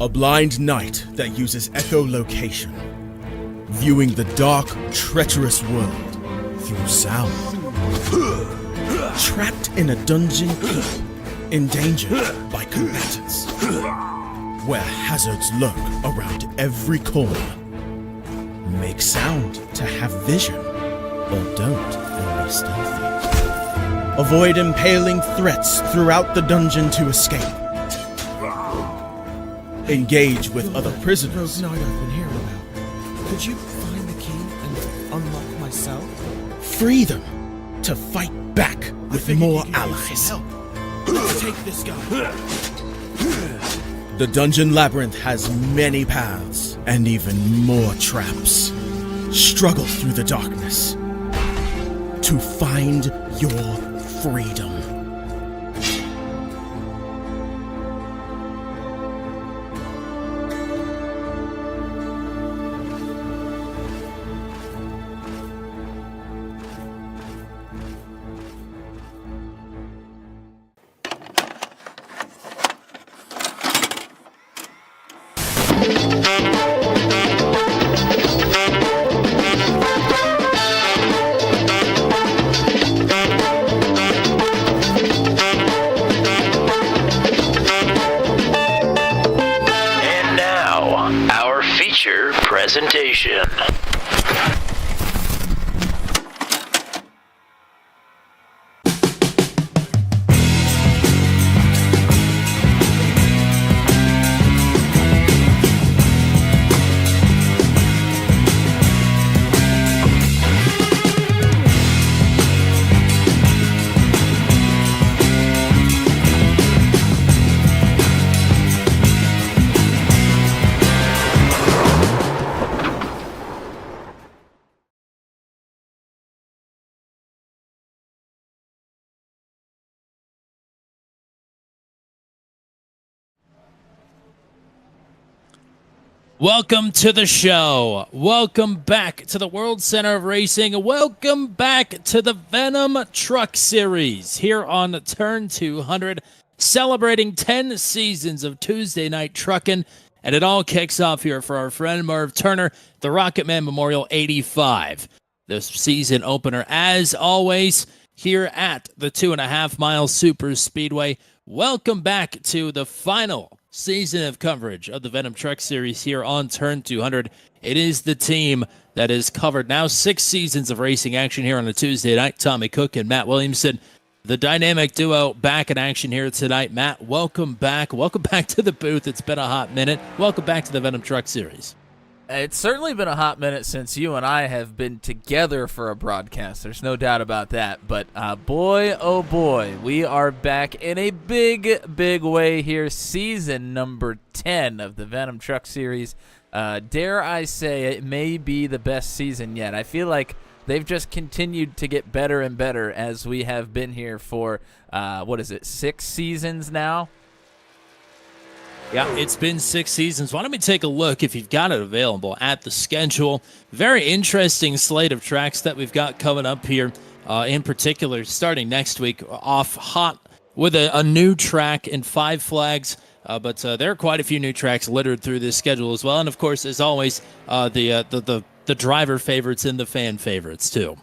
A blind knight that uses echolocation, viewing the dark, treacherous world through sound. Trapped in a dungeon keep, endangered by combatants, where hazards lurk around every corner. Make sound to have vision, or don't and be stealthy. Avoid impaling threats throughout the dungeon to escape. Engage with other prisoners. Rogue Knight I've been hearing about. Could you find the key and unlock my cell? Free them to fight back with more allies. Let's take this guy. The Dungeon Labyrinth has many paths and even more traps. Struggle through the darkness to find your freedom. Presentation. Welcome to the show. Welcome back to the World Center of Racing. Welcome back to the Venom Truck Series here on Turn 200, celebrating 10 seasons of Tuesday Night Truckin'. And it all kicks off here for our friend Merv Turner, the Rocketman Memorial 85. The season opener, as always, here at the 2.5 Mile Super Speedway. Welcome back to the final season of coverage of the Venom Truck Series here on Turn 200. It is the team that has covered now 6 seasons of racing action here on a Tuesday night. Tommy Cook and Matt Williamson, the dynamic duo, back in action here tonight. Matt, welcome back. Welcome back to the booth. It's been a hot minute. Welcome back to the Venom Truck Series. It's certainly been a hot minute since you and I have been together for a broadcast. There's no doubt about that. But boy, oh boy, we are back in a big, big way here. Season number 10 of the Venom Truck Series. Dare I say it may be the best season yet. I feel like they've just continued to get better and better as we have been here for, 6 seasons now? Yeah, it's been 6 seasons. Why don't we take a look, if you've got it available, at the schedule. Very interesting slate of tracks that we've got coming up here. In particular, starting next week off hot with a new track in Five Flags. But there are quite a few new tracks littered through this schedule as well. And, of course, as always, the driver favorites and the fan favorites, too.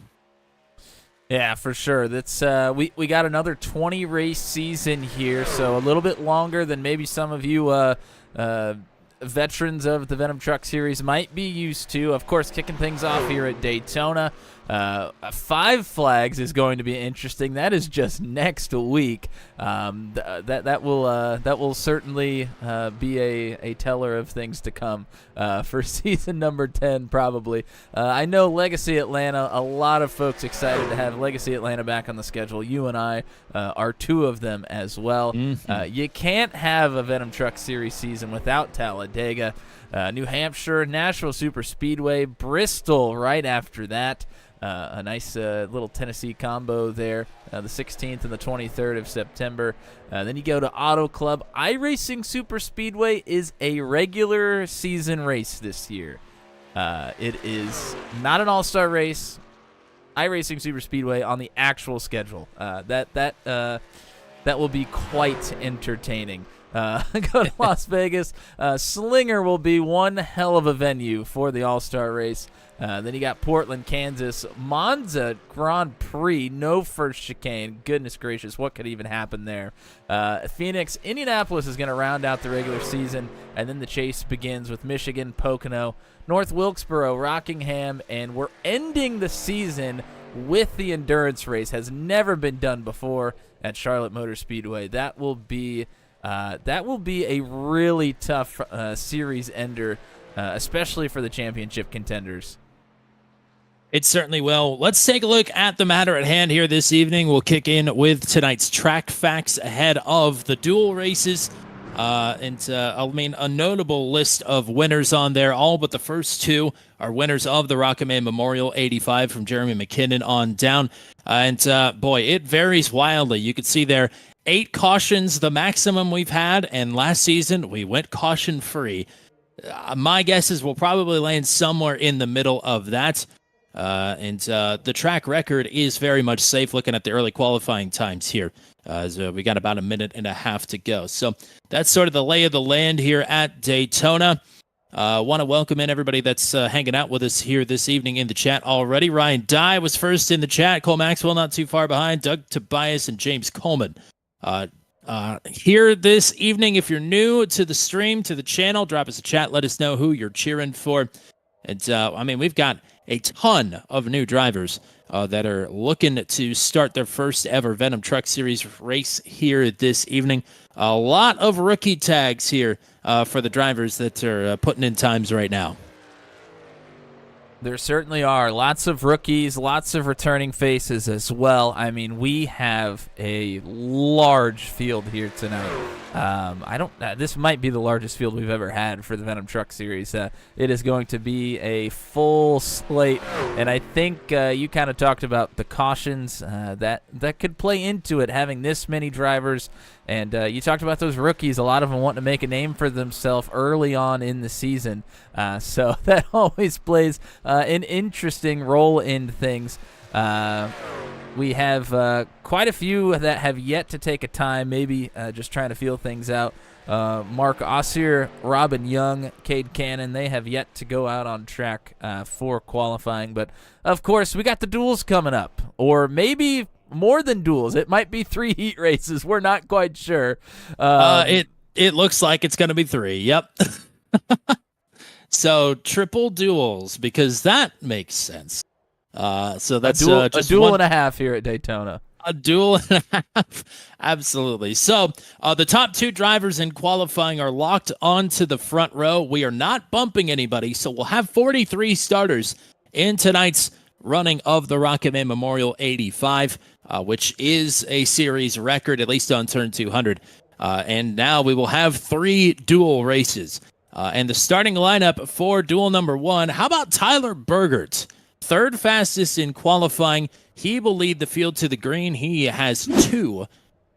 Yeah, for sure. That's we got another 20 race season here, so a little bit longer than maybe some of you veterans of the Venom Truck Series might be used to. Of course, kicking things off here at Daytona. Five Flags is going to be interesting. That is just next week. That will certainly be a teller of things to come for season number 10, probably. I know Legacy Atlanta, a lot of folks excited to have Legacy Atlanta back on the schedule. You and I are 2 of them as well. Mm-hmm. You can't have a Venom Truck Series season without Talladega, New Hampshire, Nashville Super Speedway, Bristol right after that. A nice little Tennessee combo there, the 16th and the 23rd of September. Then you go to Auto Club. iRacing Super Speedway is a regular season race this year. It is not an all-star race. iRacing Super Speedway on the actual schedule. That that will be quite entertaining. Go to Las Vegas. Slinger will be one hell of a venue for the All-Star race. Then you got Portland, Kansas, Monza Grand Prix, no first chicane. Goodness gracious, what could even happen there? Phoenix, Indianapolis is going to round out the regular season, and then the chase begins with Michigan, Pocono, North Wilkesboro, Rockingham, and we're ending the season with the endurance race. Has never been done before at Charlotte Motor Speedway. That will be a really tough series ender, especially for the championship contenders. It certainly will. Let's take a look at the matter at hand here this evening. We'll kick in with tonight's track facts ahead of the dual races. A notable list of winners on there. All but the first two are winners of the Rocketman Memorial 85 from Jeremy McKinnon on down. Boy, it varies wildly. You can see there 8 cautions, the maximum we've had, and last season we went caution-free. My guess is we'll probably land somewhere in the middle of that. The track record is very much safe looking at the early qualifying times here. We got about a minute and a half to go. So that's sort of the lay of the land here at Daytona. Want to welcome in everybody that's hanging out with us here this evening in the chat already. Ryan Dye was first in the chat. Cole Maxwell not too far behind. Doug Tobias and James Coleman. Here this evening, if you're new to the stream, to the channel, drop us a chat. Let us know who you're cheering for. We've got a ton of new drivers that are looking to start their first ever Venom Truck Series race here this evening. A lot of rookie tags here for the drivers that are putting in times right now. There certainly are. Lots of rookies, lots of returning faces as well. I mean, we have a large field here tonight. This might be the largest field we've ever had for the Venom Truck Series. It is going to be a full slate, and I think you kind of talked about the cautions that could play into it, having this many drivers. And you talked about those rookies, a lot of them wanting to make a name for themselves early on in the season. So that always plays an interesting role in things. We have quite a few that have yet to take a time, maybe just trying to feel things out. Mark Ossier, Robin Young, Cade Cannon, they have yet to go out on track for qualifying. But, of course, we got the duels coming up, or maybe more than duels. It might be 3 heat races. We're not quite sure. It looks like it's going to be 3. Yep. So triple duels, because that makes sense. So that's a just duel and a half here at Daytona. A duel and a half. Absolutely. So the top 2 drivers in qualifying are locked onto the front row. We are not bumping anybody, so we'll have 43 starters in tonight's running of the Rocketman Memorial 85, which is a series record, at least on turn 200. And now we will have 3 duel races. And the starting lineup for duel number 1, how about Tyler Bergert? 3rd fastest in qualifying. He will lead the field to the green. He has 2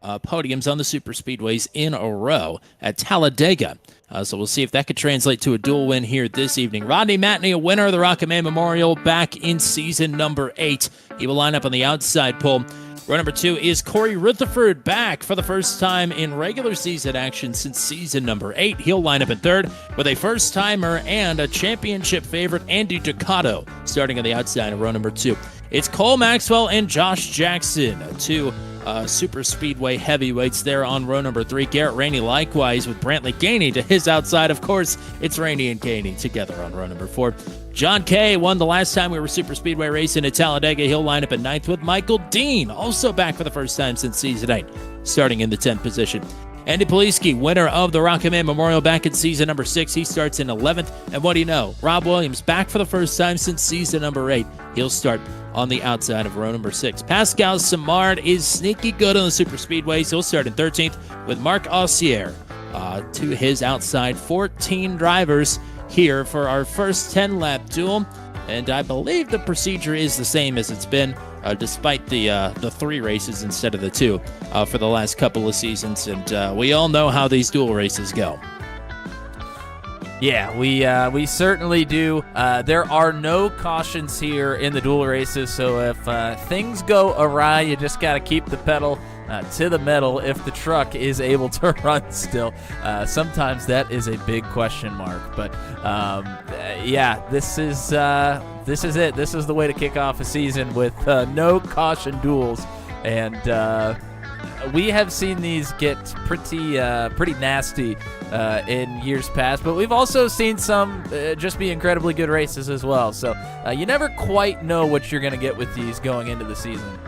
podiums on the super speedways in a row at Talladega. So we'll see if that could translate to a dual win here this evening. Rodney Matney, a winner of the Rocketman Memorial back in season number 8. He will line up on the outside pole. Row number 2 is Corey Rutherford, back for the first time in regular season action since season number 8. He'll line up in 3rd with a first-timer and a championship favorite, Andy Ducato, starting on the outside of row number 2. It's Cole Maxwell and Josh Jackson, 2 super speedway heavyweights there on row number 3. Garrett Rainey likewise with Brantley Gainey to his outside. Of course, it's Rainey and Gainey together on row number 4. John Kay won the last time we were super speedway racing at Talladega. He'll line up at 9th with Michael Dean, also back for the first time since season 8, starting in the 10th position. Andy Poliski, winner of the Rocketman Memorial back in season number 6. He starts in 11th. And what do you know? Rob Williams back for the first time since season number 8. He'll start on the outside of row number 6. Pascal Samard is sneaky good on the super speedways. He'll start in 13th with Mark Ossier to his outside. 14 drivers here for our first 10-lap duel. And I believe the procedure is the same as it's been, despite the 3 races instead of the 2 for the last couple of seasons. And we all know how these duel races go. Yeah, we certainly do. There are no cautions here in the duel races, so if things go awry, you just got to keep the pedal to the metal if the truck is able to run still. Sometimes that is a big question mark. But yeah, this is it. This is the way to kick off a season with no caution duels, and we have seen these get pretty nasty in years past, but we've also seen some just be incredibly good races as well. So you never quite know what you're going to get with these going into the season.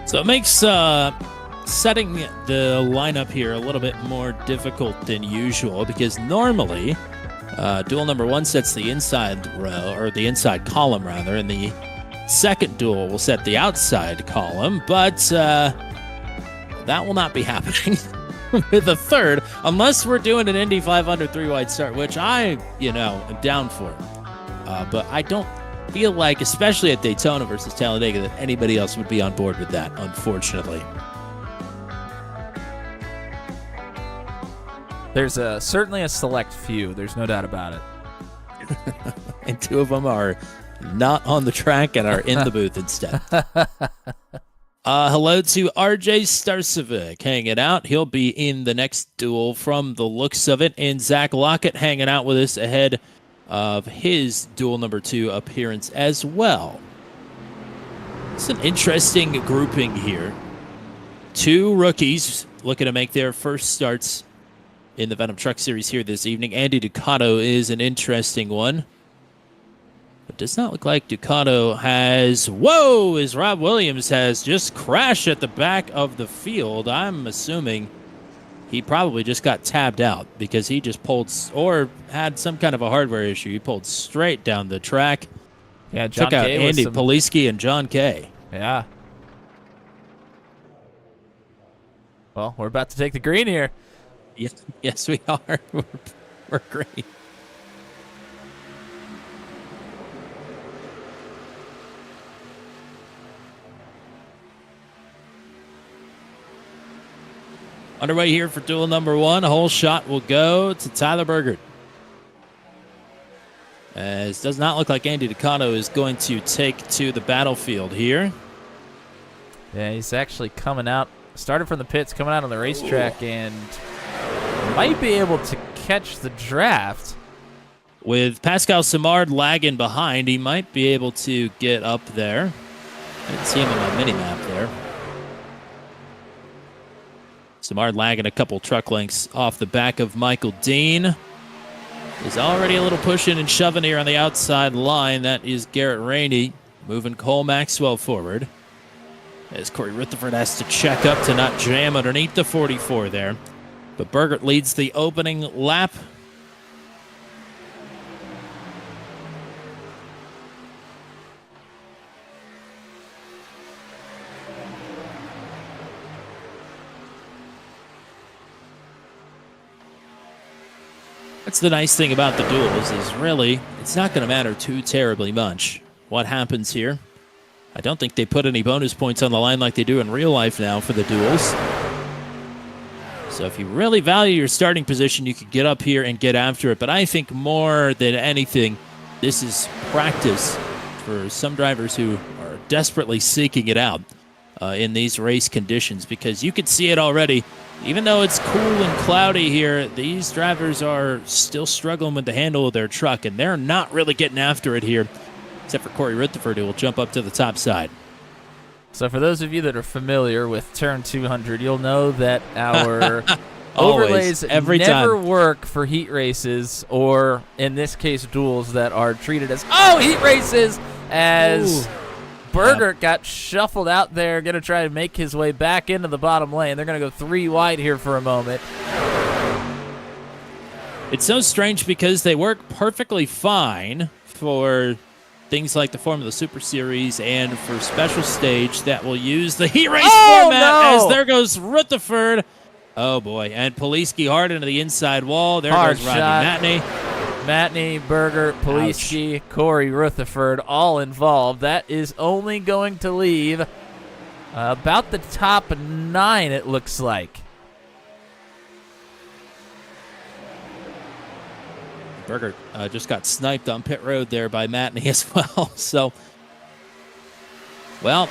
So it makes setting the lineup here a little bit more difficult than usual, because normally duel number 1 sets the inside row, or the inside column rather, and the second duel will set the outside column, but that will not be happening with the third, unless we're doing an Indy 500 3-wide start, which I, am down for. But I don't feel like, especially at Daytona versus Talladega, that anybody else would be on board with that, unfortunately. There's certainly a select few. There's no doubt about it. And 2 of them are not on the track and are in the booth instead. Hello to RJ Starcevic hanging out. He'll be in the next duel from the looks of it. And Zach Lockett hanging out with us ahead of his duel number 2 appearance as well. It's an interesting grouping here. 2 rookies looking to make their first starts in the Venom Truck Series here this evening. Andy Ducato is an interesting one. It does not look like Ducato has... Whoa! As Rob Williams has just crashed at the back of the field. I'm assuming he probably just got tabbed out because he just pulled, or had some kind of a hardware issue. He pulled straight down the track. Yeah, John took out Kay Andy Poliski and John Kay. Yeah. Well, we're about to take the green here. Yes, we are. We're great. Underway here for duel number 1. A whole shot will go to Tyler Bergert. As does not look like Andy Ducato is going to take to the battlefield here. Yeah, he's actually coming out, started from the pits, coming out on the racetrack, and might be able to catch the draft. With Pascal Simard lagging behind, he might be able to get up there. I didn't see him on my mini-map there. Simard lagging a couple truck lengths off the back of Michael Dean. There's already a little pushing and shoving here on the outside line. That is Garrett Rainey moving Cole Maxwell forward, as Corey Rutherford has to check up to not jam underneath the 44 there. But Bergert leads the opening lap. That's the nice thing about the duels, is really it's not going to matter too terribly much what happens here. I don't think they put any bonus points on the line like they do in real life now for the duels. So if you really value your starting position, you could get up here and get after it. But I think more than anything, this is practice for some drivers who are desperately seeking it out in these race conditions, because you could see it already. Even though it's cool and cloudy here, these drivers are still struggling with the handle of their truck, and they're not really getting after it here, except for Corey Rutherford, who will jump up to the top side. So for those of you that are familiar with Turn 200, you'll know that our overlays never work for heat races, or in this case, duels that are treated as, heat races, as... Ooh. Bergert got shuffled out there, going to try to make his way back into the bottom lane. They're going to go 3 wide here for a moment. It's so strange because they work perfectly fine for things like the Formula Super Series and for Special Stage that will use the heat race format. As there goes Rutherford. Oh, boy. And Poliski hard into the inside wall. There goes Rodney Matney. Matney, Bergert, Poliski, Corey Rutherford, all involved. That is only going to leave about the top 9, it looks like. Bergert just got sniped on pit road there by Matney as well. So, well,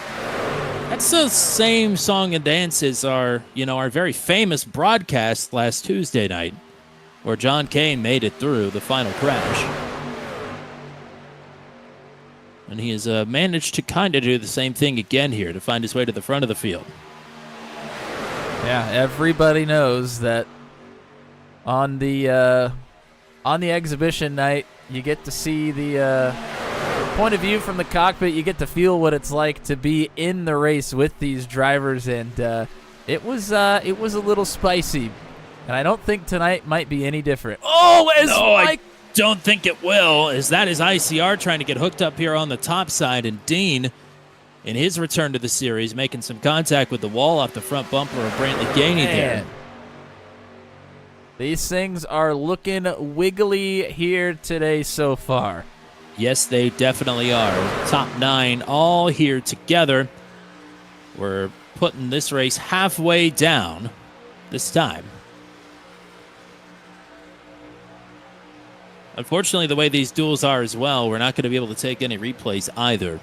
that That's the same song and dance as our very famous broadcast last Tuesday night, where John Kane made it through the final crash. And he has managed to kind of do the same thing again here to find his way to the front of the field. Yeah, everybody knows that on the exhibition night, you get to see the point of view from the cockpit. You get to feel what it's like to be in the race with these drivers, and it was a little spicy. And I don't think tonight might be any different. I don't think it will, as that is ICR trying to get hooked up here on the top side, and Dean, in his return to the series, making some contact with the wall off the front bumper of Brantley Gainey there. These things are looking wiggly here today so far. Yes, they definitely are. Top 9 all here together. We're putting this race halfway down this time. Unfortunately, the way these duels are as well, we're not going to be able to take any replays either.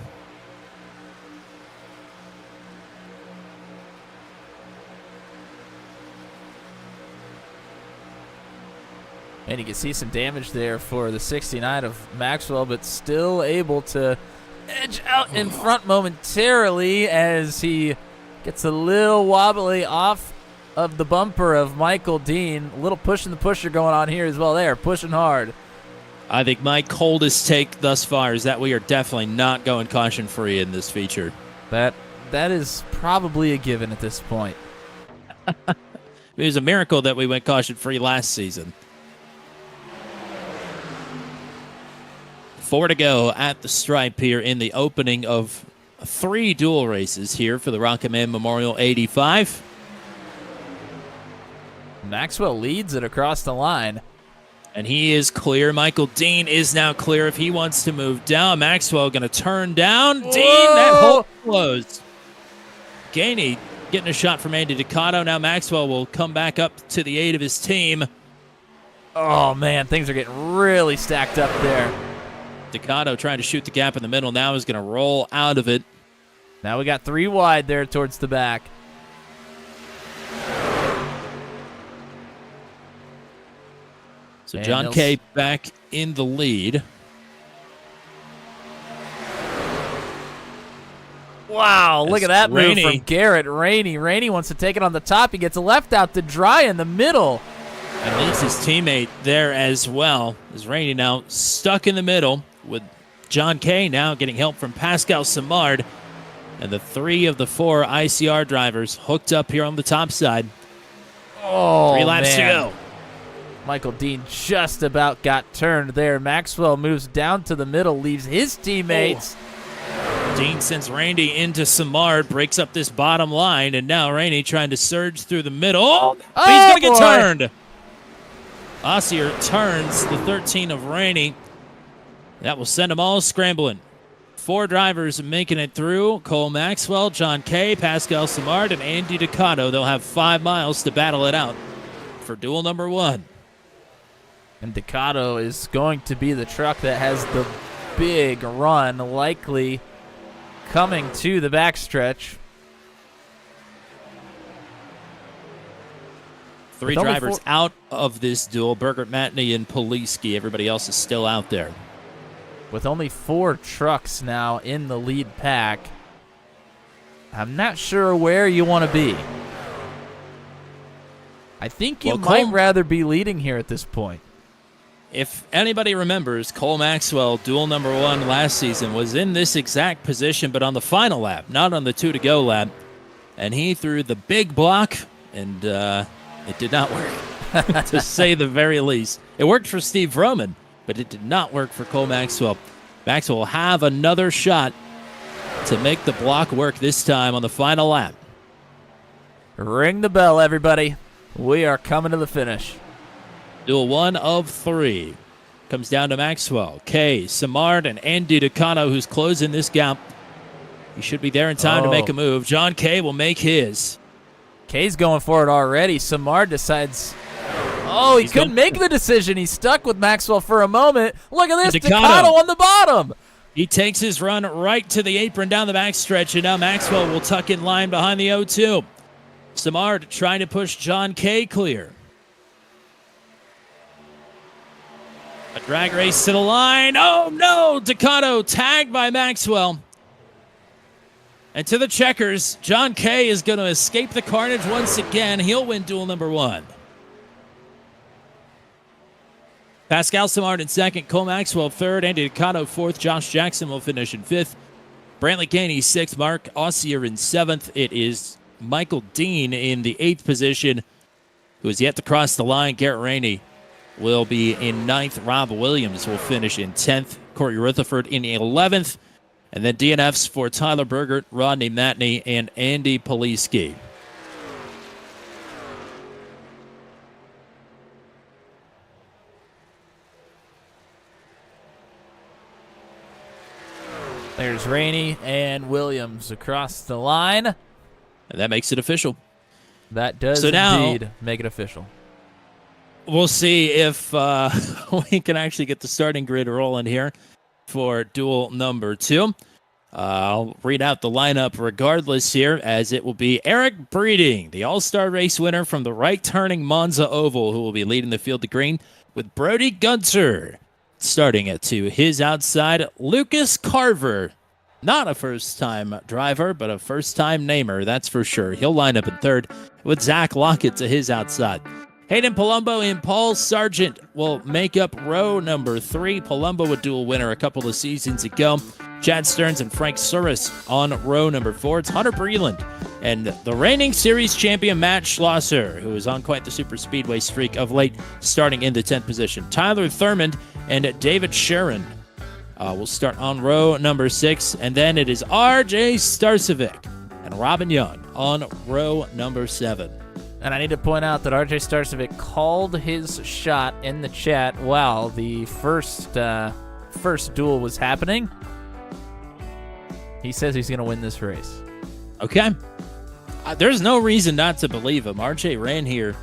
And you can see some damage there for the 69 of Maxwell, but still able to edge out in front momentarily as he gets a little wobbly off of the bumper of Michael Dean. A little push in the pusher going on here as well. They are pushing hard. I think my coldest take thus far is that we are definitely not going caution-free in this feature. That is probably a given at this point. It was a miracle that we went caution-free last season. 4 to go at the stripe here in the opening of 3 dual races here for the Rocketman Memorial 85. Maxwell leads it across the line. And he is clear. Michael Dean is now clear if he wants to move down. Maxwell going to turn down. Whoa! Dean, that hole closed. Gainey getting a shot from Andy Ducato. Now Maxwell will come back up to the aid of his team. Oh, man, things are getting really stacked up there. Ducato trying to shoot the gap in the middle. Now is going to roll out of it. Now we got 3 wide there towards the back. So John Kay back in the lead. Wow, look at that move Rainey. from Garrett. Rainey wants to take it on the top. He gets left out to dry in the middle. And leaves his teammate there as well. As Rainey now stuck in the middle with John Kay now getting help from Pascal Simard. And the 3 of the 4 ICR drivers hooked up here on the top side. Oh, 3 laps man. to go. Michael Dean just about got turned there. Maxwell moves down to the middle, leaves his teammates. Dean sends Randy into Simard, breaks up this bottom line, and now Rainey trying to surge through the middle. But he's going to get turned. Ossier turns the 13 of Rainey. That will send them all scrambling. 4 drivers making it through. Cole Maxwell, John Kay, Pascal Simard, and Andy Ducato. They'll have 5 miles to battle it out for duel number 1. And Ducato is going to be the truck that has the big run, likely coming to the backstretch. 3 drivers out of this duel. Burgert, Matney, and Poliski. Everybody else is still out there. With only 4 trucks now in the lead pack, I'm not sure where you want to be. I think you might rather be leading here at this point. If anybody remembers, Cole Maxwell, duel number 1 last season, was in this exact position, but on the final lap, not on the 2 to go lap. And he threw the big block, and it did not work, to say the very least. It worked for Steve Roman, but it did not work for Cole Maxwell. Maxwell will have another shot to make the block work this time on the final lap. Ring the bell, everybody. We are coming to the finish. Duel 1 of 3 comes down to Maxwell, Kay, Simard, and Andy Ducato, who's closing this gap. He should be there in time to make a move. John Kay will make his. Kay's going for it already. Simard decides... Oh, he couldn't make the decision. He's stuck with Maxwell for a moment. Look at this, Ducato on the bottom. He takes his run right to the apron down the backstretch, and now Maxwell will tuck in line behind the 0-2. Samard trying to push John Kay clear. A drag race to the line. Oh, no! Ducato tagged by Maxwell. And to the checkers, John Kay is going to escape the carnage once again. He'll win duel number 1. Pascal Samard in second, Cole Maxwell third, Andy Ducato fourth, Josh Jackson will finish in fifth, Brantley Caney sixth, Mark Ossier in seventh. It is Michael Dean in the 8th position, who is yet to cross the line. Garrett Rainey will be in 9th. Rob Williams will finish in 10th. Corey Rutherford in 11th. And then DNFs for Tyler Bergert, Rodney Matney, and Andy Poliski. There's Rainey and Williams across the line. And that makes it official. That does indeed make it official. We'll see if we can actually get the starting grid rolling here for duel number 2. I'll read out the lineup regardless here, as it will be Eric Breeding, the All-Star Race winner from the right-turning Monza Oval, who will be leading the field to green, with Brody Gunter starting it to his outside. Lucas Carver, not a first-time driver, but a first-time namer, that's for sure. He'll line up in third, with Zach Lockett to his outside. Hayden Palumbo and Paul Sargent will make up row number 3. Palumbo, a dual winner a couple of seasons ago. Chad Stearns and Frank Suris on row number 4. It's Hunter Breland and the reigning series champion Matt Schlosser, who is on quite the super speedway streak of late, starting in the 10th position. Tyler Thurmond and David Sharon will start on row number 6. And then it is RJ Starcevic and Robin Young on row number 7. And I need to point out that RJ Starcevic called his shot in the chat while the first duel was happening. He says he's going to win this race. Okay. There's no reason not to believe him. RJ ran here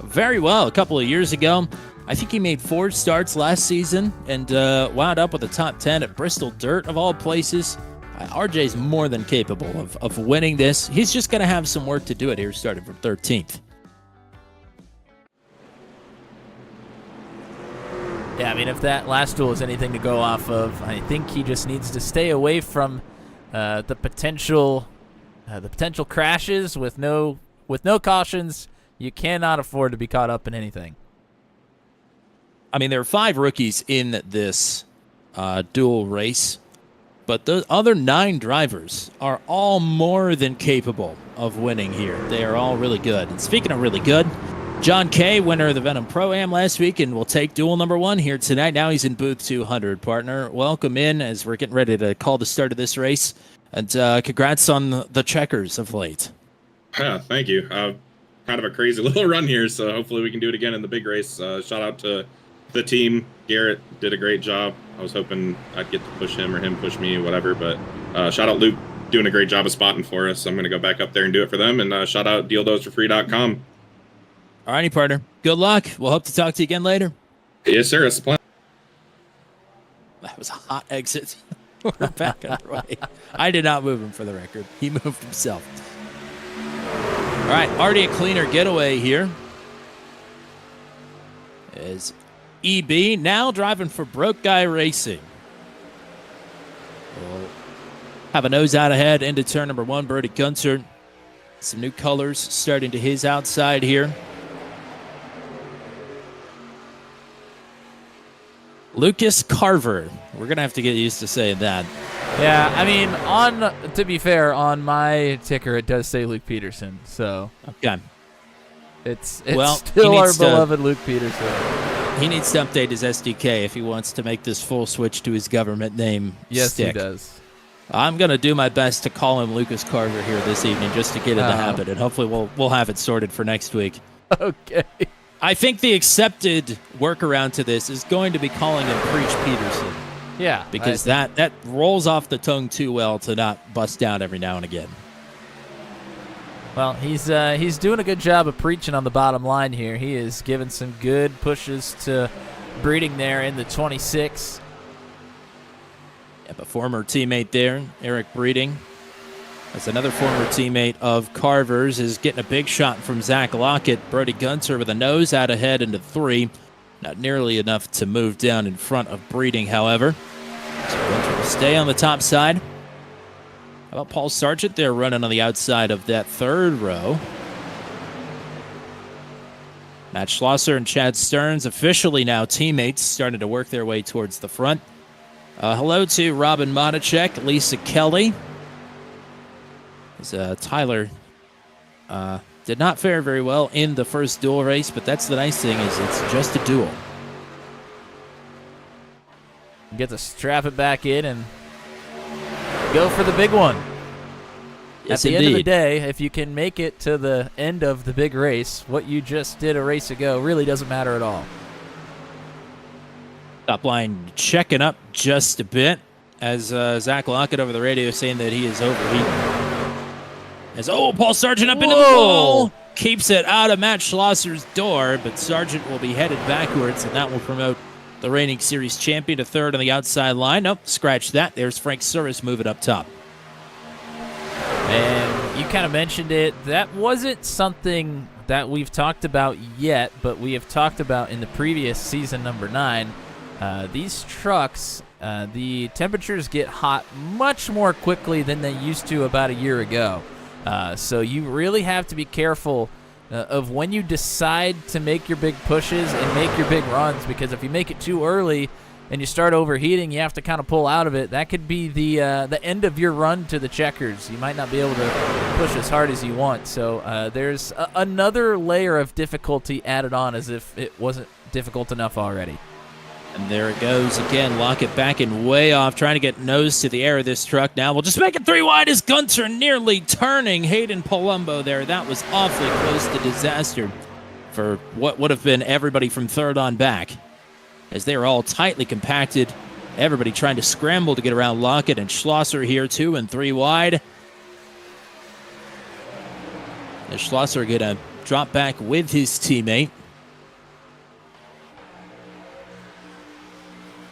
very well a couple of years ago. I think he made 4 starts last season and wound up with a top 10 at Bristol Dirt, of all places. RJ's more than capable of winning this. He's just going to have some work to do it here, starting from 13th. Yeah, I mean, if that last duel is anything to go off of, I think he just needs to stay away from the potential crashes with no cautions. You cannot afford to be caught up in anything. I mean, there are 5 rookies in this dual race, but the other 9 drivers are all more than capable of winning here. They are all really good. And speaking of really good, John Kay, winner of the Venom Pro-Am last week, and will take duel number 1 here tonight. Now he's in booth 200, partner. Welcome in as we're getting ready to call the start of this race. And congrats on the checkers of late. Thank you. Kind of a crazy little run here, so hopefully we can do it again in the big race. Shout out to the team. Garrett did a great job. I was hoping I'd get to push him or him push me, whatever. But shout out Luke, doing a great job of spotting for us. So I'm going to go back up there and do it for them. And shout out dealdosforfree.com. All righty, partner. Good luck. We'll hope to talk to you again later. Yes, sir. That's the plan. That was a hot exit. We're back on the right. I did not move him, for the record. He moved himself. All right, already a cleaner getaway here. Is EB now driving for Broke Guy Racing. We'll have a nose out ahead into turn number 1. Brody Gunter. Some new colors starting to his outside here. Lucas Carver. We're going to have to get used to saying that. Yeah, I mean, to be fair, on my ticker it does say Luke Peterson, so okay. It's still our beloved Luke Peterson. He needs to update his SDK if he wants to make this full switch to his government name stick. Yes, he does. I'm going to do my best to call him Lucas Carver here this evening just to get in the habit, and hopefully we'll have it sorted for next week. Okay. I think the accepted workaround to this is going to be calling him Preach Peterson. Yeah. Because that rolls off the tongue too well to not bust down every now and again. Well, he's doing a good job of preaching on the bottom line here. He is giving some good pushes to Breeding there in the 26. Yep, a former teammate there, Eric Breeding. That's another former teammate of Carver's, is getting a big shot from Zach Lockett. Brody Gunter with a nose out ahead into 3. Not nearly enough to move down in front of Breeding, however. So Gunter will stay on the top side. How about Paul Sargent there running on the outside of that third row? Matt Schlosser and Chad Stearns officially now teammates, starting to work their way towards the front. Hello to Robin Monacek, Lisa Kelly. Tyler did not fare very well in the first duel race, but that's the nice thing, is it's just a duel. Get to strap it back in and go for the big one. Yes, At the indeed. end of the day, if you can make it to the end of the big race, what you just did a race ago really doesn't matter at all. Top line checking up just a bit as Zach Lockett over the radio saying that he is overheating. As Paul Sargent up into the wall, keeps it out of Matt Schlosser's door, but Sargent will be headed backwards, and that will promote the reigning series champion to third on the outside line. Nope, scratch that. There's Frank Suris moving up top. And you kind of mentioned it. That wasn't something that we've talked about yet, but we have talked about in the previous season number 9. These trucks, the temperatures get hot much more quickly than they used to about a year ago. So you really have to be careful of when you decide to make your big pushes and make your big runs, because if you make it too early and you start overheating, you have to kind of pull out of it. That could be the end of your run to the checkers. You might not be able to push as hard as you want. So there's another layer of difficulty added on, as if it wasn't difficult enough already. And there it goes again. Lockett backing way off, trying to get nose to the air of this truck now. We'll just make it 3 wide as Gunter nearly turning Hayden Palumbo there. That was awfully close to disaster for what would have been everybody from third on back, as they were all tightly compacted. Everybody trying to scramble to get around Lockett and Schlosser here, 2 and 3 wide. And Schlosser going to drop back with his teammate.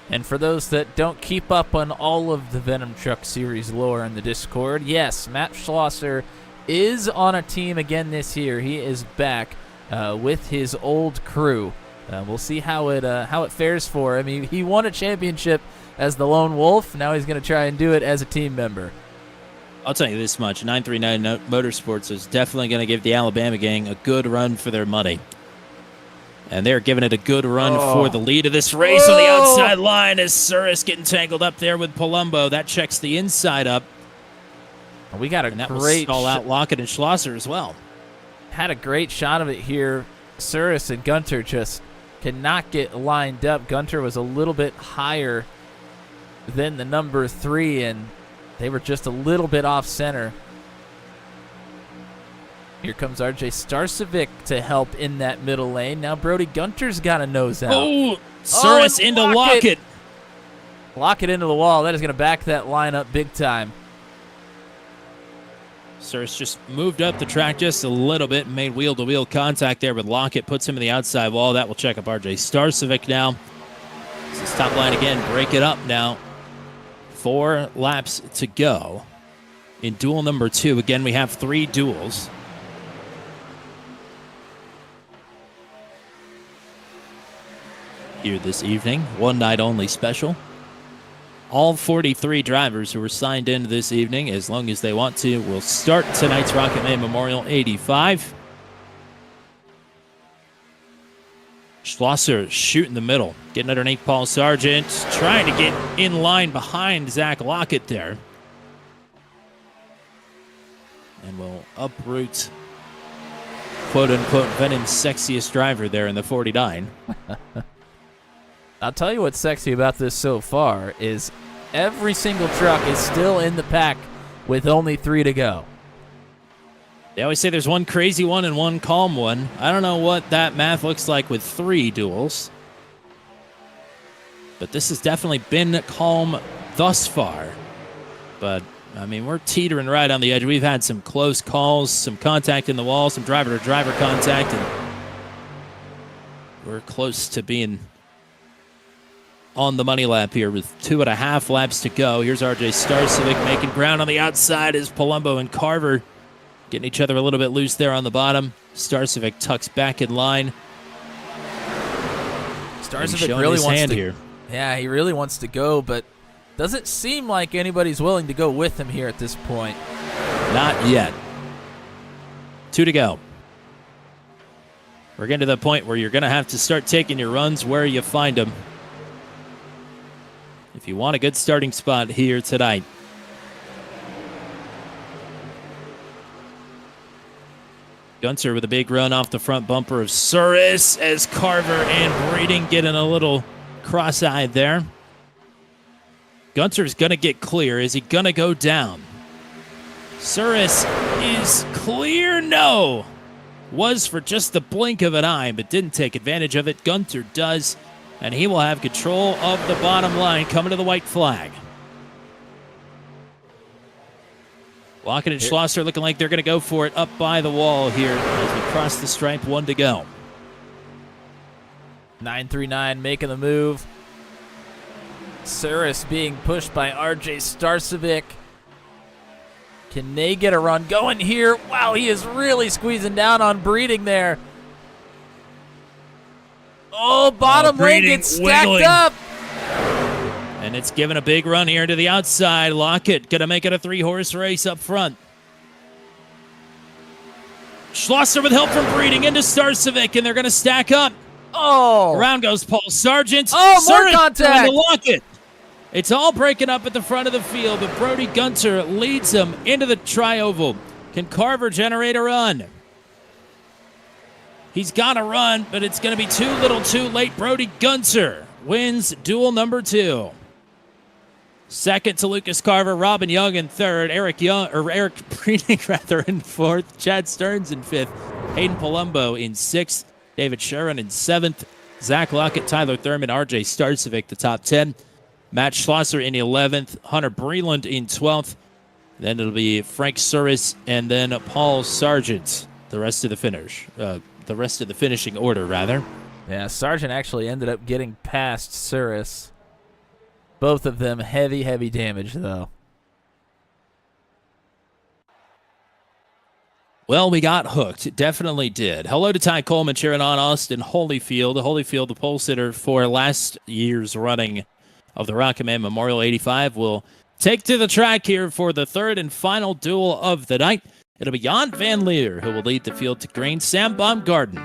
And for those that don't keep up on all of the Venom Truck Series lore in the Discord, yes, Matt Schlosser is on a team again this year. He is back with his old crew. We'll see how it fares for him. He won a championship as the Lone Wolf. Now he's going to try and do it as a team member. I'll tell you this much. 939 Motorsports is definitely going to give the Alabama gang a good run for their money. And they're giving it a good run for the lead of this race on the outside line, as Suris getting tangled up there with Palumbo. That checks the inside up. We got a And that will great stall out Lockett and Schlosser as well. Had a great shot of it here. Suris and Gunter just cannot get lined up. Gunter was a little bit higher than the number 3, and they were just a little bit off center. Here comes RJ Starcevic to help in that middle lane. Now Brody Gunter's got a nose out. Suris and into Lockett. Lock it into the wall. That is going to back that line up big time. Suris just moved up the track just a little bit and made wheel-to-wheel contact there with Lockett. Puts him in the outside wall. That will check up RJ Starcevic now. This is top line again. Break it up now. 4 laps to go in duel number 2. Again, we have 3 duels. Here this evening, one night only special. All 43 drivers who are signed in this evening, as long as they want to, will start tonight's Rocketman Memorial 85. Schlosser shooting the middle, getting underneath Paul Sargent, trying to get in line behind Zach Lockett there. And will uproot, quote-unquote, Venom's sexiest driver there in the 49. I'll tell you what's sexy about this so far is every single truck is still in the pack with only 3 to go. They always say there's one crazy one and one calm one. I don't know what that math looks like with 3 duels. But this has definitely been calm thus far. But, I mean, we're teetering right on the edge. We've had some close calls, some contact in the wall, some driver-to-driver contact, and we're close to being on the money lap here with 2.5 laps to go. Here's RJ Starcevic making ground on the outside as Palumbo and Carver getting each other a little bit loose there on the bottom. Starcevic tucks back in line. Starcevic really wants hand to. Here. Yeah, he really wants to go, but doesn't seem like anybody's willing to go with him here at this point. Not yet. 2 to go. We're getting to the point where you're going to have to start taking your runs where you find them if you want a good starting spot here tonight. Gunter with a big run off the front bumper of Suris as Carver and Breeding getting a little cross-eyed there. Gunter's going to get clear. Is he going to go down? Suris is clear. No. Was for just the blink of an eye, but didn't take advantage of it. Gunter does, and he will have control of the bottom line coming to the white flag. Lockett and Schlosser looking like they're going to go for it up by the wall here as we cross the stripe. 1 to go. 939 making the move. Suris being pushed by RJ Starcevic. Can they get a run going here? Wow, he is really squeezing down on Breeding there. Oh, bottom lane gets stacked wiggling up. And it's given a big run here to the outside. Lockett going to make it a 3-horse race up front. Schlosser with help from Breeding into Starcevic, and they're going to stack up. Oh. Around goes Paul Sargent. Oh, more Sargent contact. to Lockett. It's all breaking up at the front of the field, but Brody Gunter leads them into the tri-oval. Can Carver generate a run? He's got a run, but it's going to be too little too late. Brody Gunter wins duel number 2. Second to Lucas Carver, Robin Young in third, Eric Breeding rather in fourth, Chad Stearns in fifth, Hayden Palumbo in sixth, David Sharon in seventh, Zach Lockett, Tyler Thurman, RJ Starcevic, the top 10. Matt Schlosser in 11th, Hunter Breland in 12th. Then it'll be Frank Suris and then Paul Sargent. The rest of the finishing order, rather. Yeah, Sargent actually ended up getting past Suris. Both of them heavy damage, though. Well, we got hooked. It definitely did. Hello to Ty Coleman cheering on Austin Holyfield. Holyfield, the pole sitter for last year's running of the Rocketman Memorial 85, will take to the track here for the third and final duel of the night. It'll be Jan Van Leer who will lead the field to green. Sam Baumgarten,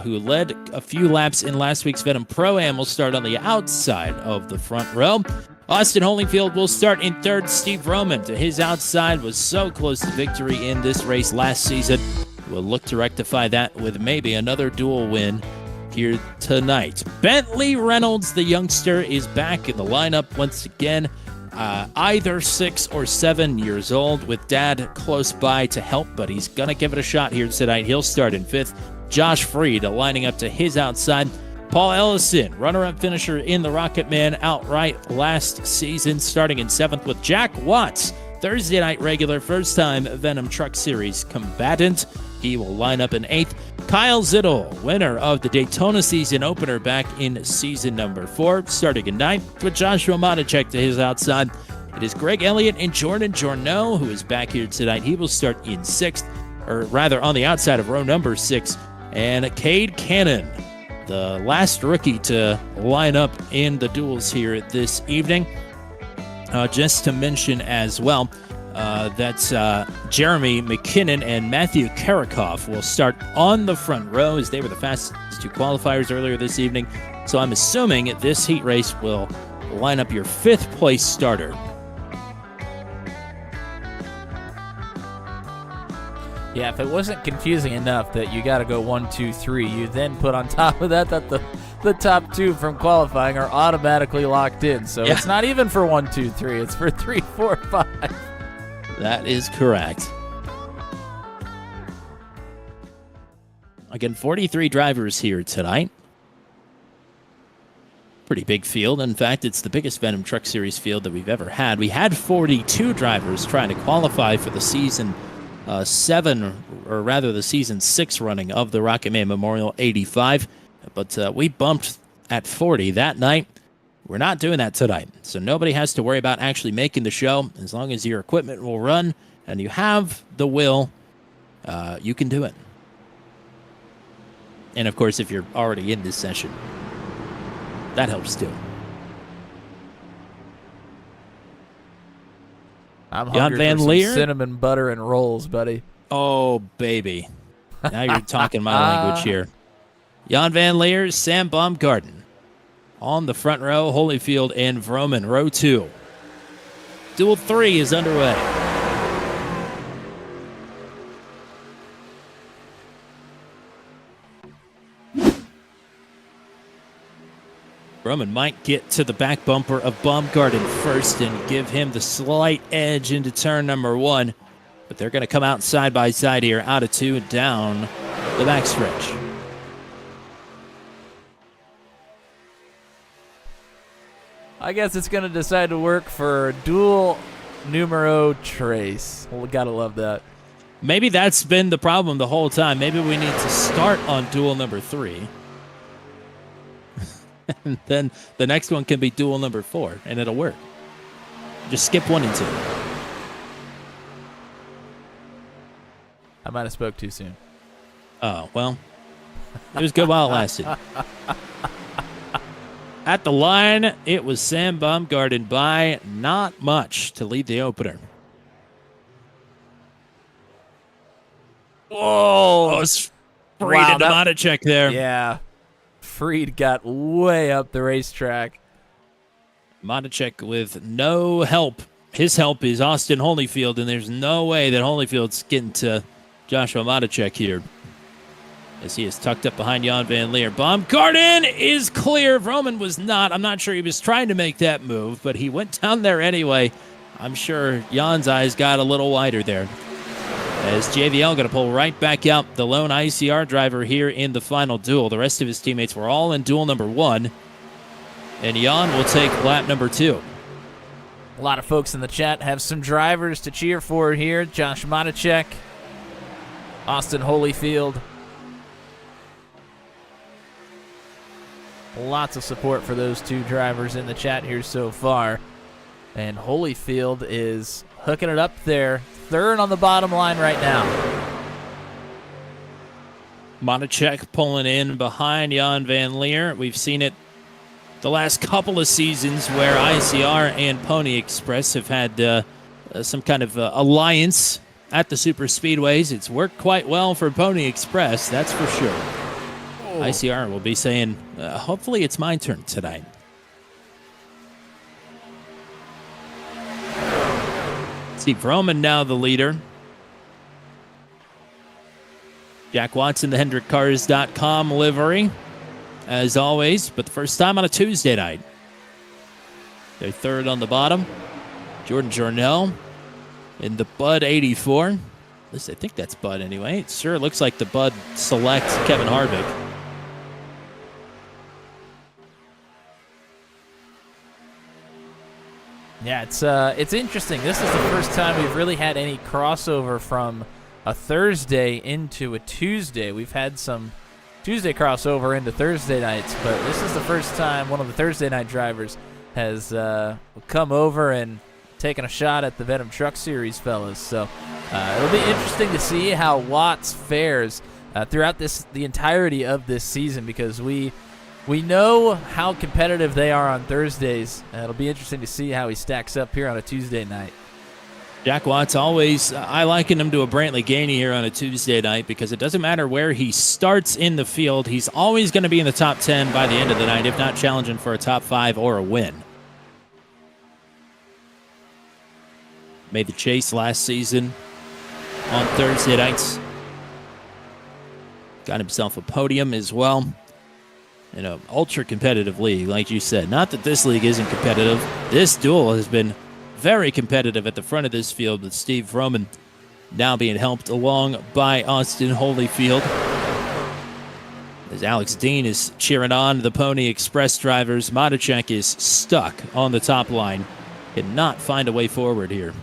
who led a few laps in last week's Venom Pro-Am, will start on the outside of the front row. Austin Holyfield will start in third. Steve Roman to his outside was so close to victory in this race last season. We'll look to rectify that with maybe another duel win here tonight. Bentley Reynolds, the youngster, is back in the lineup once again. Either 6 or 7 years old with dad close by to help, but he's going to give it a shot here tonight. He'll start in 5th. Josh Freed lining up to his outside. Paul Ellison, runner-up finisher in the Rocketman outright last season, starting in 7th with Jack Watts, Thursday night regular, first-time Venom Truck Series combatant. He will line up in 8th. Kyle Zittel, winner of the Daytona season opener back in season number 4, starting in 9th with Joshua Monacek to his outside. It is Greg Elliott and Jordan Journeau who is back here tonight. He will start in 6th, or rather on the outside of row number 6. And Cade Cannon, the last rookie to line up in the duels here this evening. Just to mention as well, that's Jeremy McKinnon and Matthew Karakoff will start on the front row as they were the fastest 2 qualifiers earlier this evening. So I'm assuming this heat race will line up your 5th place starter. Yeah, if it wasn't confusing enough that you got to go 1, 2, 3, you then put on top of that the top 2 from qualifying are automatically locked in. So It's not even for 1, 2, 3. It's for 3, 4, 5. That is correct. Again, 43 drivers here tonight. Pretty big field. In fact, it's the biggest Venom Truck Series field that we've ever had. We had 42 drivers trying to qualify for the season 7, or rather the season 6 running of the Rocketman Memorial 85. But we bumped at 40 that night. We're not doing that tonight, so nobody has to worry about actually making the show. As long as your equipment will run and you have the will, you can do it. And, of course, if you're already in this session, that helps too. I'm Jan hungry Van for some Leer? cinnamon butter and rolls, buddy. Oh, baby. Now you're talking my language here. Jan Van Leer, Sam Baumgarten. On the front row, Holyfield and Vroman, row 2. Duel 3 is underway. Vroman might get to the back bumper of Baumgarten first and give him the slight edge into turn number 1. But they're going to come out side by side here, out of 2 and down the backstretch. I guess it's going to decide to work for Duel Numero Trace. Well, we got to love that. Maybe that's been the problem the whole time. Maybe we need to start on duel number 3. And then the next one can be duel number 4, and it'll work. Just skip 1 and 2. I might have spoke too soon. Oh, well, it was good while it lasted. At the line, it was Sam Baumgarten by not much to lead the opener. Whoa! Oh, it's Freed into Monacek there. Yeah. Freed got way up the racetrack. Monacek with no help. His help is Austin Holyfield, and there's no way that Holyfield's getting to Joshua Monacek here, as he is tucked up behind Jan Van Leer. Baumgarten is clear. Vroman was not. I'm not sure he was trying to make that move, but he went down there anyway. I'm sure Jan's eyes got a little wider there. As JVL going to pull right back out, the lone ICR driver here in the final duel. The rest of his teammates were all in duel number 1, and Jan will take lap number 2. A lot of folks in the chat have some drivers to cheer for here. Josh Monacek, Austin Holyfield. Lots of support for those 2 drivers in the chat here so far. And Holyfield is hooking it up there. 3rd on the bottom line right now. Monacek pulling in behind Jan Van Leer. We've seen it the last couple of seasons where ICR and Pony Express have had some kind of alliance at the super speedways. It's worked quite well for Pony Express, that's for sure. Oh. ICR will be saying, hopefully it's my turn tonight. Steve Vroman now the leader. Jack Watson, the HendrickCars.com livery, as always, but the first time on a Tuesday night. They're 3rd on the bottom. Jordan Jornell in the Bud 84. At least I think that's Bud anyway. It sure looks like the Bud Select Kevin Harvick. Yeah, it's interesting. This is the first time we've really had any crossover from a Thursday into a Tuesday. We've had some Tuesday crossover into Thursday nights, but this is the first time one of the Thursday night drivers has come over and taken a shot at the Venom Truck Series fellas. So it'll be interesting to see how Watts fares throughout the entirety of this season, because we know how competitive they are on Thursdays. It'll be interesting to see how he stacks up here on a Tuesday night. Jack Watts always, I liken him to a Brantley Gainey here on a Tuesday night, because it doesn't matter where he starts in the field. He's always going to be in the top 10 by the end of the night, if not challenging for a top 5 or a win. Made the chase last season on Thursday nights. Got himself a podium as well. In an ultra-competitive league, like you said. Not that this league isn't competitive. This duel has been very competitive at the front of this field, with Steve Vroman now being helped along by Austin Holyfield. As Alex Dean is cheering on the Pony Express drivers, Monacek is stuck on the top line. Cannot find a way forward here.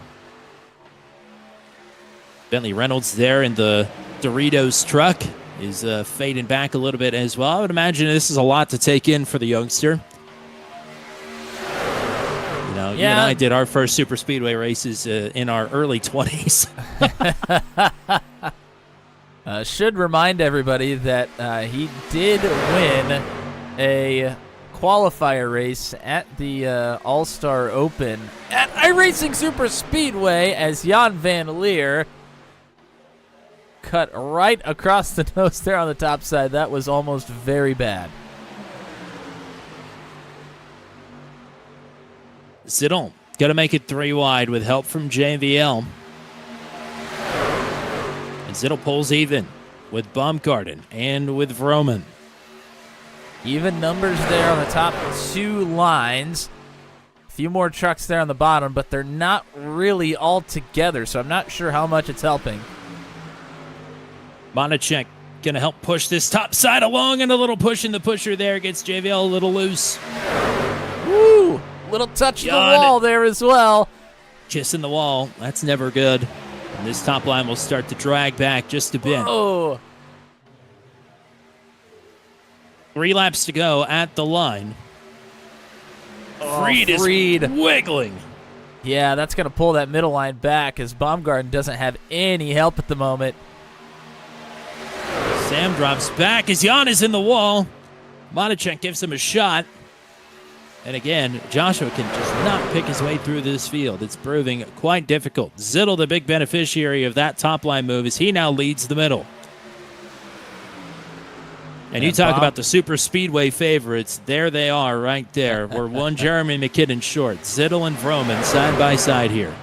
Bentley Reynolds there in the Doritos truck is fading back a little bit as well. I would imagine this is a lot to take in for the youngster. You and I did our first super speedway races in our early 20s. Should remind everybody that he did win a qualifier race at the All-Star Open at iRacing Super Speedway as Jan Van Leer cut right across the nose there on the top side. That was almost very bad. Zidon going to make it 3 wide with help from JVL. And Zidon pulls even with Baumgarten and with Vroman. Even numbers there on the top 2 lines. A few more trucks there on the bottom, but they're not really all together, so I'm not sure how much it's helping. Monacek going to help push this top side along, and a little push in the pusher there gets JVL a little loose. Woo! Little touch to the wall there as well. Just in the wall. That's never good. And this top line will start to drag back just a bit. Oh. 3 laps to go at the line. Freed is wiggling. Yeah, that's going to pull that middle line back as Baumgarten doesn't have any help at the moment. Sam drops back as Jan is in the wall. Monacek gives him a shot. And again, Joshua can just not pick his way through this field. It's proving quite difficult. Zittel, the big beneficiary of that top line move, as he now leads the middle. And you talk about the super speedway favorites. There they are right there. We're one Jeremy McKinnon short. Zittel and Vroman side by side here.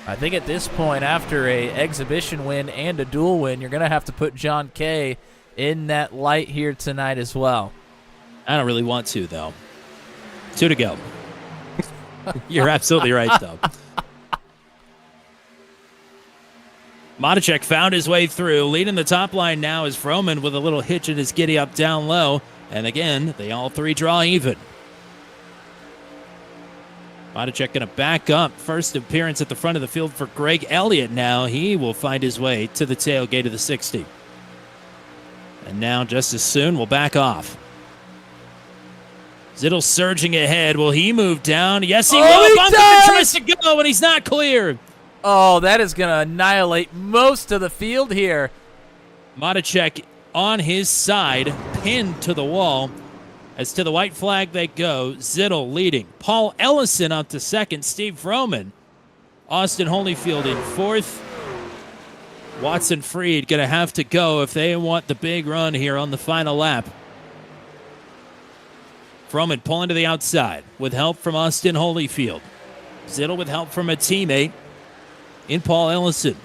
I think at this point, after a exhibition win and a duel win, you're going to have to put John Kay in that light here tonight as well. I don't really want to, though. 2 to go. You're absolutely right, though. Monacek found his way through. Leading the top line now is Vroman with a little hitch in his giddy up down low. And again, they all 3 draw even. Monacek going to back up. First appearance at the front of the field for Greg Elliott now. He will find his way to the tailgate of the 60. And now, just as soon, we'll back off. Zittel surging ahead. Will he move down? Yes, he will. Baumgarten tries to go, and he's not clear. Oh, that is going to annihilate most of the field here. Monacek on his side, pinned to the wall. As to the white flag they go, Zittel leading. Paul Ellison up to second. Steve Vroman. Austin Holyfield in 4th. Watson Freed going to have to go if they want the big run here on the final lap. Vroman pulling to the outside with help from Austin Holyfield. Zittel with help from a teammate in Paul Ellison.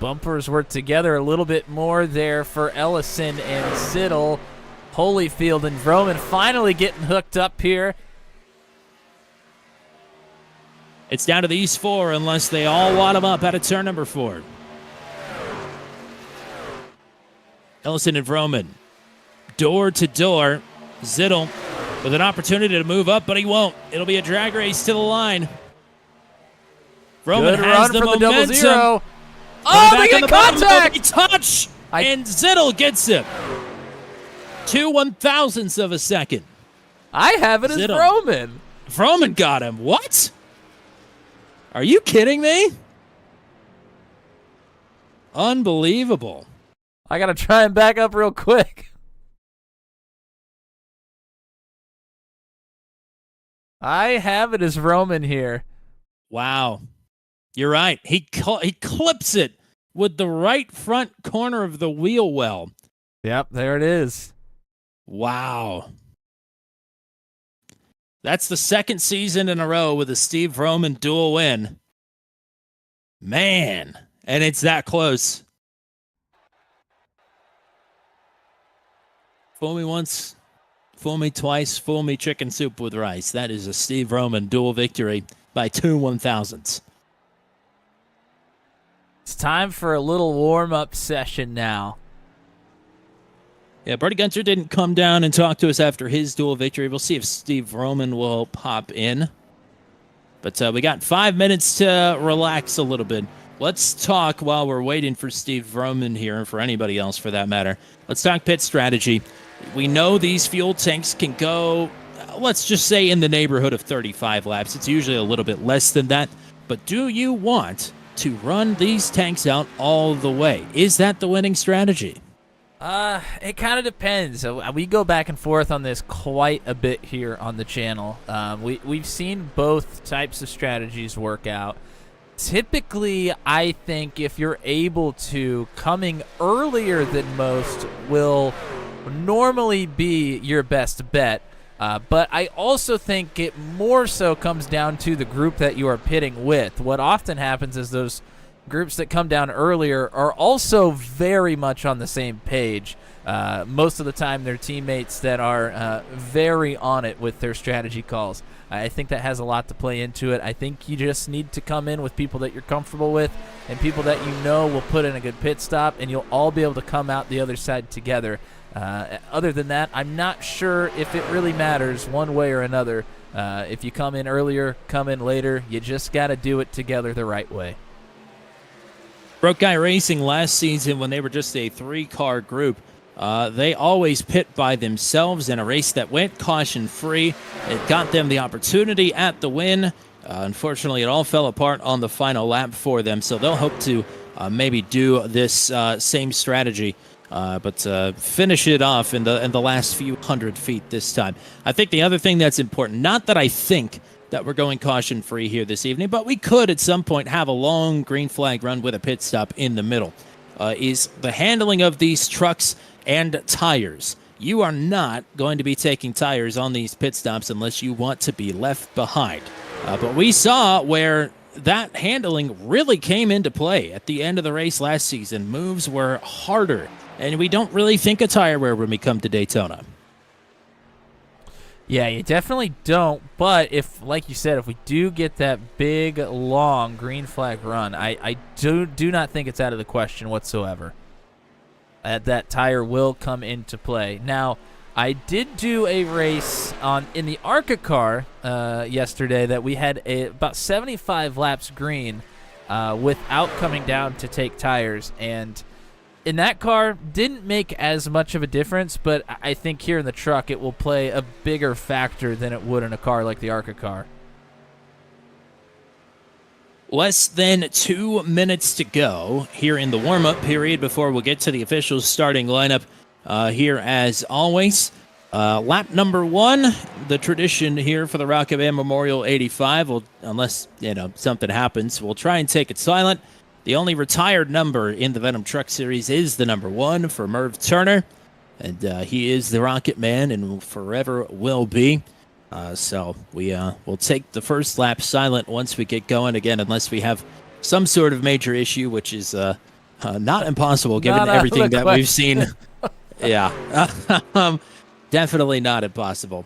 Bumpers work together a little bit more there for Ellison and Zittel. Holyfield and Vroman finally getting hooked up here. It's down to these 4 unless they all wad them up out of turn number 4. Ellison and Vroman, door to door. Zittel with an opportunity to move up, but he won't. It'll be a drag race to the line. Vroman has the momentum. The 0-0. Oh, they get contact! Touch, and Zittel gets him. 2 1/1000ths of a second. I have it as Vroman. Vroman got him. What? Are you kidding me? Unbelievable. I got to try and back up real quick. I have it as Vroman here. Wow. You're right. He clips it with the right front corner of the wheel well. Yep, there it is. Wow. That's the 2nd season in a row with a Steve Vroman dual win. Man, and it's that close. Fool me once, fool me twice, fool me chicken soup with rice. That is a Steve Vroman dual victory by 2 1/1000ths. It's time for a little warm-up session now. Yeah, Brady Gunter didn't come down and talk to us after his dual victory. We'll see if Steve Vroman will pop in. But we got 5 minutes to relax a little bit. Let's talk while we're waiting for Steve Vroman here, and for anybody else for that matter. Let's talk pit strategy. We know these fuel tanks can go, let's just say, in the neighborhood of 35 laps. It's usually a little bit less than that. But do you want to run these tanks out all the way? Is that the winning strategy? It kind of depends. We go back and forth on this quite a bit here on the channel. We've seen both types of strategies work out. Typically, I think if you're able to, coming earlier than most will normally be your best bet. But I also think it more so comes down to the group that you are pitting with. What often happens is those groups that come down earlier are also very much on the same page. Most of the time, they're teammates that are very on it with their strategy calls. I think that has a lot to play into it. I think you just need to come in with people that you're comfortable with and people that you know will put in a good pit stop, and you'll all be able to come out the other side together. Other than that, I'm not sure if it really matters one way or another. If you come in earlier, come in later, you just got to do it together the right way. Broke Guy Racing last season, when they were just a 3-car group, they always pit by themselves in a race that went caution-free. It got them the opportunity at the win. Unfortunately, it all fell apart on the final lap for them, so they'll hope to maybe do this same strategy, but finish it off in the last few hundred feet this time. I think the other thing that's important, not that I think that we're going caution-free here this evening, but we could at some point have a long green flag run with a pit stop in the middle, is the handling of these trucks and tires. You are not going to be taking tires on these pit stops unless you want to be left behind. But we saw where that handling really came into play at the end of the race last season. Moves were harder, and we don't really think of tire wear when we come to Daytona. Yeah, you definitely don't. But if, like you said, if we do get that big, long green flag run, I do not think it's out of the question whatsoever. That tire will come into play. Now, I did do a race in the ARCA car yesterday that we had about 75 laps green without coming down to take tires, and in that car didn't make as much of a difference, but I think here in the truck it will play a bigger factor than it would in a car like the ARCA car. Less than 2 minutes to go here in the warm-up period before we'll get to the official starting lineup here as always. Lap number 1, the tradition here for the Rocketman Memorial 85, unless something happens, we'll try and take it silent. The only retired number in the Venom Truck Series is the number 1 for Merv Turner, and he is the Rocketman and forever will be. So we'll take the first lap silent once we get going again, unless we have some sort of major issue, which is not impossible given everything that we've seen. Yeah, definitely not impossible.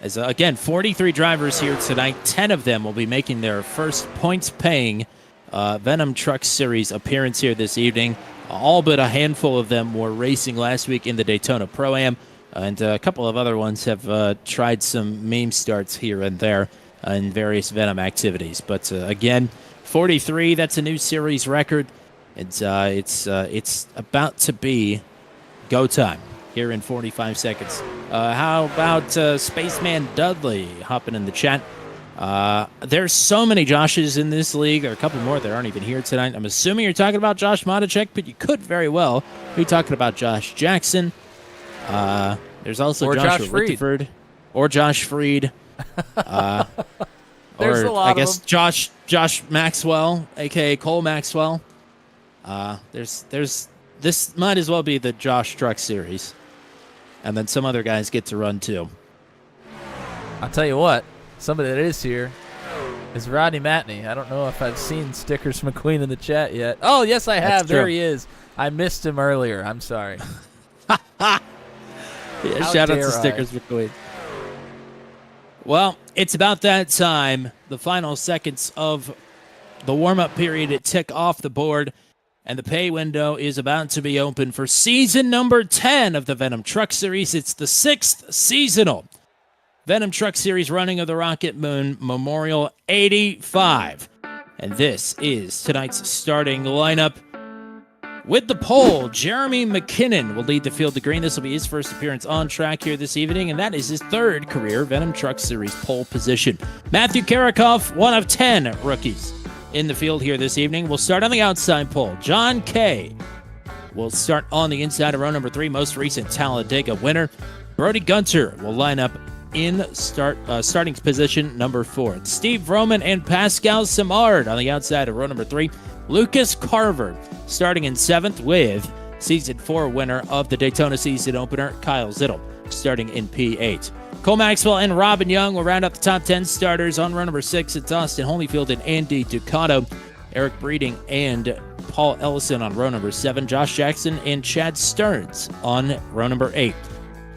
As again, 43 drivers here tonight. 10 of them will be making their first points-paying Venom Truck Series appearance here this evening. All but a handful of them were racing last week in the Daytona Pro-Am. And a couple of other ones have tried some meme starts here and there in various Venom activities. But again, 43, that's a new series record. It's about to be go time here in 45 seconds. How about Spaceman Dudley hopping in the chat? There's so many Joshes in this league. There are a couple more that aren't even here tonight. I'm assuming you're talking about Josh Modicek, but you could very well be talking about Josh Jackson. There's also Josh Rutherford or Josh Freed. There's or a lot I of guess them. Josh Maxwell, aka Cole Maxwell. There's this might as well be the Josh Truck Series, and then some other guys get to run too. I'll tell you what, somebody that is here is Rodney Matney. I don't know if I've seen Stickers McQueen in the chat yet. Oh, yes, I have. There he is. I missed him earlier. I'm sorry. Yeah, shout out to Stickers McQueen. Well, it's about that time. The final seconds of the warm-up period tick off the board, and the pay window is about to be open for season number 10 of the Venom Truck Series. It's the 6th seasonal Venom Truck Series running of the Rocketman Memorial 85. And this is tonight's starting lineup. With the pole, Jeremy McKinnon will lead the field to green. This will be his first appearance on track here this evening, and that is his third career Venom Truck Series pole position. Matthew Karikoff, one of 10 rookies in the field here this evening. We'll start on the outside pole. John Kay will start on the inside of row number 3, most recent Talladega winner. Brody Gunter will line up in starting position number 4. Steve Roman and Pascal Simard on the outside of row number 3. Lucas Carver starting in 7th with Season 4 winner of the Daytona season opener, Kyle Zittel, starting in P8. Cole Maxwell and Robin Young will round out the top 10 starters on row number 6. It's Austin Holyfield and Andy Ducato, Eric Breeding and Paul Ellison on row number 7. Josh Jackson and Chad Stearns on row number 8.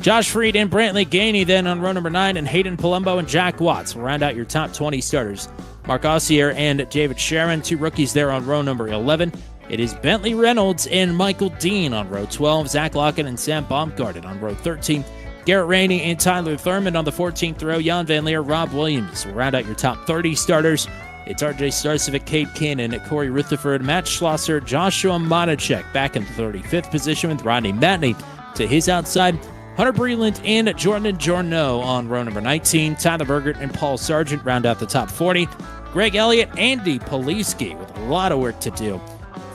Josh Freed and Brantley Gainey then on row number 9, and Hayden Palumbo and Jack Watts will round out your top 20 starters. Mark Ossier and David Sharon, 2 rookies there on row number 11. It is Bentley Reynolds and Michael Dean on row 12. Zach Locken and Sam Baumgarten on row 13. Garrett Rainey and Tyler Thurman on the 14th row. Jan Van Leer, Rob Williams will round out your top 30 starters. It's RJ Starcevic, Cade Cannon, Corey Rutherford, Matt Schlosser, Joshua Monacek back in the 35th position with Rodney Matney to his outside. Hunter Breland and Jordan Jorno on row number 19. Tyler Bergert and Paul Sargent round out the top 40. Greg Elliott, Andy Poliski with a lot of work to do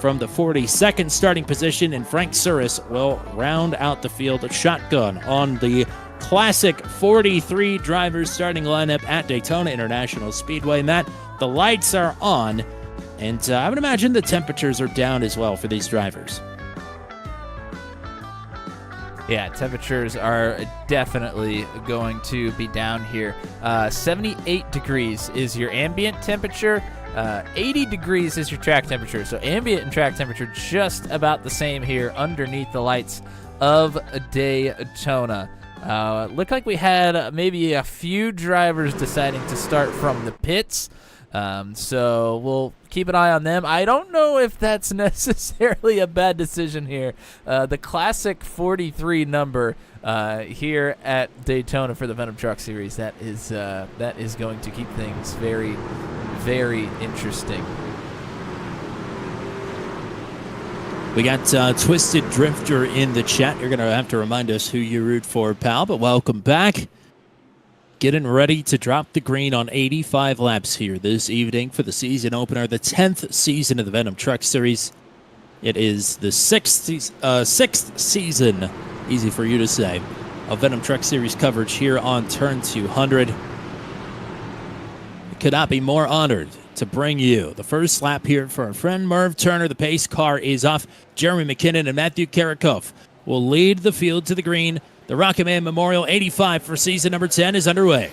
from the 42nd starting position, and Frank Suris will round out the field shotgun on the classic 43 drivers starting lineup at Daytona International Speedway. Matt, the lights are on, and I would imagine the temperatures are down as well for these drivers. Yeah, temperatures are definitely going to be down here. 78 degrees is your ambient temperature. 80 degrees is your track temperature. So ambient and track temperature just about the same here underneath the lights of Daytona. Looked like we had maybe a few drivers deciding to start from the pits. So we'll keep an eye on them. I don't know if that's necessarily a bad decision here. The classic 43 number here at Daytona for the Venom Truck Series, that is going to keep things very, very interesting. We got Twisted Drifter in the chat. You're going to have to remind us who you root for, pal, but welcome back. Getting ready to drop the green on 85 laps here this evening for the season opener, the 10th season of the Venom Truck Series. It is the sixth season, easy for you to say, of Venom Truck Series coverage here on Turn 200. We could not be more honored to bring you the first lap here for our friend Merv Turner. The pace car is off. Jeremy McKinnon and Matthew Karikoff will lead the field to the green. The Rocketman Memorial 85 for season number 10 is underway.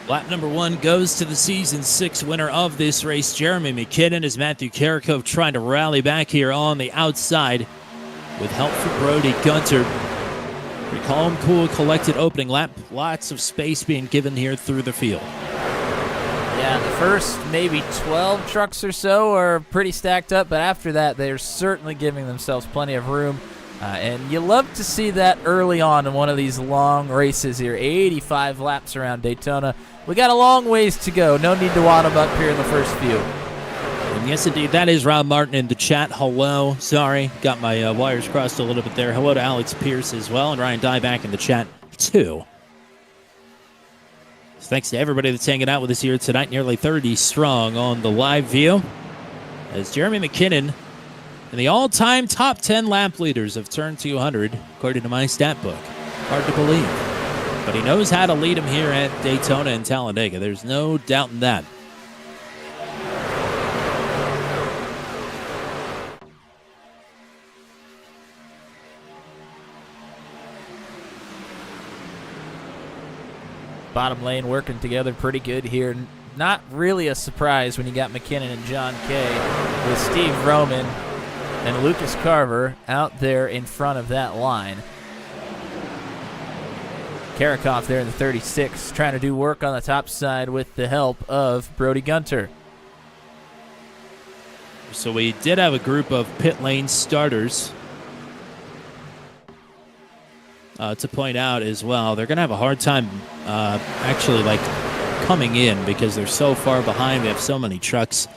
Lap number 1 goes to the Season 6 winner of this race, Jeremy McKinnon, as Matthew Karikoff trying to rally back here on the outside with help from Brody Gunter. Pretty calm, cool, collected opening lap. Lots of space being given here through the field. Yeah, the first maybe 12 trucks or so are pretty stacked up, but after that, they're certainly giving themselves plenty of room. And you love to see that early on in one of these long races here. 85 laps around Daytona. We got a long ways to go. No need to wad them up here in the first few. And yes, indeed, that is Rob Martin in the chat. Hello. Sorry, got my wires crossed a little bit there. Hello to Alex Pierce as well, and Ryan Dieback in the chat too. So thanks to everybody that's hanging out with us here tonight. Nearly 30 strong on the live view. As Jeremy McKinnon and the all-time top 10 lap leaders of Turn 200, according to my stat book. Hard to believe. but he knows how to lead him here at Daytona and Talladega. There's no doubt in that. Bottom lane working together pretty good here. Not really a surprise when you got McKinnon and John Kay with Steve Roman and Lucas Carver out there in front of that line. Karakov there in the 36 trying to do work on the top side with the help of Brody Gunter. So we did have a group of pit lane starters to point out as well. They're going to have a hard time actually coming in because they're so far behind. We have so many trucks.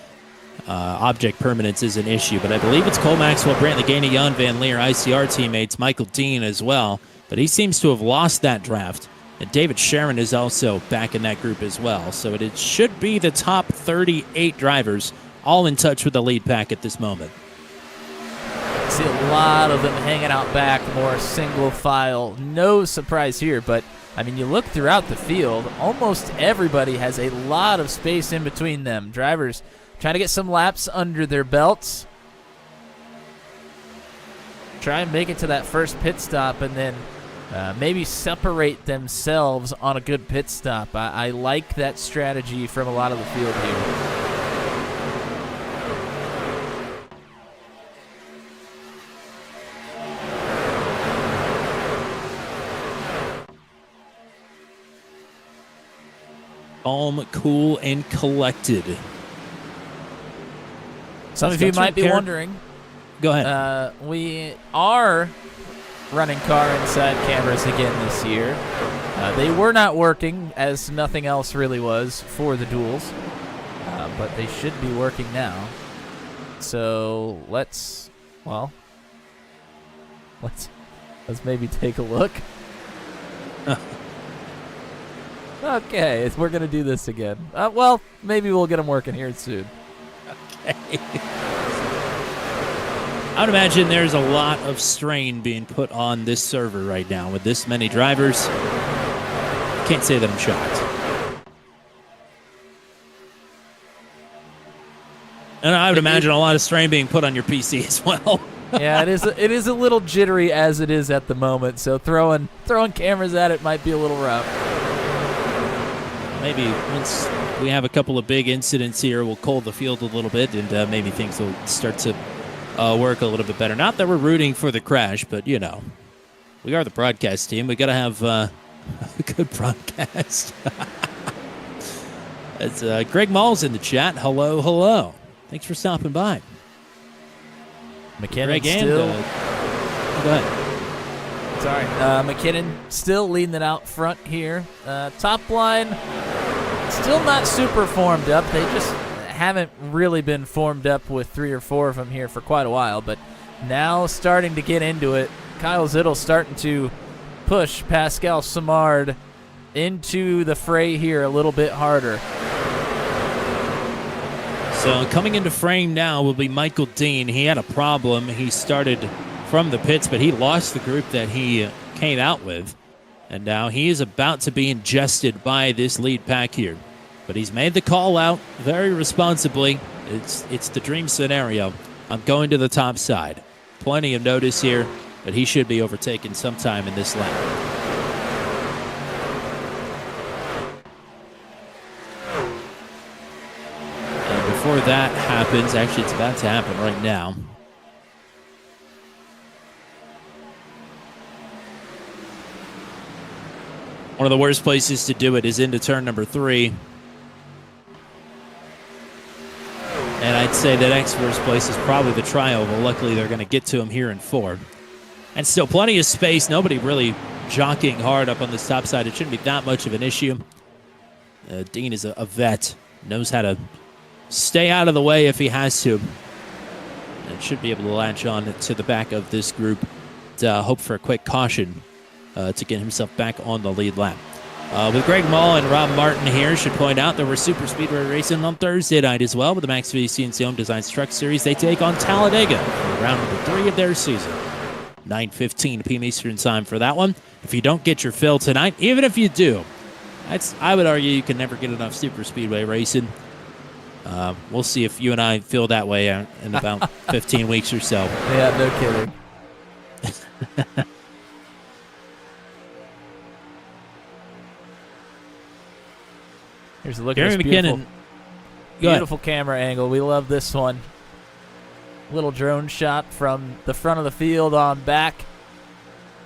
Object permanence is an issue, but I believe it's Cole Maxwell, Brantley Gainey, Jan Van Leer, ICR teammates, Michael Dean as well, but he seems to have lost that draft. And David Sharon is also back in that group as well. So it should be the top 38 drivers all in touch with the lead pack at this moment. See a lot of them hanging out back, more single file. No surprise here, but I mean, you look throughout the field, almost everybody has a lot of space in between them. Drivers trying to get some laps under their belts. Try and make it to that first pit stop and then maybe separate themselves on a good pit stop. I like that strategy from a lot of the field here. Calm, cool, and collected. Some of you might be wondering. Go ahead. We are running car inside cameras again this year. They were not working, as nothing else really was for the duels, but they should be working now. So let's maybe take a look. Okay, we're going to do this again. Well, maybe we'll get them working here soon. Okay. I would imagine there's a lot of strain being put on this server right now with this many drivers. Can't say that I'm shocked. And I would imagine a lot of strain being put on your PC as well. Yeah, it is a little jittery as it is at the moment, so throwing cameras at it might be a little rough. Maybe once we have a couple of big incidents here, we'll cool the field a little bit, and maybe things will start to work a little bit better. Not that we're rooting for the crash, but, you know, we are the broadcast team. We got to have a good broadcast. It's Greg Mall's in the chat. Hello. Thanks for stopping by. McKinnon still. Go ahead. Sorry. McKinnon still leading it out front here. Top line still not super formed up. They just haven't really been formed up with 3 or 4 of them here for quite a while, but now starting to get into it. Kyle Zittel starting to push Pascal Simard into the fray here a little bit harder. So coming into frame now will be Michael Dean. He had a problem. He started from the pits, but he lost the group that he came out with. And now he is about to be ingested by this lead pack here. But he's made the call out very responsibly. It's the dream scenario. I'm going to the top side. Plenty of notice here, but he should be overtaken sometime in this lap. And before that happens, actually it's about to happen right now. One of the worst places to do it is into turn number 3. And I'd say the next worst place is probably the tri-oval. Luckily, they're going to get to him here in 4. And still plenty of space. Nobody really jockeying hard up on this top side. It shouldn't be that much of an issue. Dean is a vet. Knows how to stay out of the way if he has to. And should be able to latch on to the back of this group. Hope for a quick caution to get himself back on the lead lap. With Greg Mall and Rob Martin here, should point out there were Super Speedway racing on Thursday night as well with the Max VC and Home Designs Truck Series. They take on Talladega for round number 3 of their season. 9:15 p.m. Eastern time for that one. If you don't get your fill tonight, even if you do, I would argue you can never get enough super speedway racing. We'll see if you and I feel that way in about 15 weeks or so. Yeah, no kidding. Here's a look at this beautiful camera angle. We love this one. Little drone shot from the front of the field on back.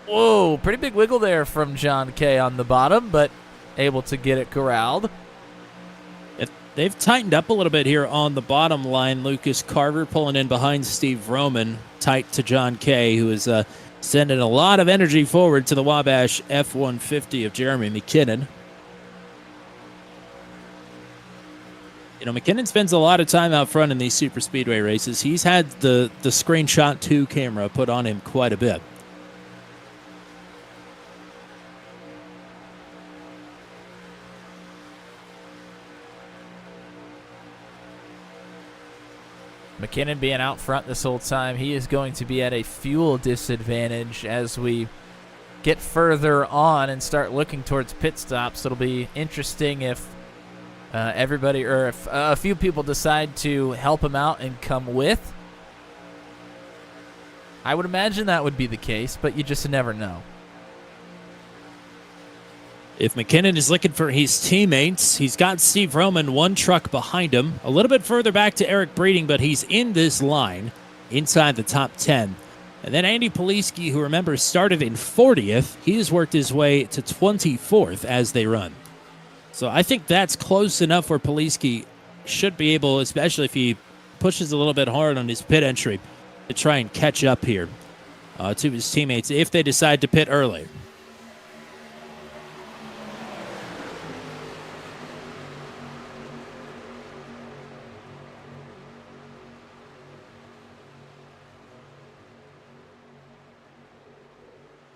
Whoa, pretty big wiggle there from John Kay on the bottom, but able to get it corralled. They've tightened up a little bit here on the bottom line. Lucas Carver pulling in behind Steve Roman, tight to John Kay, who is sending a lot of energy forward to the Wabash F-150 of Jeremy McKinnon. You know, McKinnon spends a lot of time out front in these super speedway races. He's had the Screenshot 2 camera put on him quite a bit. McKinnon being out front this whole time, he is going to be at a fuel disadvantage as we get further on and start looking towards pit stops. It'll be interesting if everybody, or if a few people decide to help him out and come with. I would imagine that would be the case, but you just never know. If McKinnon is looking for his teammates, he's got Steve Roman one truck behind him. A little bit further back to Eric Breeding, but he's in this line inside the top 10. And then Andy Poliski, who remember started in 40th, he has worked his way to 24th as they run. So I think that's close enough where Poliski should be able, especially if he pushes a little bit hard on his pit entry, to try and catch up here to his teammates if they decide to pit early.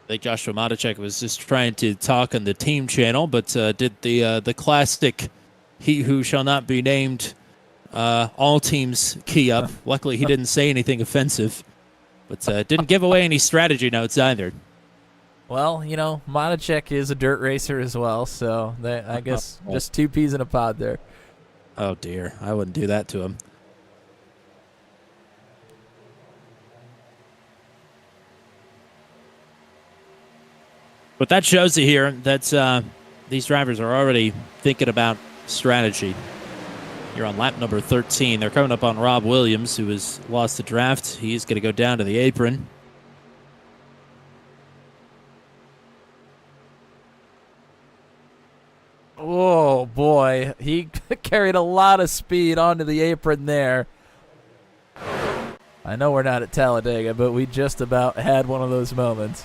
I think Joshua Matacek was just trying to talk on the team channel, but did the classic "he who shall not be named" all teams key up. Luckily, he didn't say anything offensive, but didn't give away any strategy notes either. Well, you know, Matacek is a dirt racer as well, so I guess just two peas in a pod there. Oh dear, I wouldn't do that to him. But that shows you here that these drivers are already thinking about strategy. You're on lap number 13. They're coming up on Rob Williams, who has lost the draft. He's going to go down to the apron. Oh, boy. He carried a lot of speed onto the apron there. I know we're not at Talladega, but we just about had one of those moments.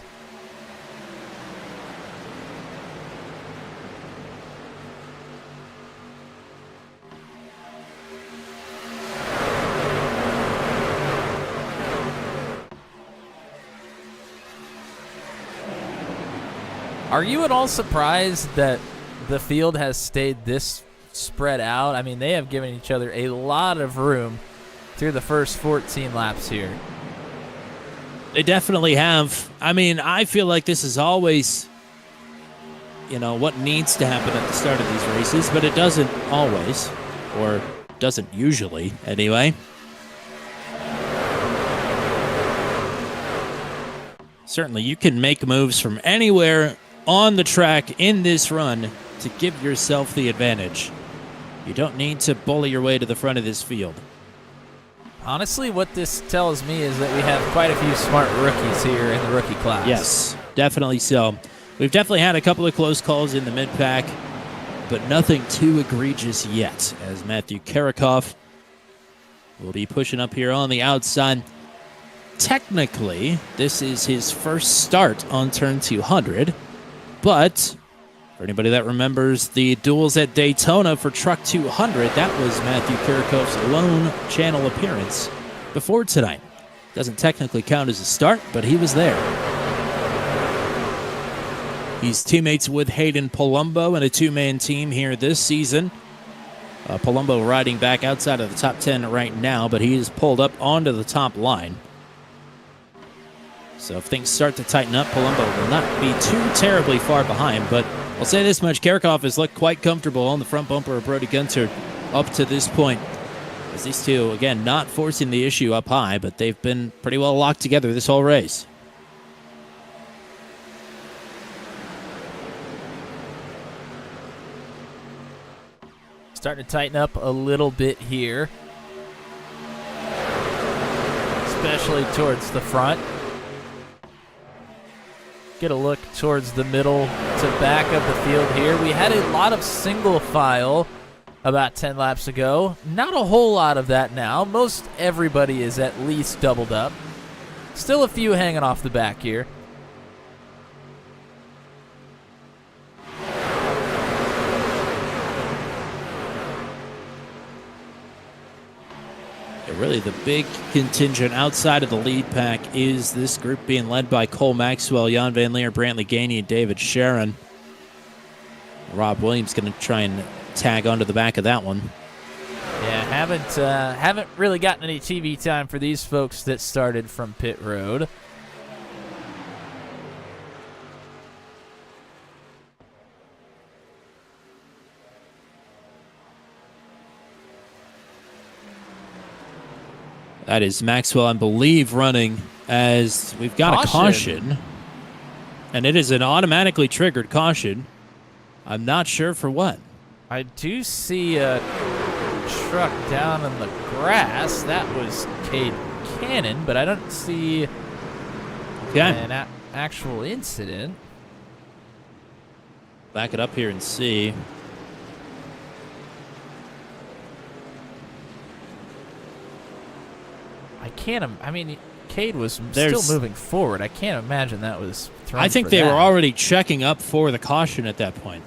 Are you at all surprised that the field has stayed this spread out? I mean, they have given each other a lot of room through the first 14 laps here. They definitely have. I mean, I feel like this is always, you know, what needs to happen at the start of these races, but it doesn't always, or doesn't usually anyway. Certainly, you can make moves from anywhere on the track in this run to give yourself the advantage. You don't need to bully your way to the front of this field. Honestly, what this tells me is that we have quite a few smart rookies here in the rookie class. Yes, definitely so. We've definitely had a couple of close calls in the mid-pack, but nothing too egregious yet, as Matthew Karikoff will be pushing up here on the outside. Technically, this is his first start on turn 200, but for anybody that remembers the duels at Daytona for Truck 200, that was Matthew Karikoff's lone channel appearance before tonight. Doesn't technically count as a start, but he was there. He's teammates with Hayden Palumbo in a two-man team here this season. Palumbo riding back outside of the top 10 right now, but he is pulled up onto the top line. So if things start to tighten up, Palumbo will not be too terribly far behind. But I'll say this much, Karakov has looked quite comfortable on the front bumper of Brody Gunter up to this point. As these two, again, not forcing the issue up high, but they've been pretty well locked together this whole race. Starting to tighten up a little bit here, especially towards the front. Get a look towards the middle to back of the field here. We had a lot of single file about 10 laps ago. Not a whole lot of that now. Most everybody is at least doubled up. Still a few hanging off the back here. Really, the big contingent outside of the lead pack is this group being led by Cole Maxwell, Jan Van Leer, Brantley Gainey, and David Sharon. Rob Williams going to try and tag onto the back of that one. Yeah, haven't really gotten any TV time for these folks that started from pit road. That is Maxwell, I believe, running as we've got a caution. And it is an automatically triggered caution. I'm not sure for what. I do see a truck down in the grass. That was Cade Cannon, but I don't see an actual incident. Back it up here and see. I mean, Cade was still moving forward. I can't imagine that was thrown. I think they were already checking up for the caution at that point.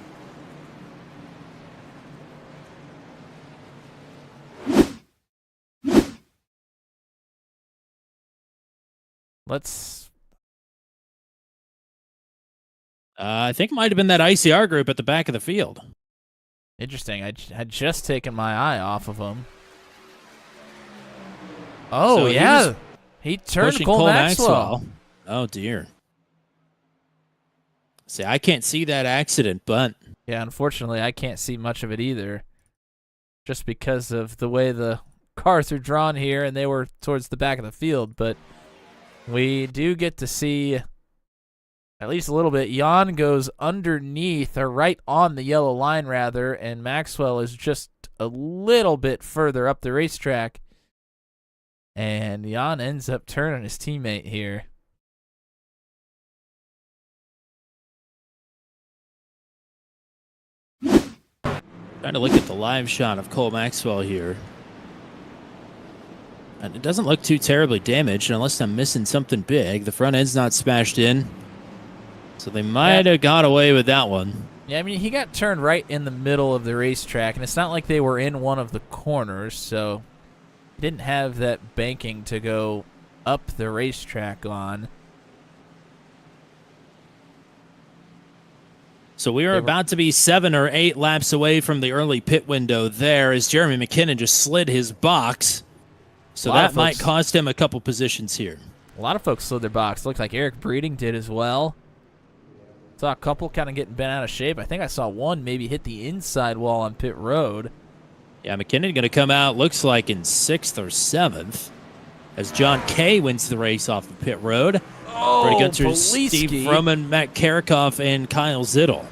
I think it might have been that ICR group at the back of the field. Interesting. I had just taken my eye off of him. Oh, so yeah. He turned Cole Maxwell. Oh, dear. See, I can't see that accident, but... Yeah, unfortunately, I can't see much of it either. Just because of the way the cars are drawn here, and they were towards the back of the field. But we do get to see at least a little bit. Jan goes underneath, or right on the yellow line, rather, and Maxwell is just a little bit further up the racetrack. And Jan ends up turning his teammate here. Trying to look at the live shot of Cole Maxwell here. And it doesn't look too terribly damaged unless I'm missing something big. The front end's not smashed in. So they might have got away with that one. Yeah, I mean, he got turned right in the middle of the racetrack, and it's not like they were in one of the corners, so... didn't have that banking to go up the racetrack on. So we are about to be 7 or 8 laps away from the early pit window there as Jeremy McKinnon just slid his box. So that might cost him a couple positions here. A lot of folks slid their box. Looked like Eric Breeding did as well. Saw a couple kind of getting bent out of shape. I think I saw one maybe hit the inside wall on pit road. Yeah, McKinnon going to come out, looks like in 6th or 7th, as John Kay wins the race off of pit road. Oh, Steve Froman, Matt Karakov, and Kyle Zittel.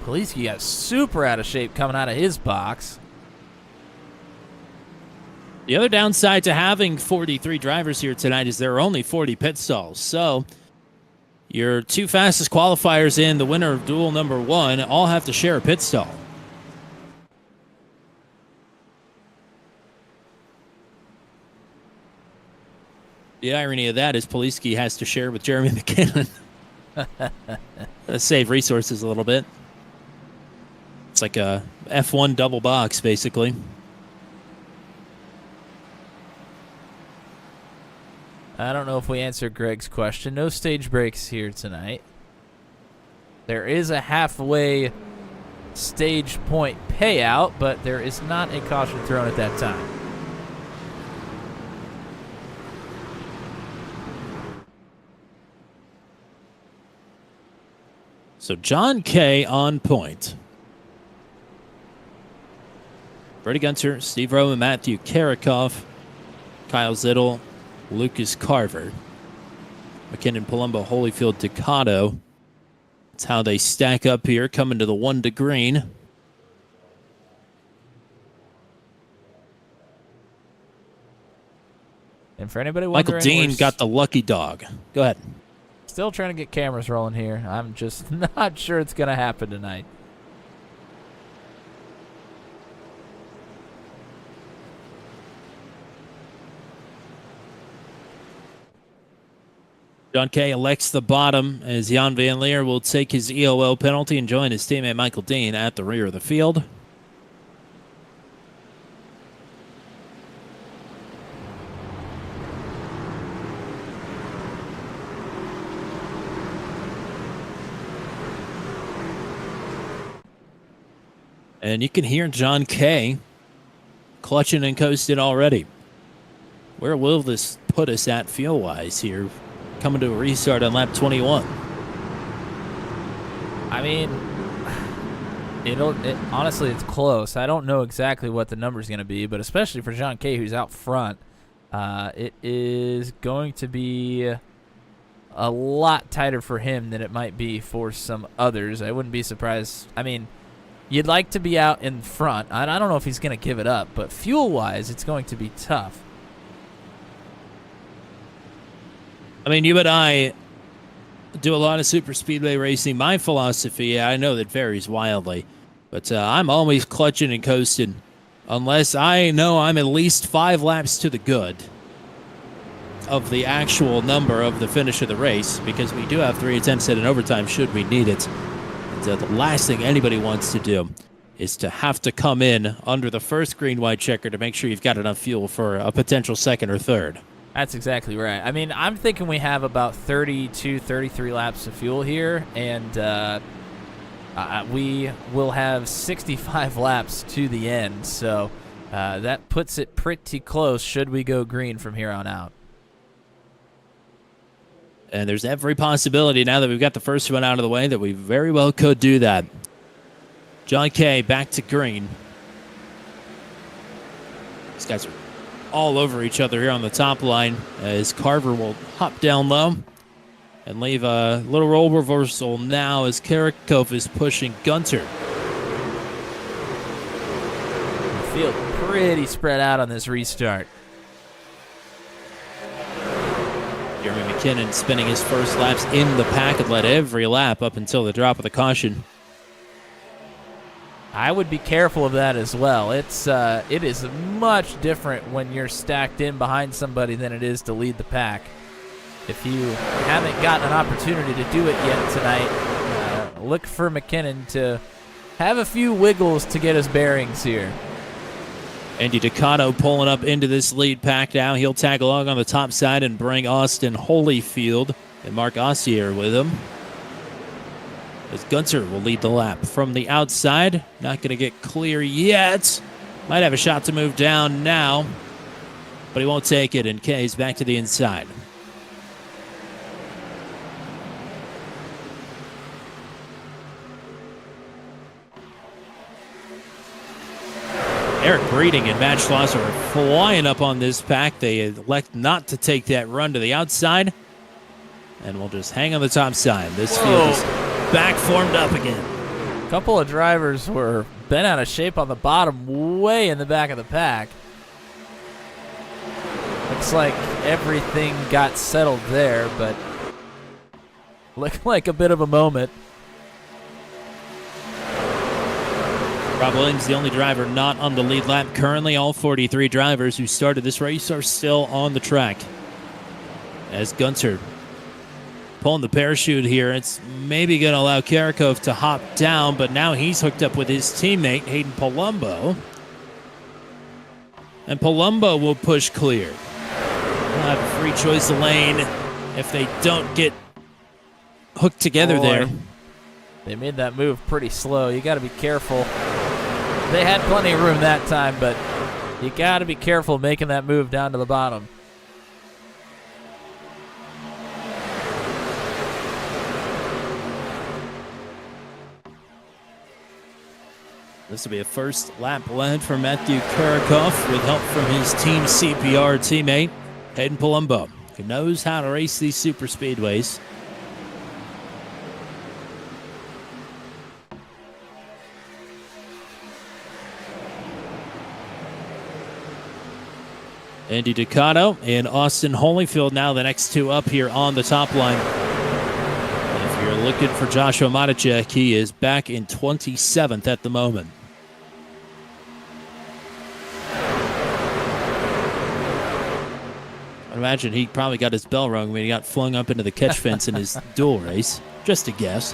Poliski got super out of shape coming out of his box. The other downside to having 43 drivers here tonight is there are only 40 pit stalls. So your 2 fastest qualifiers in the winner of Duel number 1 all have to share a pit stall. The irony of that is Poliski has to share with Jeremy McKinnon. Save resources a little bit. It's like a F1 double box, basically. I don't know if we answered Greg's question. No stage breaks here tonight. There is a halfway stage point payout, but there is not a caution thrown at that time. So John Kay on point. Brady Gunter, Steve Roman, Matthew Karakov, Kyle Zittel, Lucas Carver, McKinnon, Palumbo, Holyfield, Ducato. That's how they stack up here, coming to the 1 to green. And for anybody Michael wondering, Dean got the lucky dog. Go ahead. still trying to get cameras rolling here. I'm just not sure it's going to happen tonight. John Kay elects the bottom as Jan Van Leer will take his EOL penalty and join his teammate Michael Dean at the rear of the field. And you can hear John Kay clutching and coasting already. Where will this put us at fuel-wise here? Coming to a restart on lap 21. I mean, honestly, it's close. I don't know exactly what the number is going to be, but especially for John Kay, who's out front, it is going to be a lot tighter for him than it might be for some others. I wouldn't be surprised. I mean, you'd like to be out in front. I don't know if he's going to give it up, but fuel-wise, it's going to be tough. I mean, you and I do a lot of super speedway racing. My philosophy, I know that varies wildly, but I'm always clutching and coasting unless I know I'm at least 5 laps to the good of the actual number of the finish of the race, because we do have 3 attempts at an overtime should we need it. And, the last thing anybody wants to do is to have to come in under the first green-white checker to make sure you've got enough fuel for a potential second or third. That's exactly right. I mean, I'm thinking we have about 32, 33 laps of fuel here, and we will have 65 laps to the end. So that puts it pretty close should we go green from here on out. And there's every possibility now that we've got the first one out of the way that we very well could do that. John Kay back to green. These guys are all over each other here on the top line as Carver will hop down low and leave a little roll reversal now as Karakov is pushing Gunter. The field pretty spread out on this restart. Jeremy McKinnon spinning his first laps in the pack and led every lap up until the drop of the caution. I would be careful of that as well. It is much different when you're stacked in behind somebody than it is to lead the pack. If you haven't gotten an opportunity to do it yet tonight, look for McKinnon to have a few wiggles to get his bearings here. Andy Ducato pulling up into this lead pack now. He'll tag along on the top side and bring Austin Holyfield and Mark Ossier with him. As Gunter will lead the lap from the outside. Not going to get clear yet. Might have a shot to move down now, but he won't take it, and Kay's back to the inside. Eric Breeding and Matt Schlosser are flying up on this pack. They elect not to take that run to the outside, and we'll just hang on the top side. This field is back formed up again. A couple of drivers were bent out of shape on the bottom, way in the back of the pack. Looks like everything got settled there, but looked like a bit of a moment. Rob Williams, the only driver not on the lead lap currently. All 43 drivers who started this race are still on the track. As Gunter pulling the parachute here, it's maybe going to allow Karakov to hop down, but now he's hooked up with his teammate, Hayden Palumbo. And Palumbo will push clear. They'll have a free choice of lane if they don't get hooked together there. They made that move pretty slow. You got to be careful. They had plenty of room that time, but you got to be careful making that move down to the bottom. This will be a first lap led for Matthew Karakoff with help from his team CPR teammate, Hayden Palumbo, who knows how to race these super speedways. Andy Ducato and Austin Holyfield now the next two up here on the top line. If you're looking for Joshua Maticek, he is back in 27th at the moment. I imagine he probably got his bell rung when he got flung up into the catch fence in his duel race. Just a guess.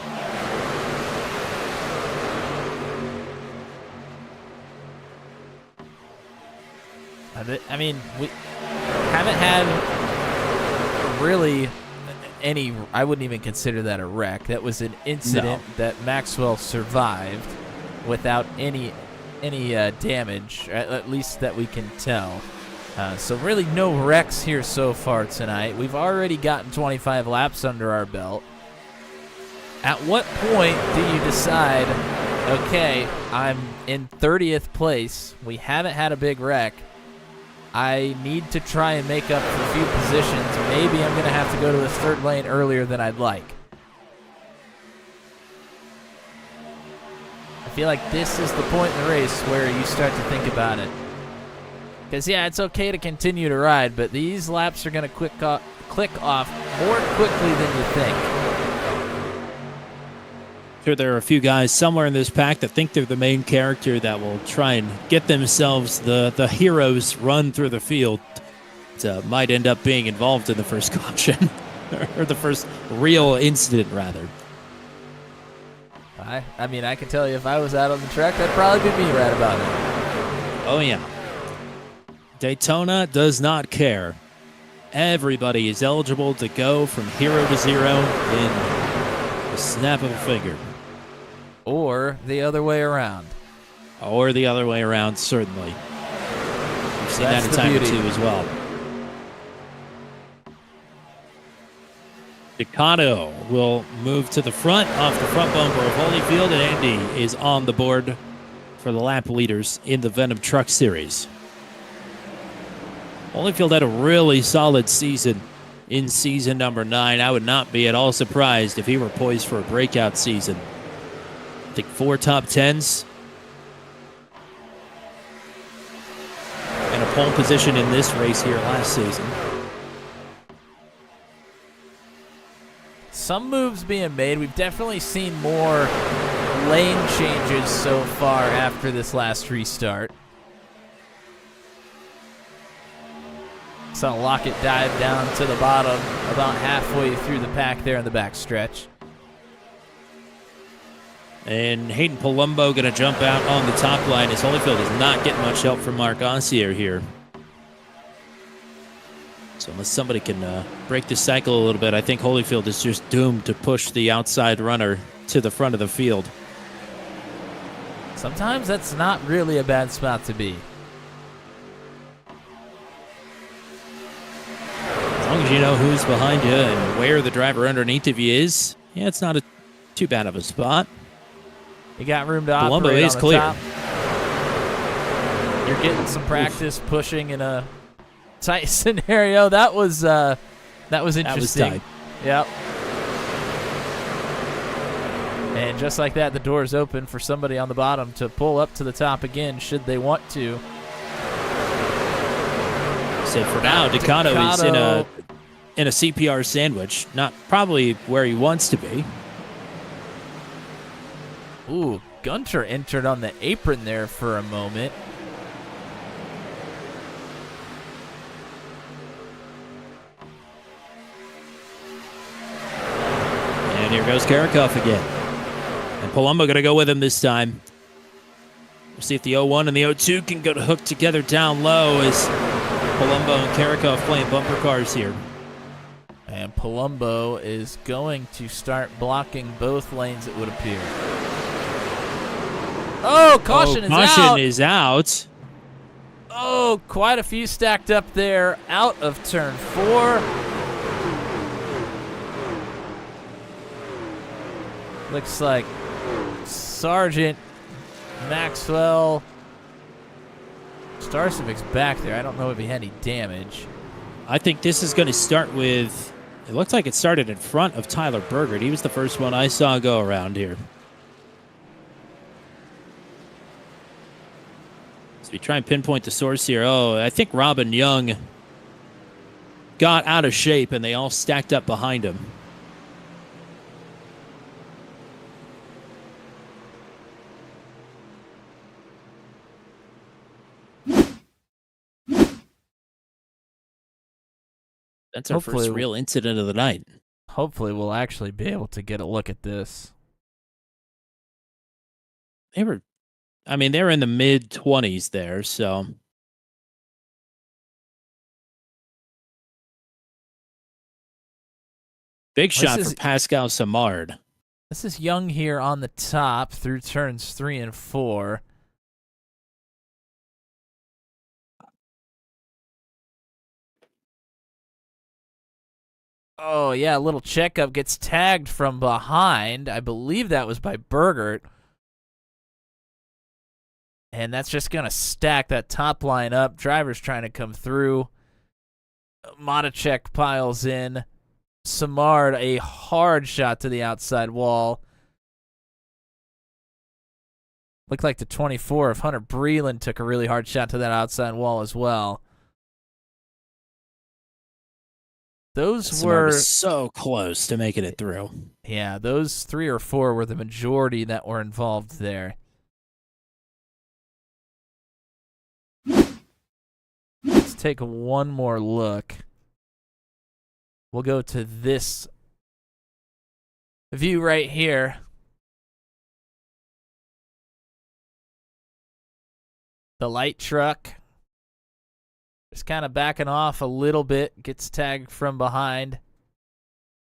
I mean, we haven't had really any, I wouldn't even consider that a wreck. That was an incident that Maxwell survived without any damage, at least that we can tell. So really no wrecks here so far tonight. We've already gotten 25 laps under our belt. At what point do you decide, okay, I'm in 30th place, we haven't had a big wreck, I need to try and make up for a few positions. Maybe I'm going to have to go to the third lane earlier than I'd like. I feel like this is the point in the race where you start to think about it. Because, yeah, it's okay to continue to ride, but these laps are going to click off more quickly than you think. Sure, there are a few guys somewhere in this pack that think they're the main character that will try and get themselves the hero's run through the field. Might end up being involved in the first caution, or the first real incident, rather. I mean, I can tell you if I was out on the track, that'd probably be me right about it. Oh, yeah. Daytona does not care. Everybody is eligible to go from hero to zero in the snap of a finger. Or the other way around. Or the other way around, certainly. We've seen that a time or two as well. Ducato will move to the front off the front bumper of Holyfield, and Andy is on the board for the lap leaders in the Venom Truck Series. Holyfield had a really solid season in season number 9. I would not be at all surprised if he were poised for a breakout season. I think 4 top 10s. And a pole position in this race here last season. Some moves being made. We've definitely seen more lane changes so far after this last restart. Saw Lockett dive down to the bottom about halfway through the pack there in the back stretch. And Hayden Palumbo going to jump out on the top line as Holyfield is not getting much help from Mark Ossier here. So unless somebody can break the cycle a little bit, I think Holyfield is just doomed to push the outside runner to the front of the field. Sometimes that's not really a bad spot to be. As long as you know who's behind you and where the driver underneath of you is, yeah, it's not too bad of a spot. You got room to operate is on the clear. top. You're getting some practice pushing in a tight scenario. That was interesting. That was tight. Yep. And just like that, the door's open for somebody on the bottom to pull up to the top again, should they want to. So for now, Ducato is in a CPR sandwich, not probably where he wants to be. Ooh, Gunter entered on the apron there for a moment. And here goes Karakoff again. And Palumbo going to go with him this time. We'll see if the 01 and the 02 can go to hook together down low as Palumbo and Karakoff playing bumper cars here. And Palumbo is going to start blocking both lanes, it would appear. Oh, caution is out. Oh, quite a few stacked up there out of turn 4. Looks like Sargent Maxwell. Starcevic's back there. I don't know if he had any damage. I think this is going to start with... It looks like it started in front of Tyler Bergert. He was the first one I saw go around here. So we try and pinpoint the source here. Oh, I think Robin Young got out of shape, and they all stacked up behind him. That's our Hopefully first real incident of the night. Hopefully we'll actually be able to get a look at this. They were in the mid-20s there, so... Big shot for Pascal Samard. This is Young here on the top through turns 3 and 4. Oh, yeah, a little checkup, gets tagged from behind. I believe that was by Bergert. And that's just going to stack that top line up. Driver's trying to come through. Matacek piles in. Samard, a hard shot to the outside wall. Looked like the 24 of Hunter Breland took a really hard shot to that outside wall as well. Those were so close to making it through. Yeah, those 3 or 4 were the majority that were involved there. Let's take one more look. We'll go to this view right here. The light truck just kind of backing off a little bit, gets tagged from behind.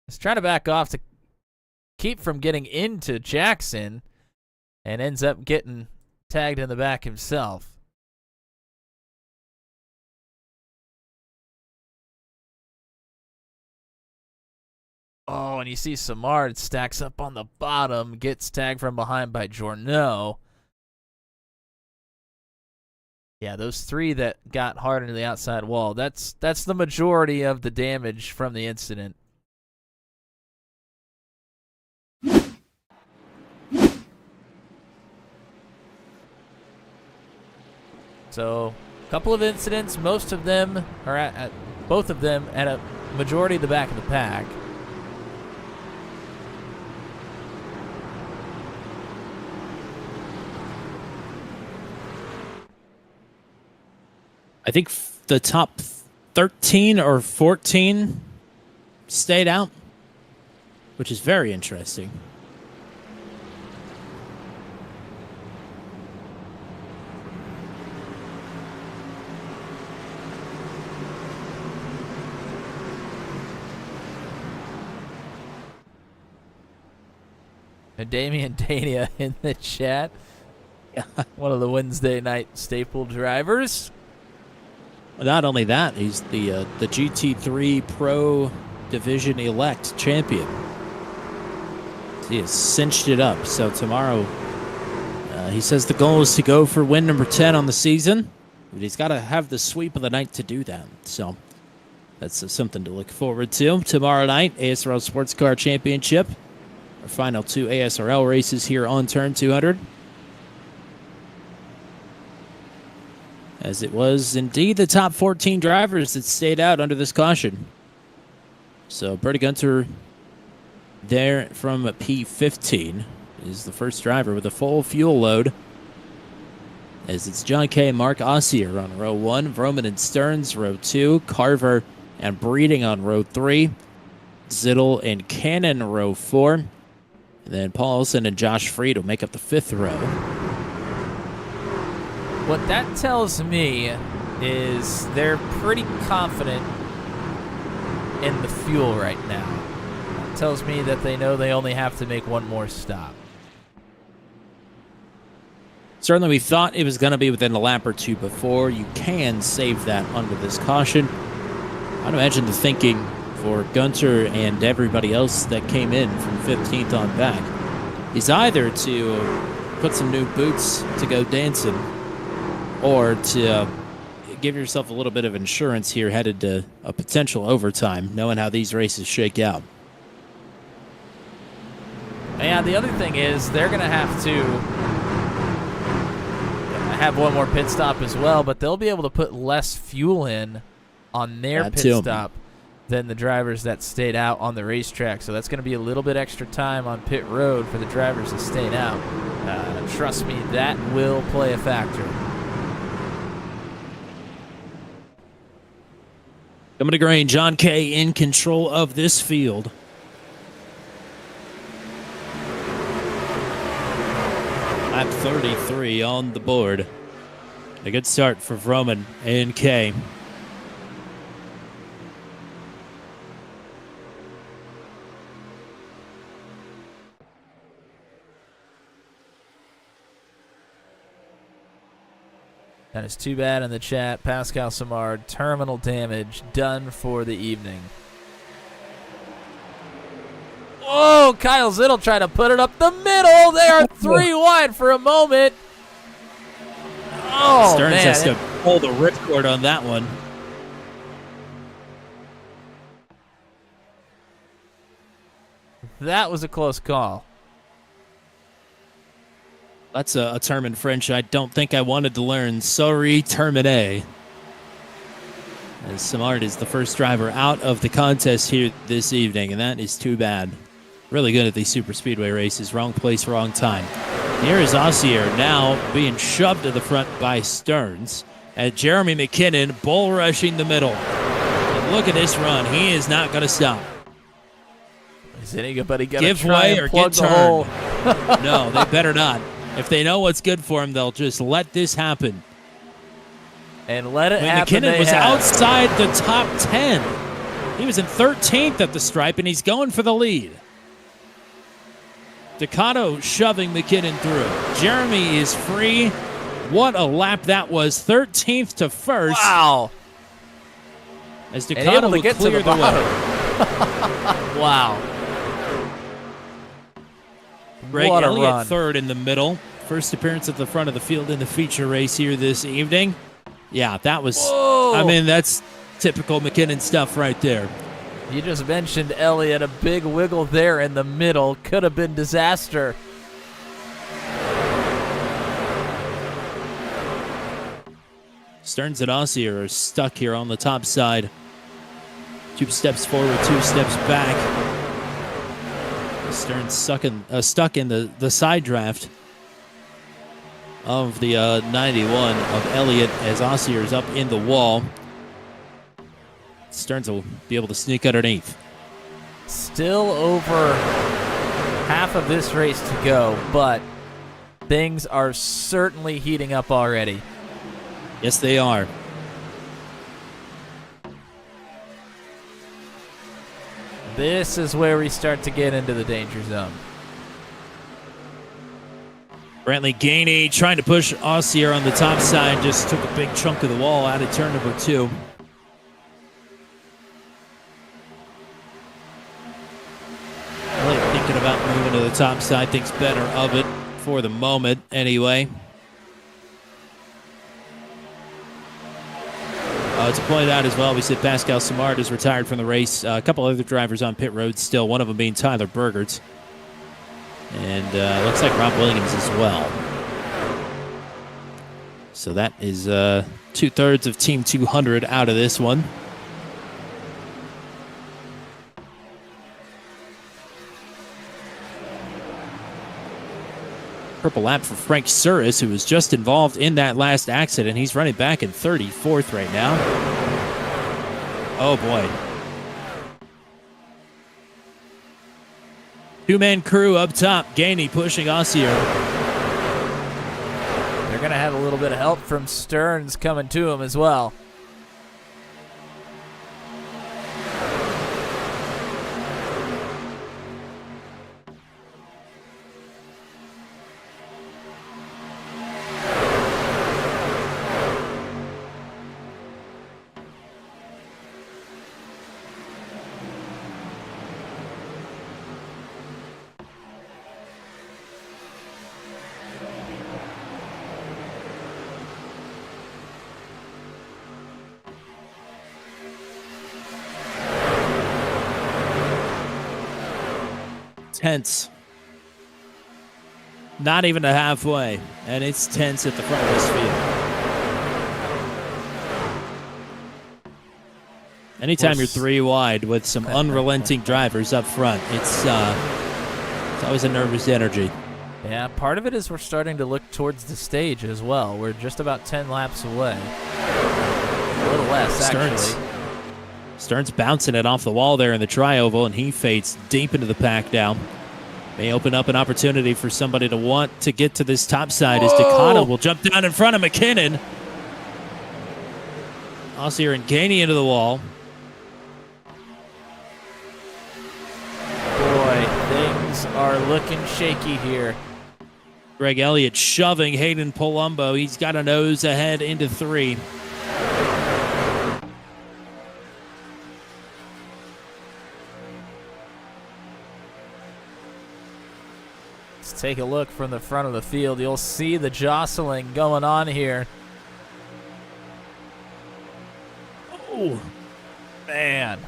He's trying to back off to keep from getting into Jackson and ends up getting tagged in the back himself. Oh, and you see Samard stacks up on the bottom, gets tagged from behind by Journeau. Yeah, those 3 that got hard into the outside wall, that's the majority of the damage from the incident. So, a couple of incidents, most of them are at both of them at a majority of the back of the pack. I think the top 13 or 14 stayed out, which is very interesting. And Damian Dania in the chat. One of the Wednesday night staple drivers. Not only that, he's the GT3 Pro Division Elect champion. He has cinched it up. So tomorrow, he says the goal is to go for win number 10 on the season. But he's got to have the sweep of the night to do that. So that's something to look forward to. Tomorrow night, ASRL Sports Car Championship. Our final 2 ASRL races here on Turn 200. As it was indeed the top 14 drivers that stayed out under this caution. So Bertie Gunter there from P15 is the first driver with a full fuel load. As it's John Kay and Mark Ossier on row 1, Vroman and Stearns row 2, Carver and Breeding on row 3, Zittel and Cannon row 4, and then Paulson and Josh Freed will make up the 5th row. What that tells me is they're pretty confident in the fuel right now. It tells me that they know they only have to make one more stop. Certainly we thought it was going to be within a lap or 2 before. You can save that under this caution. I'd imagine the thinking for Gunter and everybody else that came in from 15th on back is either to put some new boots to go dancing, or to give yourself a little bit of insurance here headed to a potential overtime, knowing how these races shake out. And the other thing is they're going to have to have one more pit stop as well, but they'll be able to put less fuel in on their pit stop than the drivers that stayed out on the racetrack. So that's going to be a little bit extra time on pit road for the drivers that stayed out. Trust me, that will play a factor. Coming to green, John Kay in control of this field. Lap 33 on the board. A good start for Vroman and Kay. That is too bad in the chat. Pascal Samard, terminal damage, done for the evening. Whoa, Kyle Zittel trying to put it up the middle. They are 3 wide for a moment. Oh, Stearns man. has to pull the ripcord on that one. That was a close call. That's a term in French I don't think I wanted to learn. Sorry, terminé. As Samard is the first driver out of the contest here this evening, and that is too bad. Really good at these super speedway races. Wrong place, wrong time. Here is Ossier now being shoved to the front by Stearns. And Jeremy McKinnon bull rushing the middle. And look at this run. He is not going to stop. Is anybody going to give try way and or plug get the hole? turned? No, they better not. If they know what's good for him, they'll just let this happen. And let it happen. McKinnon was outside the top 10. He was in 13th at the stripe, and he's going for the lead. Ducato shoving McKinnon through. Jeremy is free. What a lap that was. 13th to first. Wow. As Ducato will clear the way. Wow. Greg What a Elliott run. third in the middle. First appearance at the front of the field in the feature race here this evening. Yeah, that was, Whoa. I mean, that's typical McKinnon stuff right there. You just mentioned Elliott, a big wiggle there in the middle. Could have been disaster. Stearns and Ossier are stuck here on the top side. 2 steps forward, 2 steps back. Stearns stuck in the side draft of the 91 of Elliott as Ossier is up in the wall. Stearns will be able to sneak underneath. Still over half of this race to go, but things are certainly heating up already. Yes, they are. This is where we start to get into the danger zone. Brantley Gainey trying to push Ossier on the top side. Just took a big chunk of the wall out of turn number 2. Elliott thinking about moving to the top side. Thinks better of it for the moment anyway. To point out as well, we said Pascal Samard is retired from the race. A couple other drivers on pit road still, one of them being Tyler Bergerts. And looks like Rob Williams as well. So that is 2/3 of Team 200 out of this one. Purple lap for Frank Suris, who was just involved in that last accident. He's running back in 34th right now. Oh, boy. 2-man crew up top. Gainey pushing Ossier. They're going to have a little bit of help from Stearns coming to him as well. Tense. Not even a halfway, and it's tense at the front of this field. Anytime you're 3 wide with some unrelenting drivers up front, it's always a nervous energy. Yeah, part of it is we're starting to look towards the stage as well. We're just about 10 laps away. A little less, actually. Stern's bouncing it off the wall there in the tri-oval, and he fades deep into the pack now. May open up an opportunity for somebody to want to get to this top side as Daytona will jump down in front of McKinnon. Ossier and Gainey into the wall. Boy, things are looking shaky here. Greg Elliott shoving Hayden Palumbo. He's got a nose ahead into 3. Let's take a look from the front of the field. You'll see the jostling going on here. Oh, man.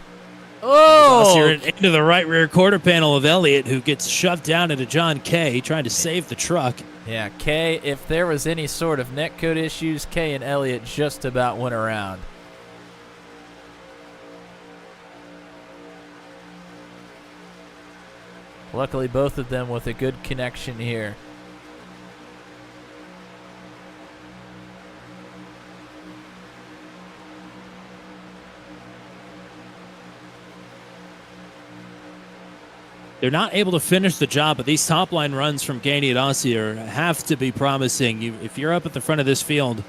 Oh! You're into the right rear quarter panel of Elliott, who gets shoved down into John Kay, trying to save the truck. Yeah, Kay, if there was any sort of netcode issues, Kay and Elliott just about went around. Luckily, both of them with a good connection here. They're not able to finish the job, but these top-line runs from Gainey and Ossier have to be promising. If you're up at the front of this field,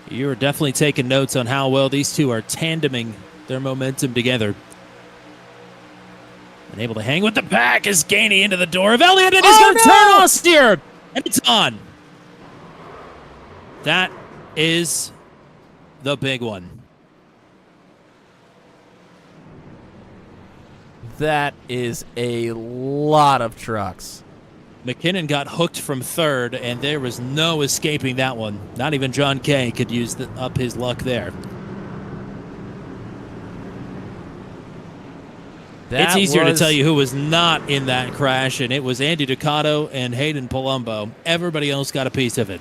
you're definitely taking notes on how well these two are tandeming their momentum together. And able to hang with the pack as Gainey into the door of Elliott, and he's going to turn Ossier, and it's on. That is the big one. That is a lot of trucks. McKinnon got hooked from third, and there was no escaping that one. Not even John Kay could use up his luck there. It's easier to tell you who was not in that crash, and it was Andy Ducato and Hayden Palumbo. Everybody else got a piece of it.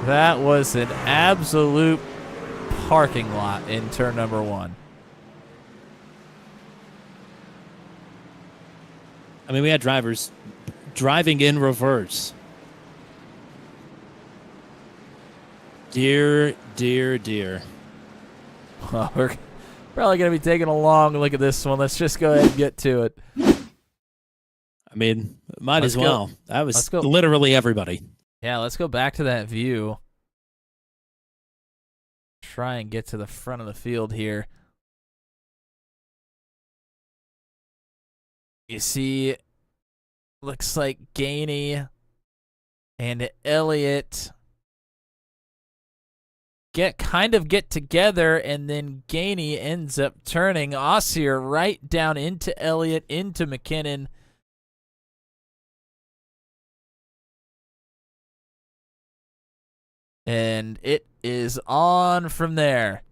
That was an absolute parking lot in turn number 1. I mean, we had drivers driving in reverse. Dear, dear, dear. Well, we're probably going to be taking a long look at this one. Let's just go ahead and get to it. I mean, might as well. That was literally everybody. Yeah, let's go back to that view. Try and get to the front of the field here. You see, looks like Gainey and Elliott get together, and then Gainey ends up turning Ossier right down into Elliott, into McKinnon. And it is on from there.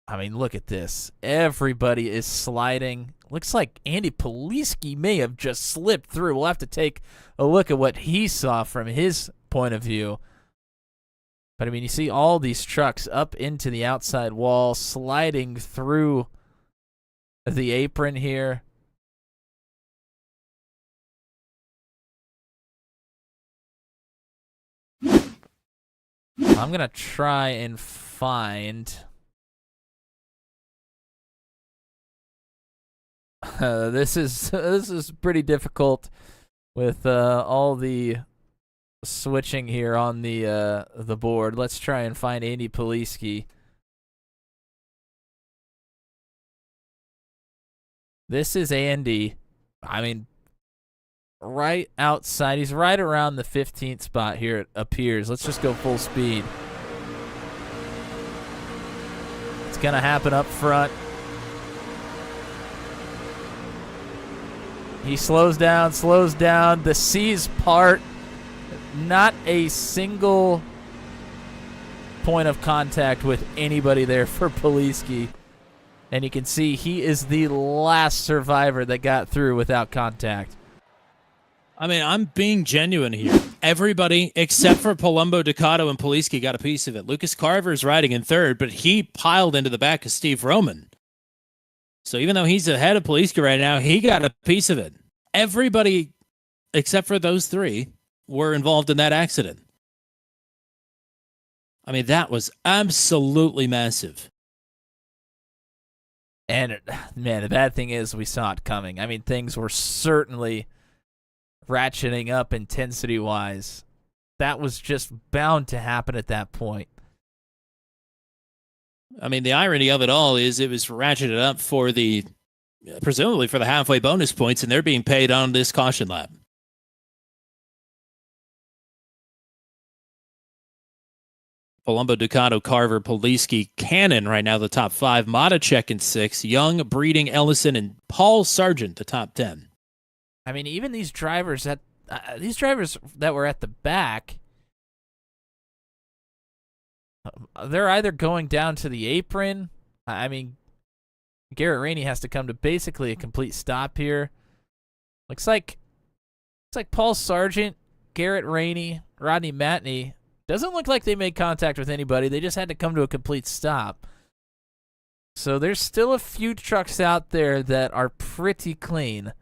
I mean, look at this. Everybody is sliding. Looks like Andy Poliski may have just slipped through. We'll have to take a look at what he saw from his point of view. But, I mean, you see all these trucks up into the outside wall, sliding through the apron here. I'm going to try and find... this is pretty difficult with all the switching here on the board. Let's try and find Andy Poliski. This is Andy. I mean, right outside. He's right around the 15th spot here, it appears. Let's just go full speed. It's going to happen up front. He slows down. The C's part. Not a single point of contact with anybody there for Poliski. And you can see he is the last survivor that got through without contact. I mean, I'm being genuine here. Everybody except for Palumbo, Ducato, and Poliski got a piece of it. Lucas Carver's riding in third, but he piled into the back of Steve Roman. So even though he's ahead of Poliski right now, he got a piece of it. Everybody except for those three were involved in that accident. I mean, that was absolutely massive. And, man, the bad thing is we saw it coming. I mean, things were certainly ratcheting up intensity-wise. That was just bound to happen at that point. I mean, the irony of it all is it was ratcheted up for presumably for the halfway bonus points, and they're being paid on this caution lap. Palumbo, Ducato, Carver, Poliski, Cannon right now the top 5. Matacek in 6. Young, Breeding, Ellison, and Paul Sargent the top 10. I mean, even these drivers that were at the back, they're either going down to the apron. I mean, Garrett Rainey has to come to basically a complete stop here. Looks like Paul Sargent, Garrett Rainey, Rodney Matney. Doesn't look like they made contact with anybody. They just had to come to a complete stop. So there's still a few trucks out there that are pretty clean.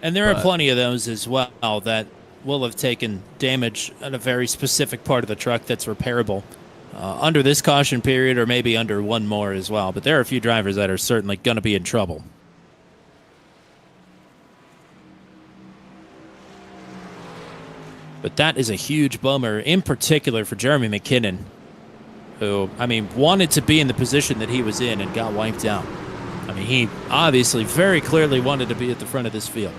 And there are plenty of those as well that will have taken damage on a very specific part of the truck that's repairable under this caution period or maybe under one more as well. But there are a few drivers that are certainly going to be in trouble. But that is a huge bummer, in particular for Jeremy McKinnon, who, I mean, wanted to be in the position that he was in and got wiped out. I mean, he obviously very clearly wanted to be at the front of this field.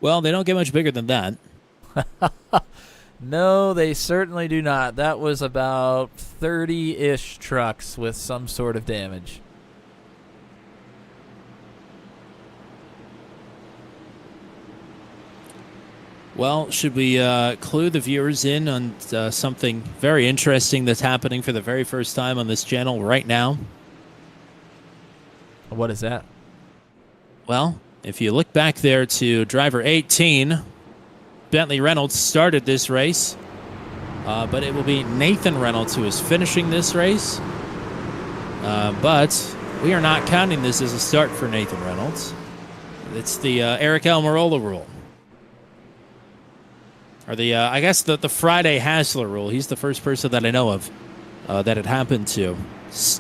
Well, they don't get much bigger than that. No, they certainly do not. That was about 30-ish trucks with some sort of damage. Well, should we clue the viewers in on something very interesting that's happening for the very first time on this channel right now? What is that? Well, if you look back there to driver 18, Bentley Reynolds started this race, but it will be Nathan Reynolds who is finishing this race. But we are not counting this as a start for Nathan Reynolds. It's the Eric Almirola rule. Or I guess the Friday Hassler rule. He's the first person that I know of that it happened to.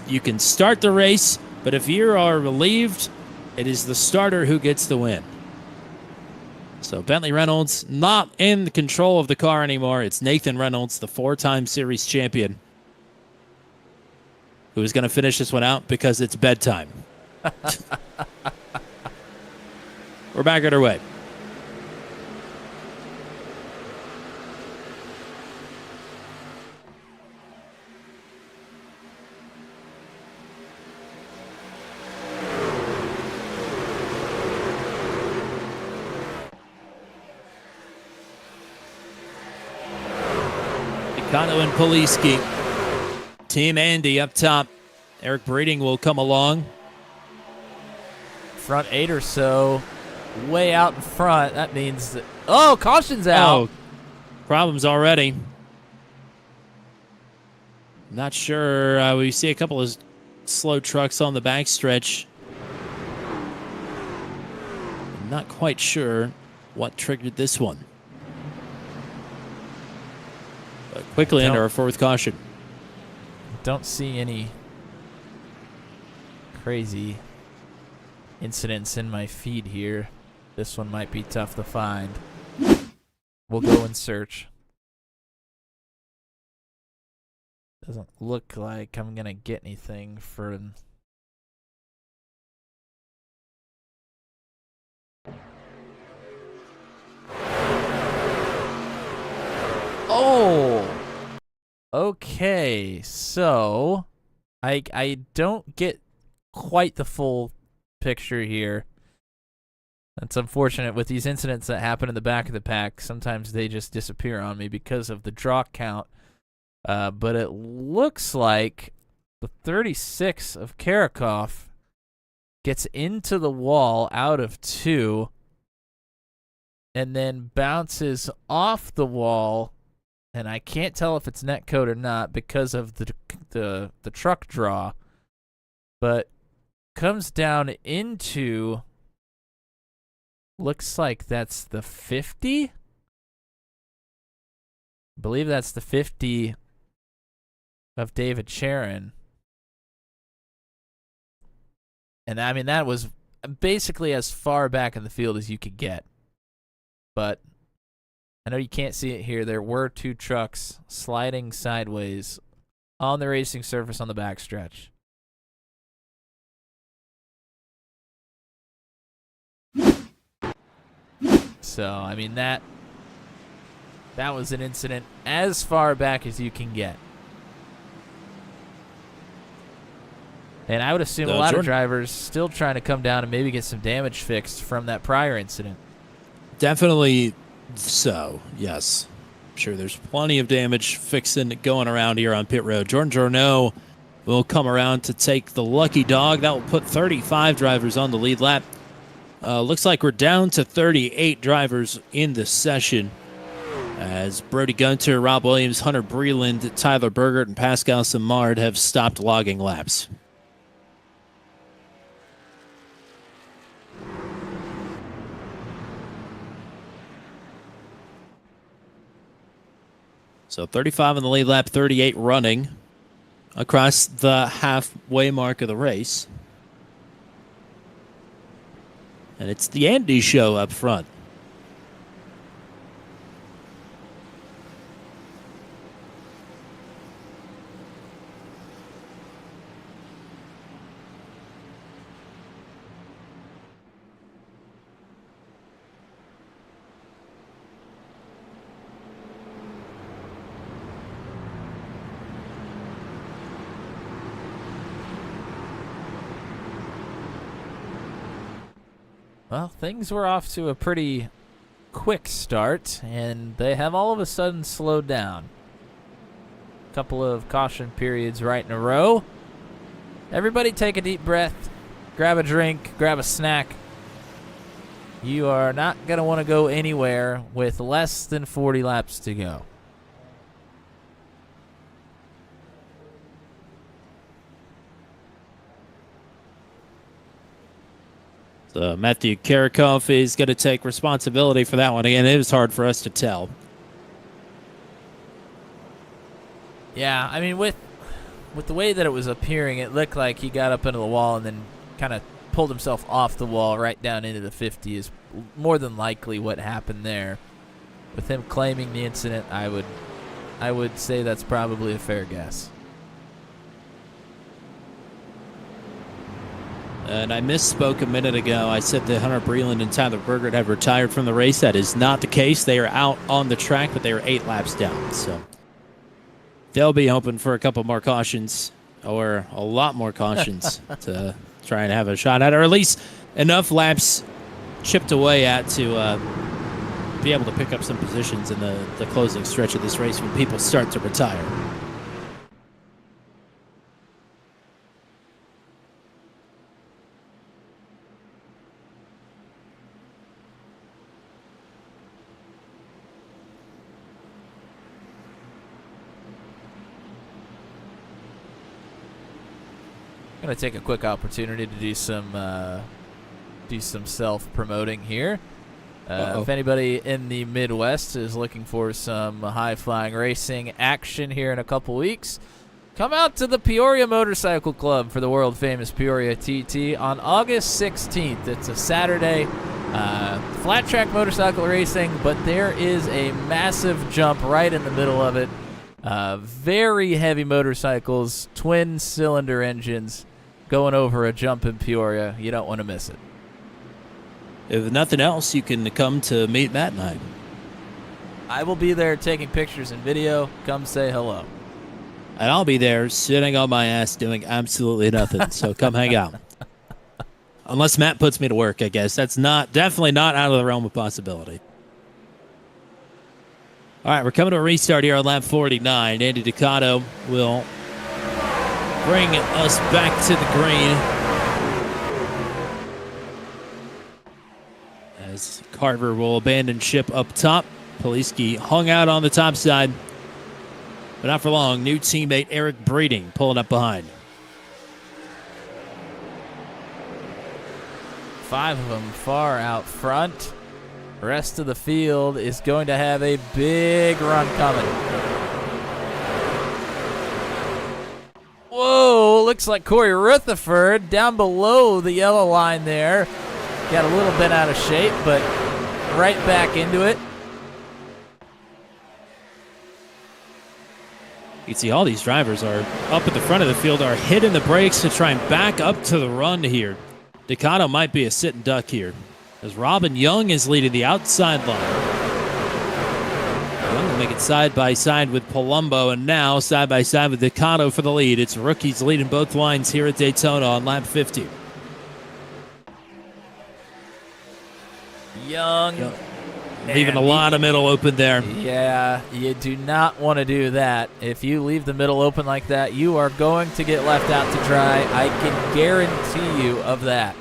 You can start the race, but if you are relieved, it is the starter who gets the win. So Bentley Reynolds not in control of the car anymore. It's Nathan Reynolds, the 4-time series champion, who is going to finish this one out because it's bedtime. We're back at our way. Kano and Poliski. Team Andy up top. Eric Breeding will come along. Front 8 or so. Way out in front. That means that... Oh, caution's out. Oh, problems already. Not sure. We see a couple of slow trucks on the backstretch. Not quite sure what triggered this one. Quickly into our 4th caution. Don't see any crazy incidents in my feed here. This one might be tough to find. We'll go and search. Doesn't look like I'm going to get anything for Oh! Okay, so I don't get quite the full picture here. That's unfortunate with these incidents that happen in the back of the pack. Sometimes they just disappear on me because of the draw count. But it looks like the 36 of Karakov gets into the wall out of 2 and then bounces off the wall, and I can't tell if it's netcode or not because of the truck draw, but comes down into, looks like that's the 50? I believe that's the 50 of David Sharon. And I mean, that was basically as far back in the field as you could get. But I know you can't see it here. There were 2 trucks sliding sideways on the racing surface on the backstretch. So, I mean, that was an incident as far back as you can get. And I would assume a lot of drivers still trying to come down and maybe get some damage fixed from that prior incident. Definitely so, yes. I'm sure there's plenty of damage fixing going around here on pit road. Jordan Journeau will come around to take the lucky dog. That will put 35 drivers on the lead lap. Looks like we're down to 38 drivers in the session, as Brody Gunter, Rob Williams, Hunter Breland, Tyler Bergert, and Pascal Simard have stopped logging laps. So 35 on the lead lap, 38 running across the halfway mark of the race. And it's the Andy show up front. Well, things were off to a pretty quick start, and they have all of a sudden slowed down. A couple of caution periods right in a row. Everybody take a deep breath, grab a drink, grab a snack. You are not going to want to go anywhere with less than 40 laps to go. So Matthew Karakov is going to take responsibility for that one. Again, it was hard for us to tell. Yeah, I mean, with the way that it was appearing, it looked like he got up into the wall and then kind of pulled himself off the wall right down into the 50 is more than likely what happened there. With him claiming the incident, I would say that's probably a fair guess. And I misspoke a minute ago. I said that Hunter Breland and Tyler Bergert have retired from the race. That is not the case. They are out on the track, but they are 8 laps down. So they'll be hoping for a couple more cautions, or a lot more cautions, to try and have a shot at it, or at least enough laps chipped away at to be able to pick up some positions in the closing stretch of this race when people start to retire. Going to take a quick opportunity to do some self-promoting here. If anybody in the Midwest is looking for some high-flying racing action here in a couple weeks, come out to the Peoria Motorcycle Club for the world-famous Peoria TT on August 16th. It's a Saturday, flat track motorcycle racing, but there is a massive jump right in the middle of it. Very heavy motorcycles, twin-cylinder engines, going over a jump in Peoria. You don't want to miss it. If nothing else, you can come to meet Matt and I. I will be there taking pictures and video. Come say hello. And I'll be there sitting on my ass doing absolutely nothing. So come hang out. Unless Matt puts me to work, I guess. That's definitely not out of the realm of possibility. All right, we're coming to a restart here on lap 49. Andy Ducato will bring us back to the green as Carver will abandon ship up top. Poliski hung out on the top side, but not for long. New teammate Eric Breeding pulling up behind. 5 of them far out front. The rest of the field is going to have a big run coming. Whoa, looks like Corey Rutherford down below the yellow line there. Got a little bit out of shape, but right back into it. You can see all these drivers are up at the front of the field, are hitting the brakes to try and back up to the run here. Ducato might be a sitting duck here, as Robin Young is leading the outside line. Young will make it side by side with Palumbo, and now side by side with Ducato for the lead. It's rookies leading both lines here at Daytona on lap 50. Young. Leaving a lot of middle open there. Yeah, you do not want to do that. If you leave the middle open like that, you are going to get left out to dry. I can guarantee you of that.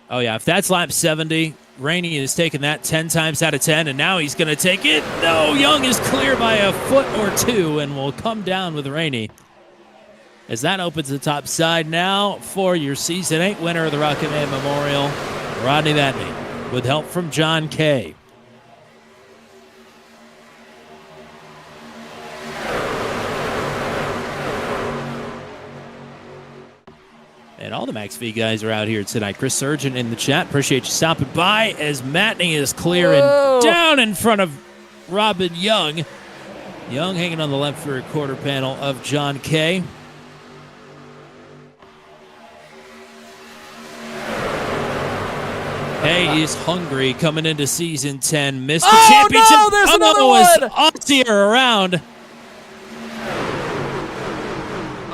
Oh, yeah. If that's lap 70, Rainey has taken that 10 times out of 10, and now he's going to take it. No, Young is clear by a foot or two and will come down with Rainey. As that opens the top side now for your Season 8 winner of the Rocketman Memorial, Rodney Matney, with help from John Kay. And all the Max V guys are out here tonight. Chris Surgeon in the chat. Appreciate you stopping by as Matney is clear and down in front of Robin Young. Young hanging on the left rear quarter panel of John Kay. Hey, is hungry coming into Season 10. Missed the championship. No, there's another one. Ostier around.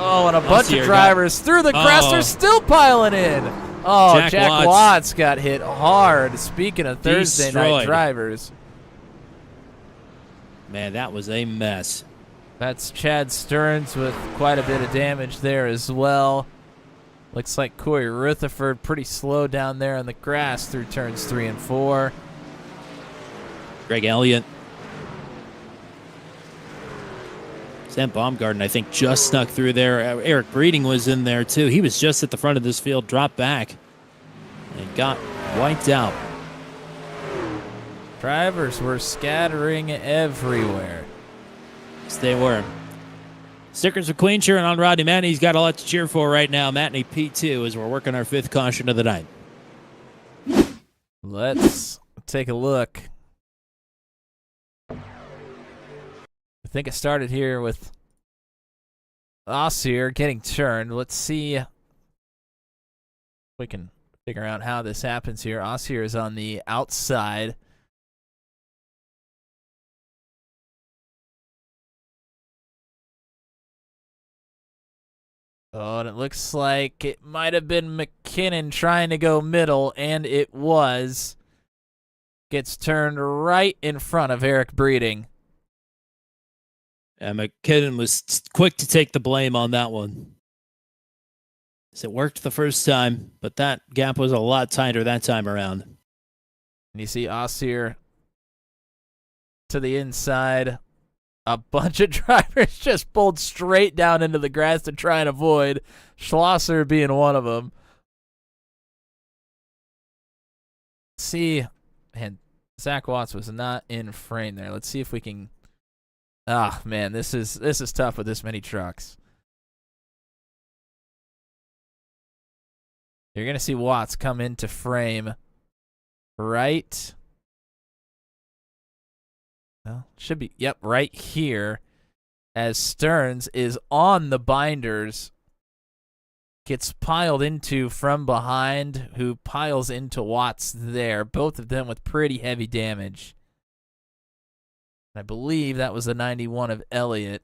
Oh, and a bunch of drivers through the crest are still piling in. Oh, Jack Watts got hit hard. Speaking of Thursday night drivers. Man, that was a mess. That's Chad Stearns with quite a bit of damage there as well. Looks like Corey Rutherford pretty slow down there on the grass through turns 3 and 4. Greg Elliott. Sam Baumgarten, I think, just snuck through there. Eric Breeding was in there, too. He was just at the front of this field, dropped back, and got wiped out. Drivers were scattering everywhere. Yes, they were. Stickers for Queen cheering on Rodney Matney. He's got a lot to cheer for right now. Matney P2 as we're working our 5th caution of the night. Let's take a look. I think it started here with Ossier getting turned. Let's see if we can figure out how this happens here. Ossier is on the outside. Oh, and it looks like it might have been McKinnon trying to go middle, and it was. Gets turned right in front of Eric Breeding. And McKinnon was quick to take the blame on that one. So it worked the first time, but that gap was a lot tighter that time around. And you see Ossier to the inside. A bunch of drivers just pulled straight down into the grass to try and avoid. Schlosser being one of them. See, and Zach Watts was not in frame there. Let's see if we can. Ah, man, this is tough with this many trucks. You're gonna see Watts come into frame right. Well, should be, yep, right here as Stearns is on the binders, gets piled into from behind, who piles into Watts there, both of them with pretty heavy damage. I believe that was the 91 of Elliott.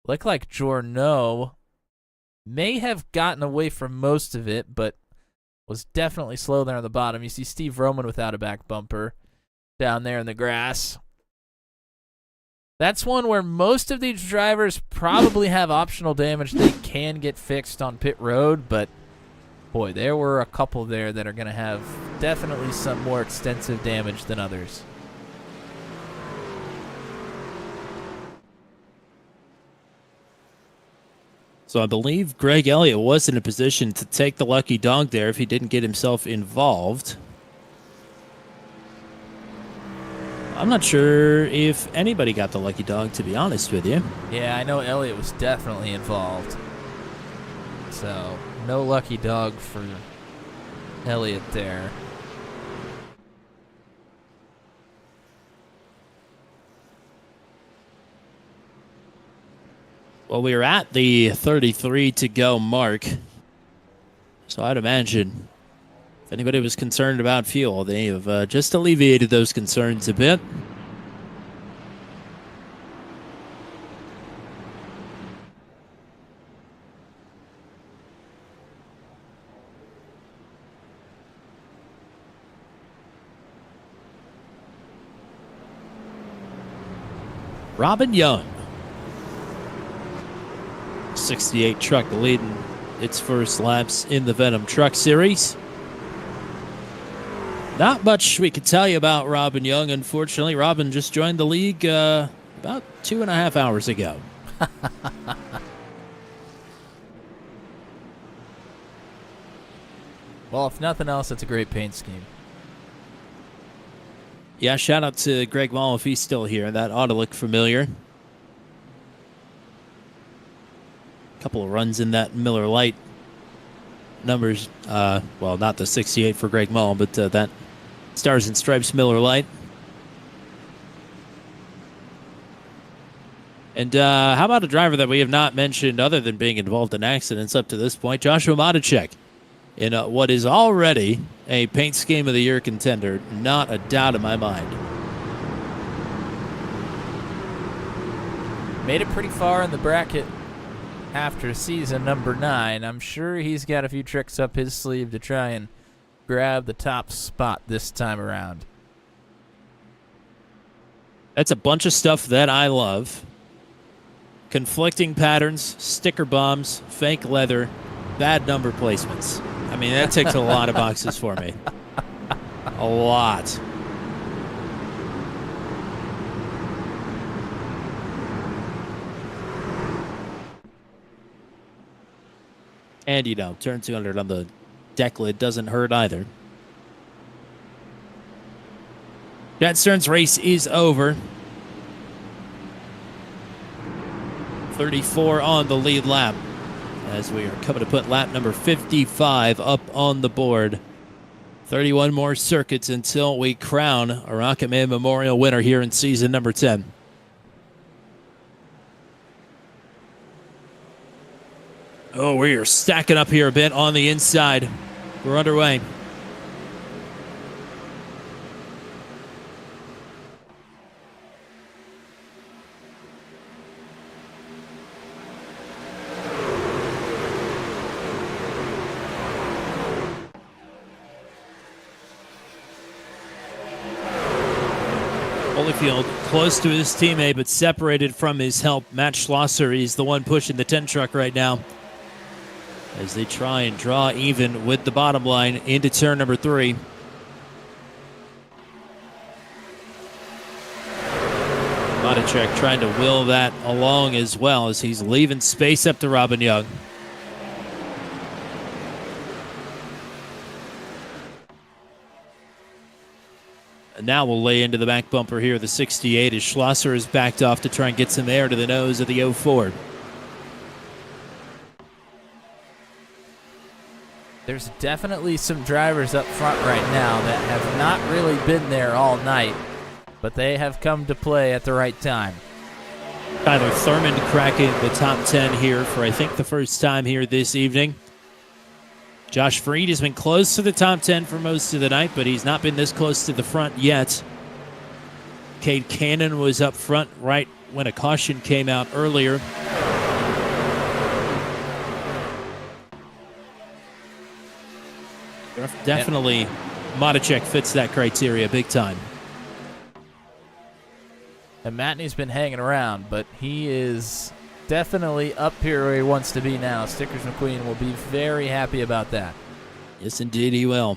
Looked like Journeau may have gotten away from most of it, but was definitely slow there on the bottom. You see Steve Roman without a back bumper down there in the grass. That's one where most of these drivers probably have optional damage they can get fixed on pit road, but boy, there were a couple there that are going to have definitely some more extensive damage than others. So I believe Greg Elliott was in a position to take the lucky dog there if he didn't get himself involved. I'm not sure if anybody got the lucky dog, to be honest with you. Yeah, I know Elliott was definitely involved. So, no lucky dog for Elliott there. Well, we are at the 33 to go mark. So I'd imagine if anybody was concerned about fuel, they have just alleviated those concerns a bit. Robin Young. 68 truck leading its first laps in the Venom Truck Series. Not much we could tell you about Robin Young, unfortunately. Robin just joined the league about 2.5 hours ago. Well, if nothing else, it's a great paint scheme. Yeah, shout out to Greg Mall if he's still here. That ought to look familiar. Couple of runs in that Miller Lite numbers. Well, not the 68 for Greg Mull, but that Stars and Stripes Miller Lite. And how about a driver that we have not mentioned other than being involved in accidents up to this point, Joshua Matichek, in what is already a Paint Scheme of the Year contender. Not a doubt in my mind. Made it pretty far in the bracket after season number 9. I'm sure he's got a few tricks up his sleeve to try and grab the top spot this time around. That's a bunch of stuff that I love. Conflicting patterns, sticker bombs, fake leather, bad number placements. I mean, that ticks a lot of boxes for me. A lot. And, you know, turn 200 on the deck lid doesn't hurt either. Chad Stern's race is over. 34 on the lead lap as we are coming to put lap number 55 up on the board. 31 more circuits until we crown a Rocketman Memorial winner here in season number 10. Oh, we are stacking up here a bit on the inside. We're underway. Holyfield close to his teammate, but separated from his help. Matt Schlosser, he's the one pushing the 10 truck right now, as they try and draw even with the bottom line into turn number 3. Matichek trying to will that along as well as he's leaving space up to Robin Young. And now we'll lay into the back bumper here, the 68, as Schlosser is backed off to try and get some air to the nose of the 04. There's definitely some drivers up front right now that have not really been there all night, but they have come to play at the right time. Tyler Thurman cracking the top 10 here for, I think, the first time here this evening. Josh Freed has been close to the top 10 for most of the night, but he's not been this close to the front yet. Cade Cannon was up front right when a caution came out earlier. Definitely, Matichek fits that criteria big time. And Matney's been hanging around, but he is definitely up here where he wants to be now. Stickers McQueen will be very happy about that. Yes, indeed he will.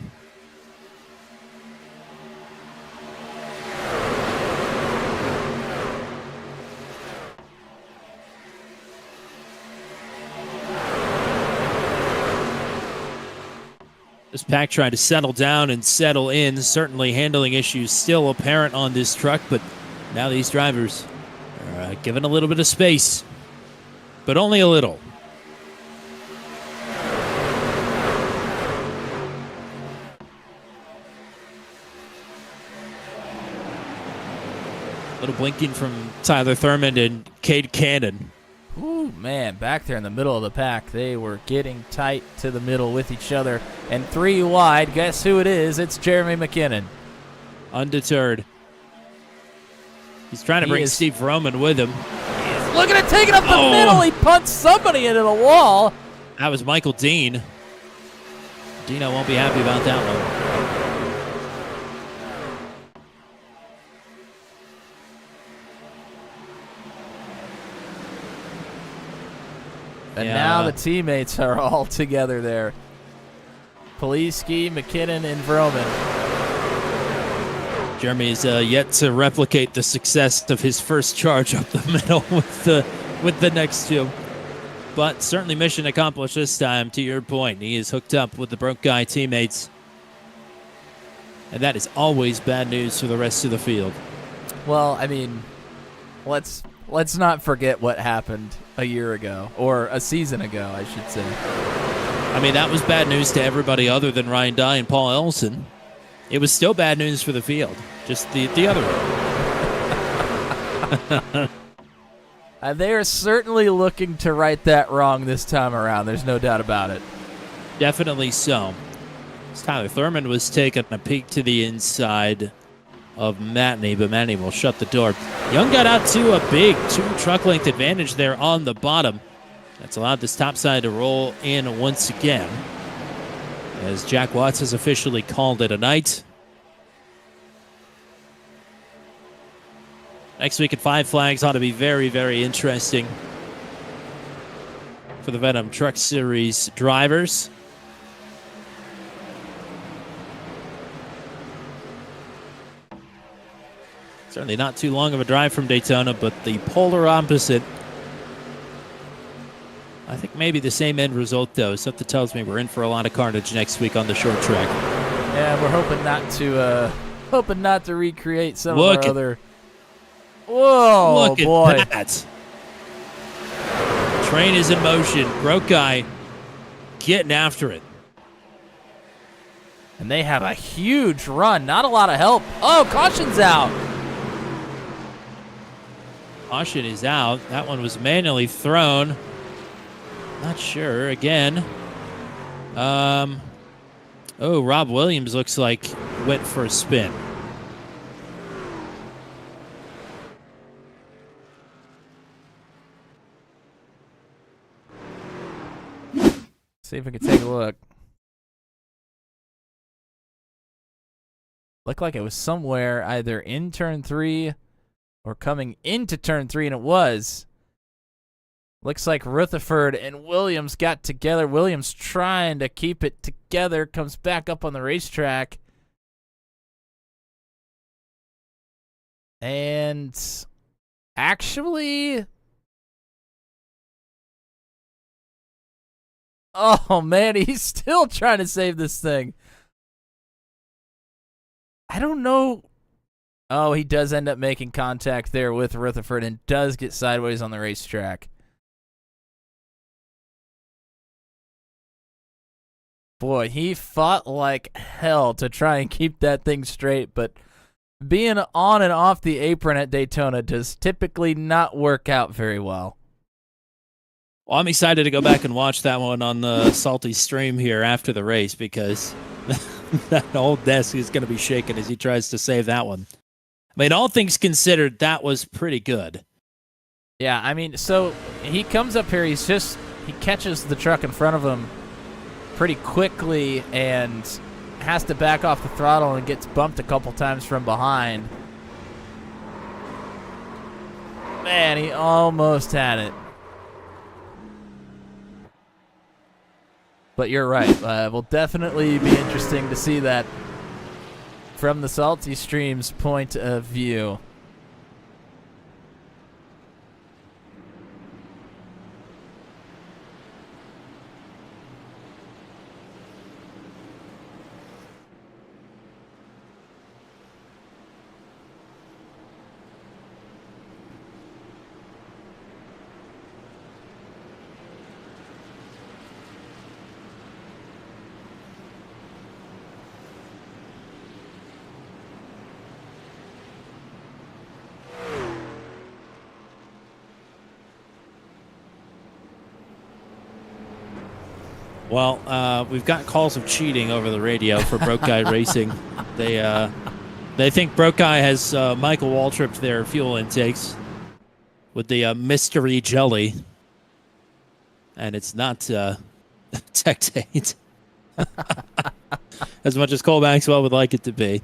This pack trying to settle down and settle in. Certainly handling issues still apparent on this truck, but now these drivers are given a little bit of space, but only a little. Little blinking from Tyler Thurman and Cade Cannon. Ooh, man, back there in the middle of the pack, they were getting tight to the middle with each other. And 3 wide, guess who it is? It's Jeremy McKinnon. Undeterred. He's trying to bring Steve Roman with him. Look at it, taking up the middle. He punched somebody into the wall. That was Michael Dean. Dino won't be happy about that one. And now the teammates are all together there. Poliski, McKinnon, and Vroman. Jeremy is yet to replicate the success of his first charge up the middle with the next two. But certainly mission accomplished this time, to your point. He is hooked up with the broke guy teammates. And that is always bad news for the rest of the field. Well, I mean, let's not forget what happened a year ago, or a season ago, I should say. I mean, that was bad news to everybody other than Ryan Dye and Paul Ellison. It was still bad news for the field, just the other way. They are certainly looking to right that wrong this time around. There's no doubt about it. Definitely so. Tyler Thurman was taking a peek to the inside of Matney, but Matney will shut the door. Young got out to a big 2-truck length advantage there on the bottom. That's allowed this top side to roll in once again, as Jack Watts has officially called it a night. Next week at 5 Flags ought to be very, very interesting for the Venom Truck Series drivers. Certainly not too long of a drive from Daytona, but the polar opposite. I think maybe the same end result, though. Something tells me we're in for a lot of carnage next week on the short track. Yeah, we're hoping not to recreate some of our other. Whoa, look boy! At that. Train is in motion. Broke guy getting after it. And they have a huge run. Not a lot of help. Oh, caution's out. Caution is out. That one was manually thrown. Not sure. Again. Rob Williams looks like went for a spin. See if we can take a look. Looked like it was somewhere either in turn 3 or coming into turn 3, and it was. Looks like Rutherford and Williams got together. Williams trying to keep it together, comes back up on the racetrack. And actually, oh man, he's still trying to save this thing. I don't know. Oh, he does end up making contact there with Rutherford and does get sideways on the racetrack. Boy, he fought like hell to try and keep that thing straight, but being on and off the apron at Daytona does typically not work out very well. Well, I'm excited to go back and watch that one on the Salty stream here after the race, because that old desk is going to be shaking as he tries to save that one. I mean, all things considered, that was pretty good. Yeah, I mean, so he comes up here, he catches the truck in front of him pretty quickly and has to back off the throttle and gets bumped a couple times from behind. Man, he almost had it. But you're right. Will definitely be interesting to see that from the Salty Stream's point of view. Well, we've got calls of cheating over the radio for Broke Guy Racing. They think Broke Guy has Michael Waltrip their fuel intakes with the mystery jelly, and it's not Tectate, as much as Cole Maxwell would like it to be.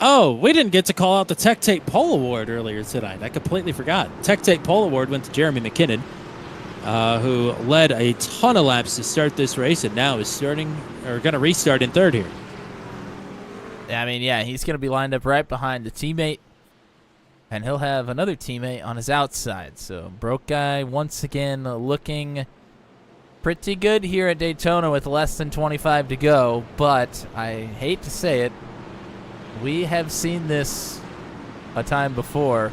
Oh, we didn't get to call out the Tectate Pole Award earlier tonight. I completely forgot. Tectate Pole Award went to Jeremy McKinnon, who led a ton of laps to start this race and now is going to restart in third here. I mean, yeah, he's going to be lined up right behind the teammate, and he'll have another teammate on his outside. So Broke Guy once again looking pretty good here at Daytona with less than 25 to go, but I hate to say it, we have seen this a time before,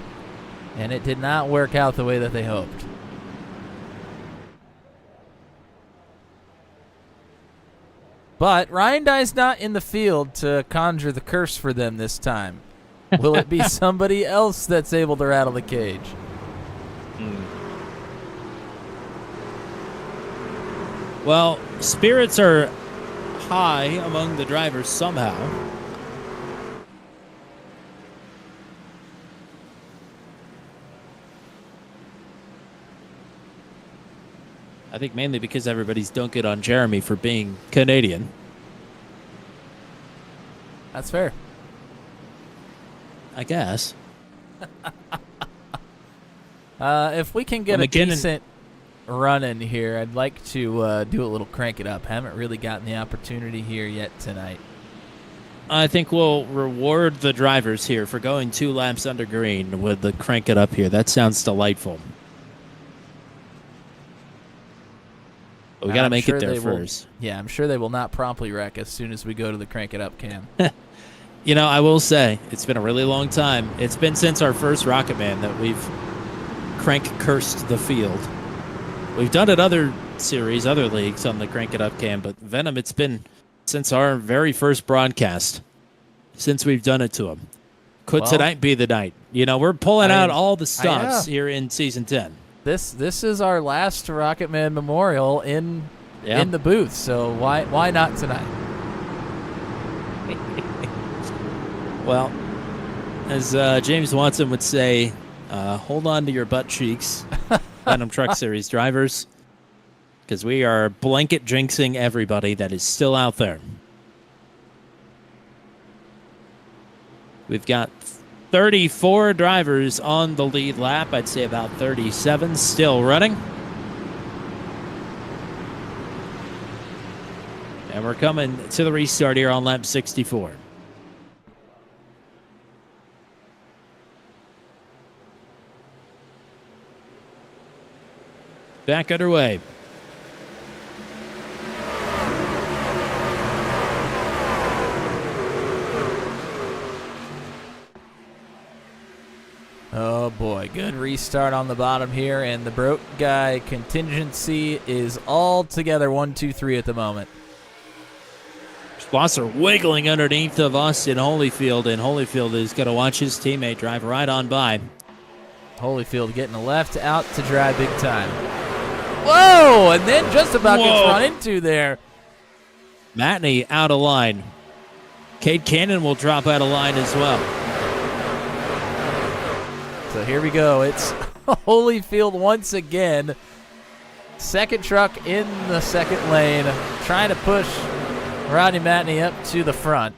and it did not work out the way that they hoped. But Ryan Dye's not in the field to conjure the curse for them this time. Will it be somebody else that's able to rattle the cage? Well, spirits are high among the drivers somehow. I think mainly because everybody's dunking on Jeremy for being Canadian. That's fair. I guess. If we can get a decent run in here, I'd like to do a little crank it up. Haven't really gotten the opportunity here yet tonight. I think we'll reward the drivers here for going 2 laps under green with the crank it up here. That sounds delightful. But we got to make it there first. Yeah, I'm sure they will not promptly wreck as soon as we go to the crank it up cam. You know, I will say, it's been a really long time. It's been since our first Rocketman that we've crank-cursed the field. We've done it other series, other leagues on the crank it up cam, but Venom, it's been since our very first broadcast since we've done it to him. Could tonight be the night? You know, we're pulling out all the stops here in Season 10. This is our last Rocketman Memorial in the booth, so why not tonight? Well, as James Watson would say, hold on to your butt cheeks, Venom Truck Series drivers, because we are blanket jinxing everybody that is still out there. We've got 34 drivers on the lead lap. I'd say about 37 still running. And we're coming to the restart here on lap 64. Back underway. Oh boy, good restart on the bottom here, and the Broke Guy contingency is all together 1, 2, 3 at the moment. Spots are wiggling underneath of us in Holyfield, and Holyfield is going to watch his teammate drive right on by. Holyfield getting a left out to dry big time. Whoa! And then just about gets run into there. Matney out of line. Cade Cannon will drop out of line as well. So here we go. It's Holyfield once again. Second truck in the second lane, trying to push Rodney Matney up to the front.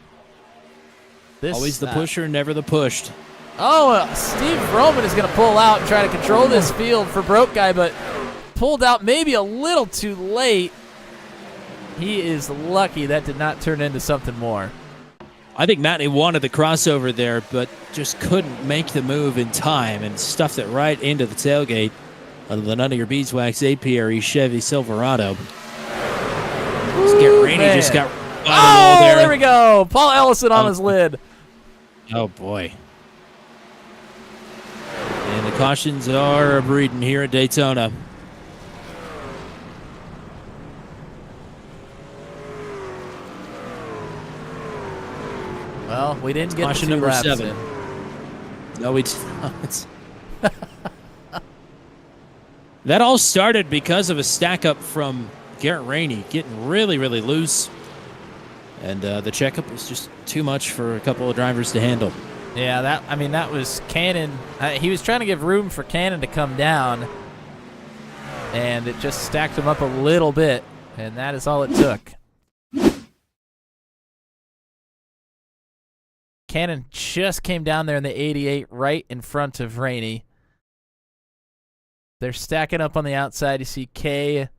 Always the pusher, never the pushed. Oh, Steve Roman is going to pull out and try to control this field for Broke Guy, but pulled out maybe a little too late. He is lucky that did not turn into something more. I think Matney wanted the crossover there, but just couldn't make the move in time and stuffed it right into the tailgate of the None of Your Beeswax Apiary Chevy Silverado. Garrett Rainey just got there we go. Paul Ellison on his lid. Oh, boy. And the cautions are breeding here at Daytona. Well, we didn't get caution to number laps 7. in. No, we did not. That all started because of a stack up from Garrett Rainey getting really, really loose. And the checkup was just too much for a couple of drivers to handle. Yeah, that was Cannon. He was trying to give room for Cannon to come down, and it just stacked him up a little bit, and that is all it took. Cannon just came down there in the 88 right in front of Rainey. They're stacking up on the outside. You see Kay,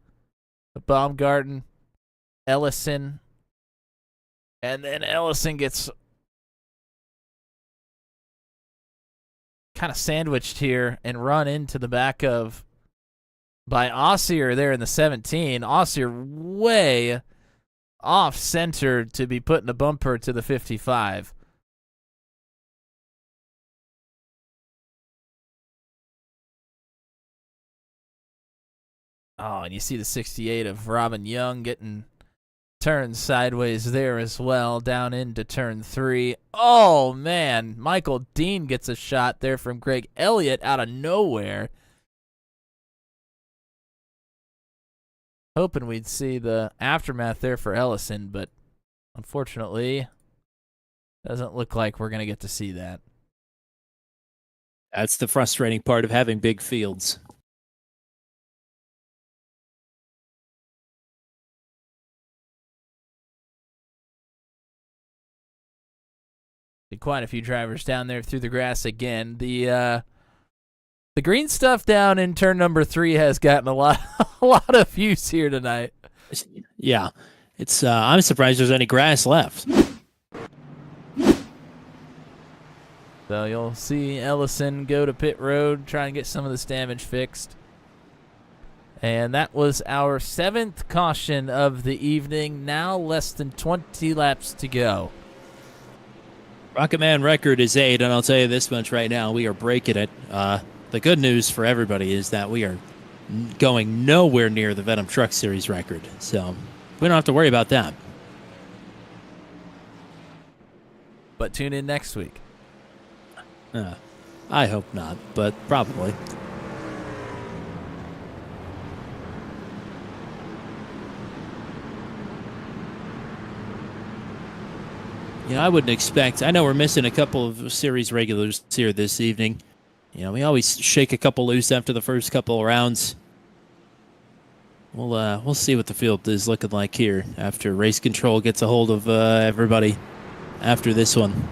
Baumgarten, Ellison, and then Ellison gets kind of sandwiched here and run into the back of by Ossier there in the 17. Ossier way off center to be putting a bumper to the 55. Oh, and you see the 68 of Robin Young getting turned sideways there as well, down into turn 3. Oh, man. Michael Dean gets a shot there from Greg Elliott out of nowhere. Hoping we'd see the aftermath there for Ellison, but unfortunately, doesn't look like we're going to get to see that. That's the frustrating part of having big fields. Quite a few drivers down there through the grass again. The green stuff down in turn number 3 has gotten a lot of use here tonight. Yeah, it's. I'm surprised there's any grass left. So you'll see Ellison go to pit road, try and get some of this damage fixed. And that was our 7th caution of the evening. Now less than 20 laps to go. Rocketman record is 8, and I'll tell you this much right now, we are breaking it. The good news for everybody is that we are going nowhere near the Venom Truck Series record, so we don't have to worry about that. But tune in next week. I hope not, but probably. You know, I wouldn't expect. I know we're missing a couple of series regulars here this evening. You know, we always shake a couple loose after the first couple of rounds. We'll see what the field is looking like here after race control gets a hold of everybody after this one.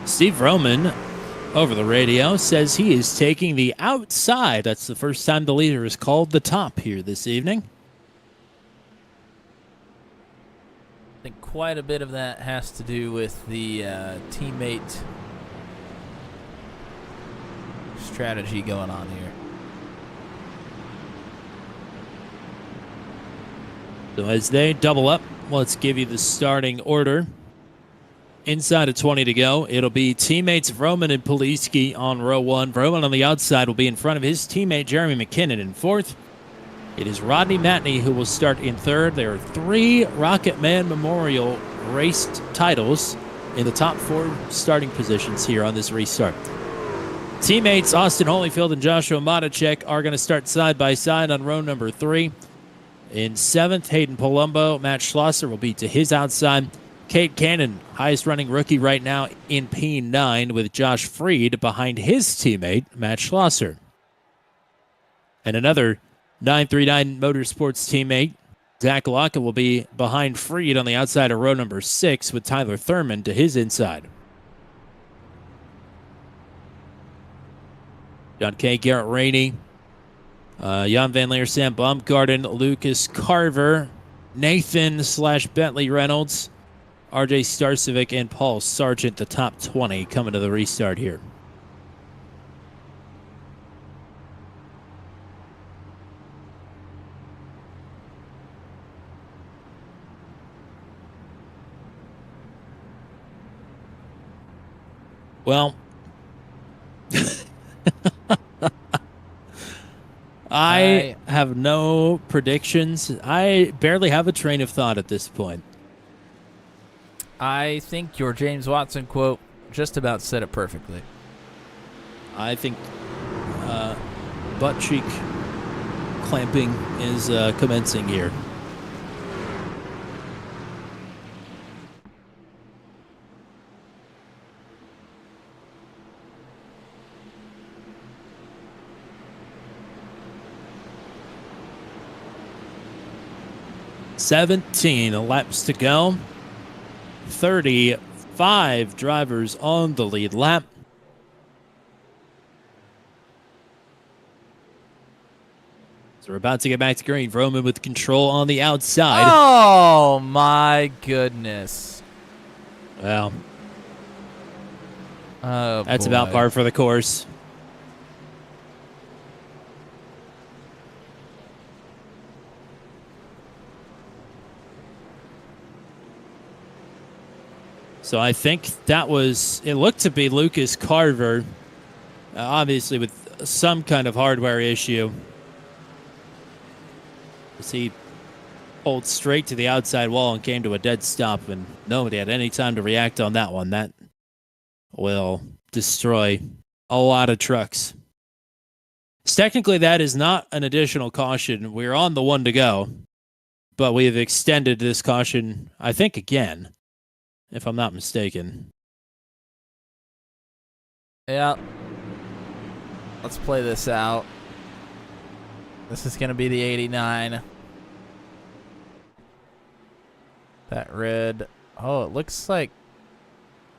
Steve Roman over the radio says he is taking the outside. That's the first time the leader is called the top here this evening. I think quite a bit of that has to do with the teammate strategy going on here. So as they double up, let's give you the starting order. Inside of 20 to go, it'll be teammates Vroman and Poliski on row 1. Vroman on the outside will be in front of his teammate Jeremy McKinnon in 4th. It is Rodney Matney who will start in 3rd. There are 3 Rocketman Memorial race titles in the top 4 starting positions here on this restart. Teammates Austin Holyfield and Joshua Matacek are going to start side by side on row number 3. In 7th, Hayden Palumbo. Matt Schlosser will be to his outside. Kate Cannon, highest running rookie right now in P9, with Josh Freed behind his teammate, Matt Schlosser. And another 939 Motorsports teammate, Zach Lockett, will be behind Freed on the outside of row number 6, with Tyler Thurman to his inside. John K., Garrett Rainey, Jan Van Leer, Sam Baumgarten, Lucas Carver, Nathan/Bentley Reynolds, RJ Starcevic, and Paul Sargent, the top 20 coming to the restart here. Well, I have no predictions. I barely have a train of thought at this point. I think your James Watson quote just about said it perfectly. I think butt cheek clamping is commencing here. $17 laps to go. 35 drivers on the lead lap. So we're about to get back to green. Roman with control on the outside. Oh, my goodness. Well, that's boy. about par for the course. So I think that was, it looked to be Lucas Carver, obviously with some kind of hardware issue. As he pulled straight to the outside wall and came to a dead stop, and nobody had any time to react on that one. That will destroy a lot of trucks. So technically, that is not an additional caution. We're on the one to go, but we have extended this caution, I think, again, if I'm not mistaken. Yeah. Let's play this out. This is going to be the 89. That red. Oh, it looks like...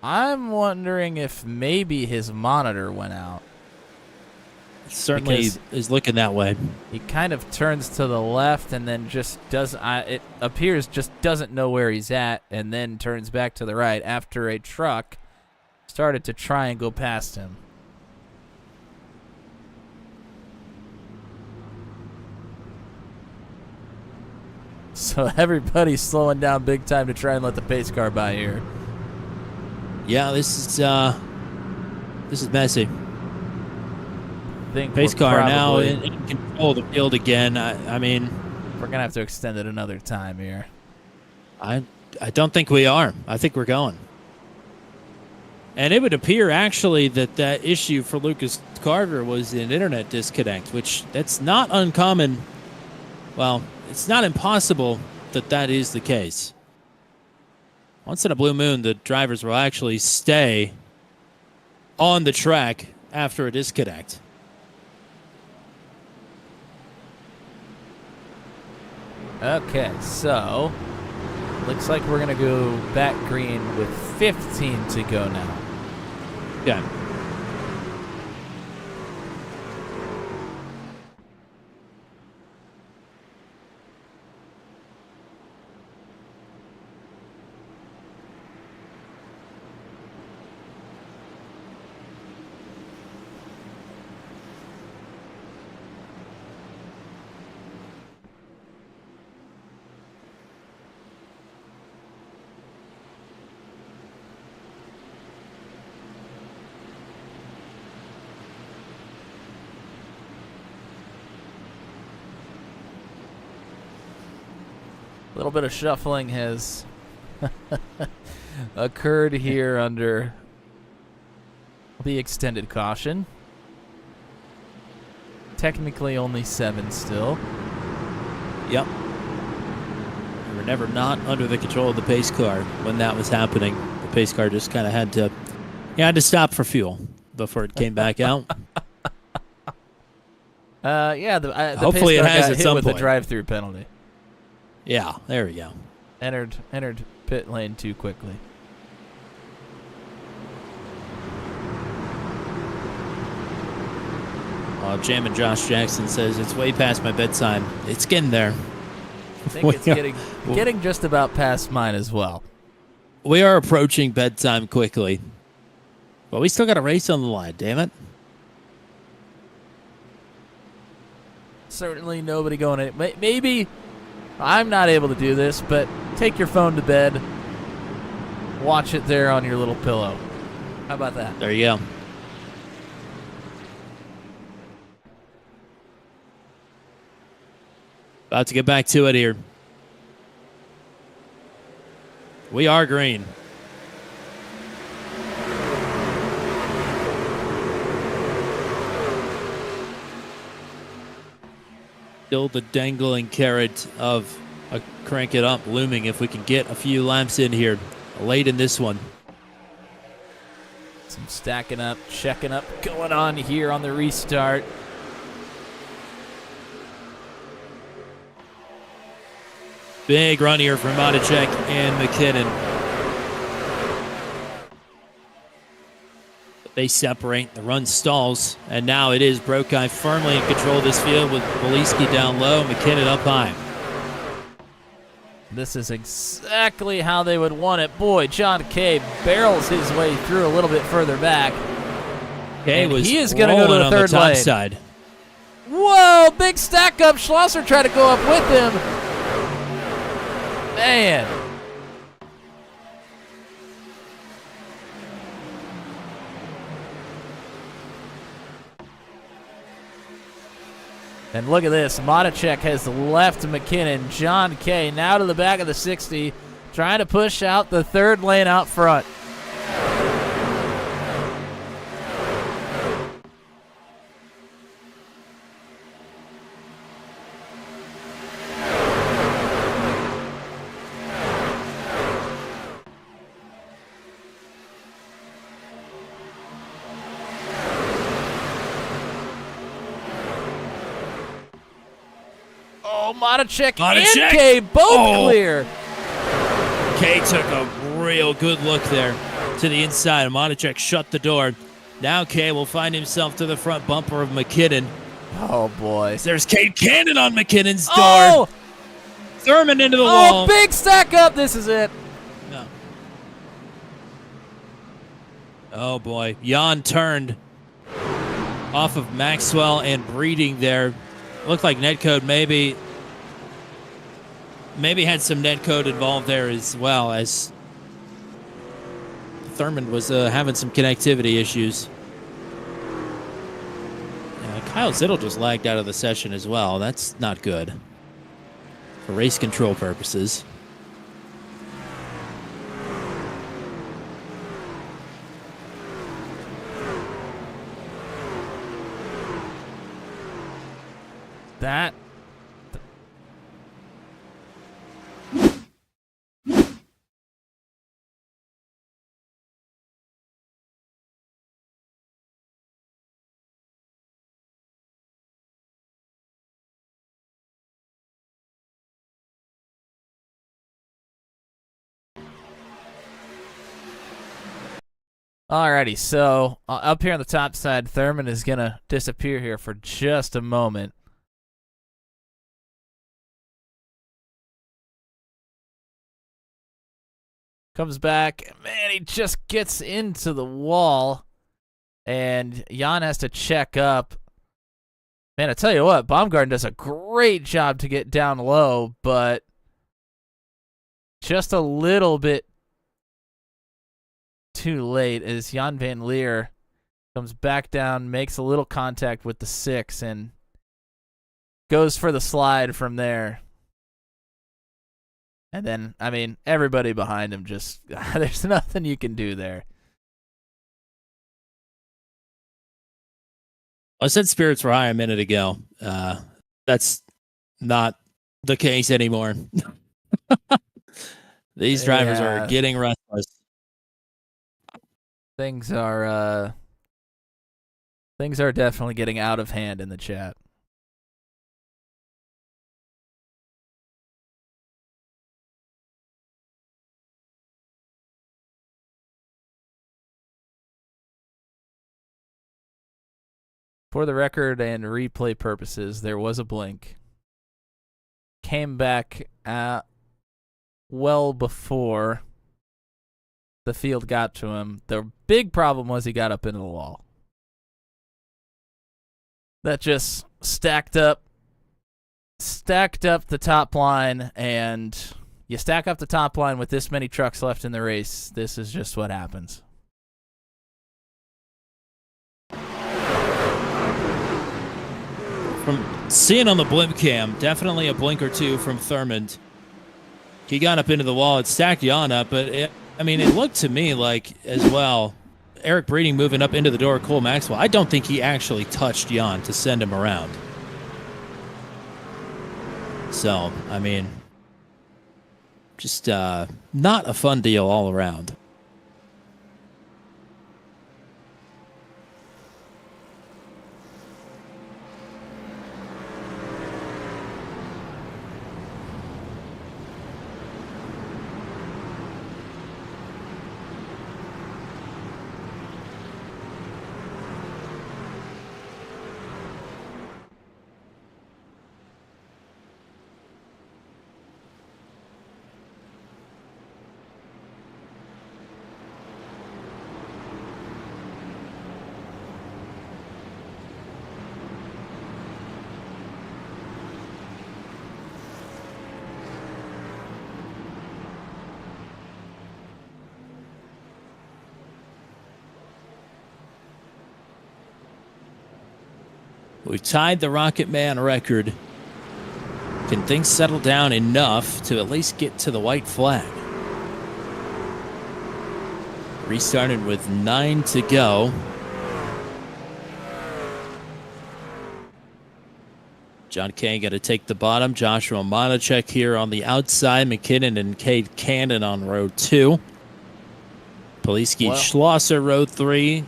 I'm wondering if maybe his monitor went out. It certainly Because is looking that way. he kind of turns to the left and then just doesn't... it appears just doesn't know where he's at, and then turns back to the right after a truck started to try and go past him. So everybody's slowing down big time to try and let the pace car by here. Yeah, this is messy. Think Pace we're car now probably- in control of the field again. I mean, We're gonna have to extend it another time here. I don't think we are. I think we're going. And it would appear actually that issue for Lucas Carver was an internet disconnect, which that's not uncommon. Well, it's not impossible that is the case. Once in a blue moon, the drivers will actually stay on the track after a disconnect. Okay, so looks like we're gonna go back green with 15 to go now. Yeah. A little bit of shuffling has occurred here under the extended caution. Technically only 7 still. Yep. never not under the control of the pace car when that was happening. The pace car just kind of had to stop for fuel before it came back out. The Hopefully pace it car has got at hit some with point. the drive-through penalty. Yeah, there we go. Entered pit lane too quickly. Jam and Josh Jackson says it's way past my bedtime. It's getting there. I think it's getting just about past mine as well. We are approaching bedtime quickly, but we still got a race on the line. Damn it! Certainly nobody going in. Maybe I'm not able to do this, but take your phone to bed. Watch it there on your little pillow. How about that? There you go. About to get back to it here. We are green. Still the dangling carrot of a crank it up looming if we can get a few laps in here late in this one. Some stacking up, checking up going on here on the restart. Big run here from Monacek and McKinnon. They separate. The run stalls. And now it is Brokai firmly in control of this field with Poliski down low, McKinnon up high. This is exactly how they would want it. Boy, John Kay barrels his way through a little bit further back. Kay was he is going to go to the on third the top lane. side. Whoa, big stack up. Schlosser tried to go up with him. Man. And look at this. Monacek has left McKinnon. John Kay now to the back of the 60, trying to push out the third lane out front. Monacek and Kay both clear. Kay took a real good look there to the inside. Monacek shut the door. Now Kay will find himself to the front bumper of McKinnon. Oh, boy. There's Cade Cannon on McKinnon's door. Oh! Thurman into the wall. Oh, big stack up. This is it. No. Oh, boy. Jan turned off of Maxwell and Breeding there. Looked like netcode maybe had some netcode involved there as well, as Thurman was having some connectivity issues. Kyle Zittel just lagged out of the session as well. That's not good for race control purposes. That. Alrighty, so up here on the top side, Thurman is going to disappear here for just a moment. Comes back. Man, he just gets into the wall. And Jan has to check up. Man, I tell you what, Baumgarten does a great job to get down low, but just a little bit too late as Jan Van Leer comes back down, makes a little contact with the 6, and goes for the slide from there. And then, I mean, everybody behind him just, there's nothing you can do there. I said spirits were high a minute ago. That's not the case anymore. These drivers Yeah. are getting restless. Things are definitely getting out of hand in the chat. For the record and replay purposes, there was a blink. Came back well before the field got to him. The big problem was he got up into the wall. That just stacked up the top line, and you stack up the top line with this many trucks left in the race, this is just what happens. From seeing on the blimp cam, definitely a blink or two from Thurmond. He got up into the wall. It stacked Jan up, but it looked to me like, as well, Eric Breeding moving up into the door, Cole Maxwell, I don't think he actually touched Jan to send him around. So, just not a fun deal all around. We've tied the Rocketman record. Can things settle down enough to at least get to the white flag? Restarted with 9 to go. John Kane got to take the bottom. Joshua Monachek here on the outside. McKinnon and Cade Cannon on row 2. Poliski Schlosser row 3.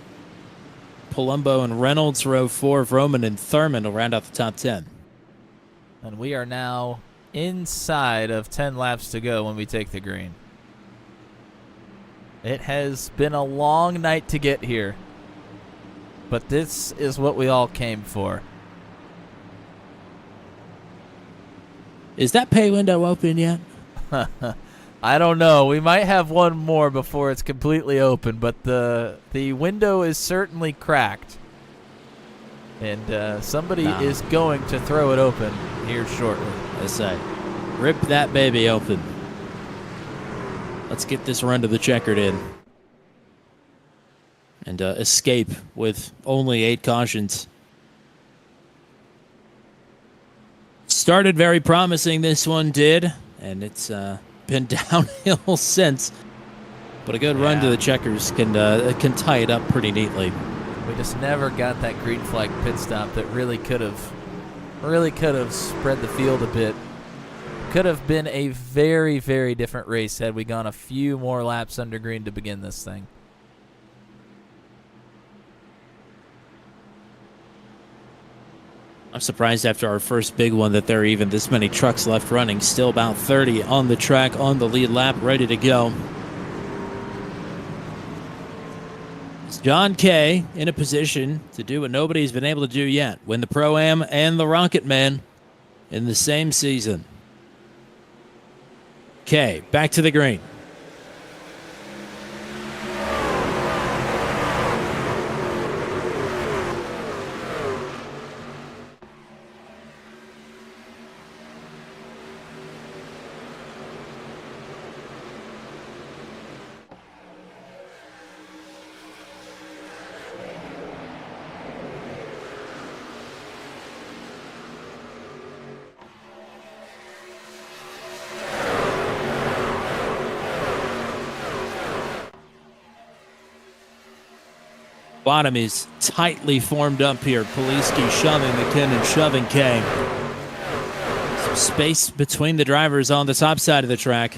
Palumbo and Reynolds row 4. Vroman and Thurman will round out the top 10. And we are now inside of 10 laps to go when we take the green. It has been a long night to get here, but this is what we all came for. Is that pay window open yet? I don't know. We might have one more before it's completely open, but the window is certainly cracked. And somebody is going to throw it open here shortly. I say, rip that baby open. Let's get this run to the checkered in. And escape with only 8 cautions. Started very promising, this one did. And it's been downhill since. But a good run to the checkers can tie it up pretty neatly. We just never got that green flag pit stop that really could have spread the field a bit. Could have been a very, very different race had we gone a few more laps under green to begin this thing. I'm surprised after our first big one that there are even this many trucks left running. Still about 30 on the track on the lead lap, ready to go. It's John Kay in a position to do what nobody's been able to do yet. Win the Pro-Am and the Rocketman in the same season. Kay, back to the green. Bottom is tightly formed up here. Poliski shoving, McKinnon shoving Kay. Some Space between the drivers on the top side of the track.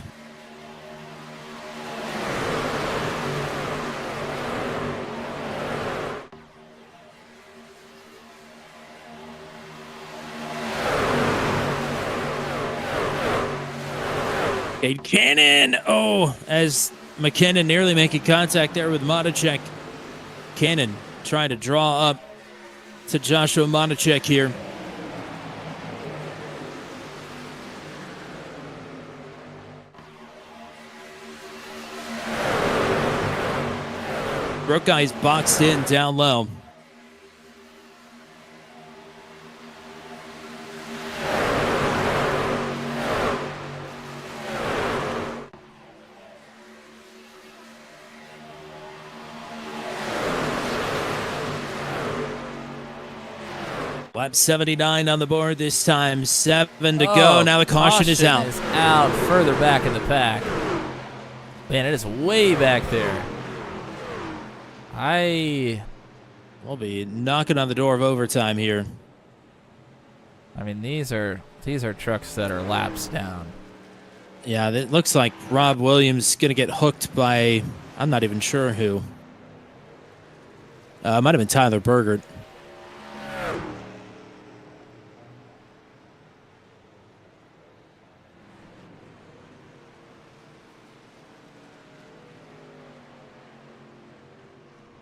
Cade Cannon! Oh, as McKinnon nearly making contact there with Monacek. Cannon trying to draw up to Joshua Monacek here. Brook guy's boxed in down low. Lap 79 on the board this time. 7 to go. Now the caution is out. Is out further back in the pack. Man, it is way back there. We'll be knocking on the door of overtime here. I mean, these are trucks that are laps down. Yeah, it looks like Rob Williams going to get hooked by, I'm not even sure who. Might have been Tyler Bergert.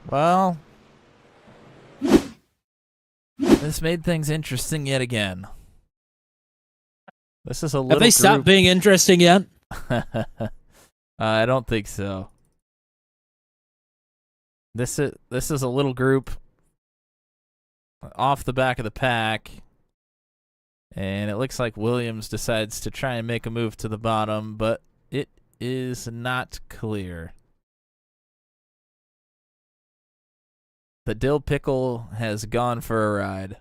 Well, this made things interesting yet again. This is a little Have they stopped being interesting yet? I don't think so. This is a little group off the back of the pack, and it looks like Williams decides to try and make a move to the bottom, but it is not clear. The dill pickle has gone for a ride.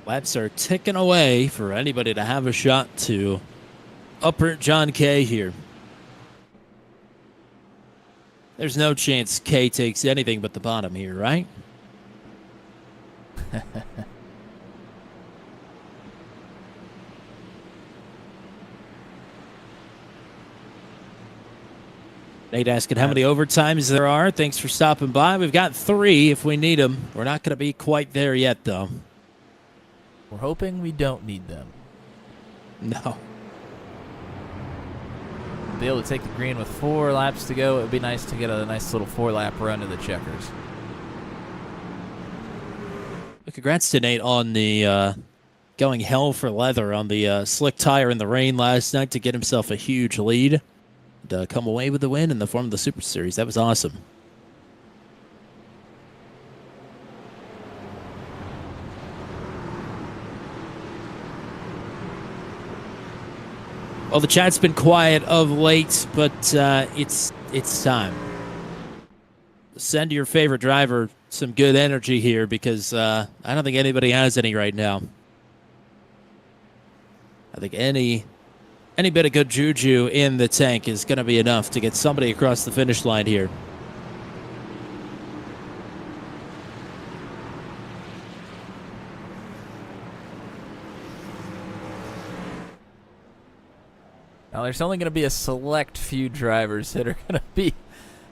Laps are ticking away for anybody to have a shot to uproot John Kay here. There's no chance Kay takes anything but the bottom here, right? Nate asking how many overtimes there are. Thanks for stopping by. We've got 3 if we need them. We're not going to be quite there yet, though. We're hoping we don't need them. No. Be able to take the green with 4 laps to go. It would be nice to get a nice little 4-lap run to the checkers. Congrats to Nate on the going hell for leather on the slick tire in the rain last night to get himself a huge lead. To come away with the win in the form of the Super Series. That was awesome. Well, the chat's been quiet of late, but it's time. Send your favorite driver some good energy here because I don't think anybody has any right now. I think any bit of good juju in the tank is going to be enough to get somebody across the finish line here. Now, there's only going to be a select few drivers that are going to be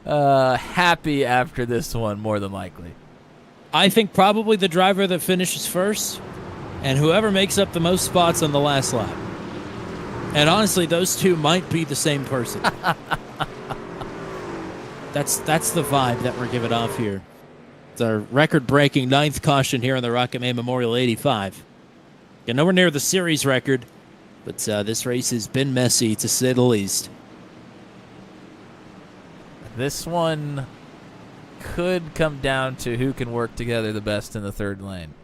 happy after this one, more than likely. I think probably the driver that finishes first and whoever makes up the most spots on the last lap. And honestly, those two might be the same person. That's the vibe that we're giving off here. It's our record-breaking 9th caution here on the Rocketman Memorial 85. Got nowhere near the series record, but this race has been messy, to say the least. This one could come down to who can work together the best in the third lane.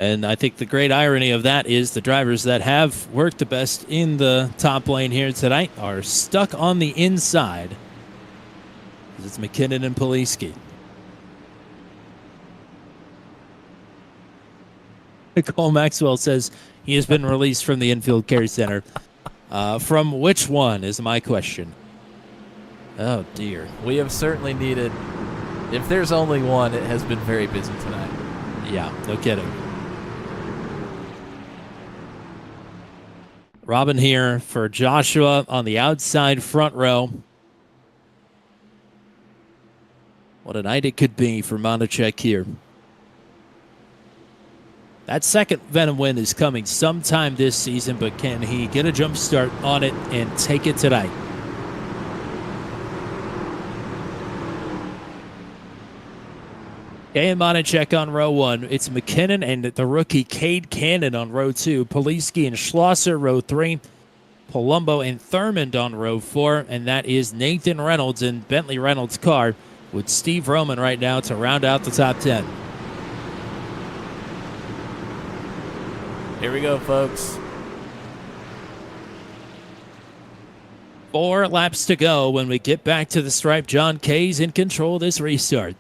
And I think the great irony of that is the drivers that have worked the best in the top lane here tonight are stuck on the inside. It's McKinnon and Poliski. Nicole Maxwell says he has been released from the infield care center. From which one is my question? Oh, dear. We have certainly needed, if there's only one, it has been very busy tonight. Yeah, no kidding. Robin here for Joshua on the outside front row. What a night it could be for Monacek here. That second Venom win is coming sometime this season, but can he get a jump start on it and take it tonight? And Monacek on row 1. It's McKinnon and the rookie Cade Cannon on row 2. Poliski and Schlosser row 3. Palumbo and Thurmond on row 4. And that is Nathan Reynolds in Bentley Reynolds' car with Steve Roman right now to round out the top 10. Here we go, folks. 4 laps to go when we get back to the stripe. John Kay's in control of this restart.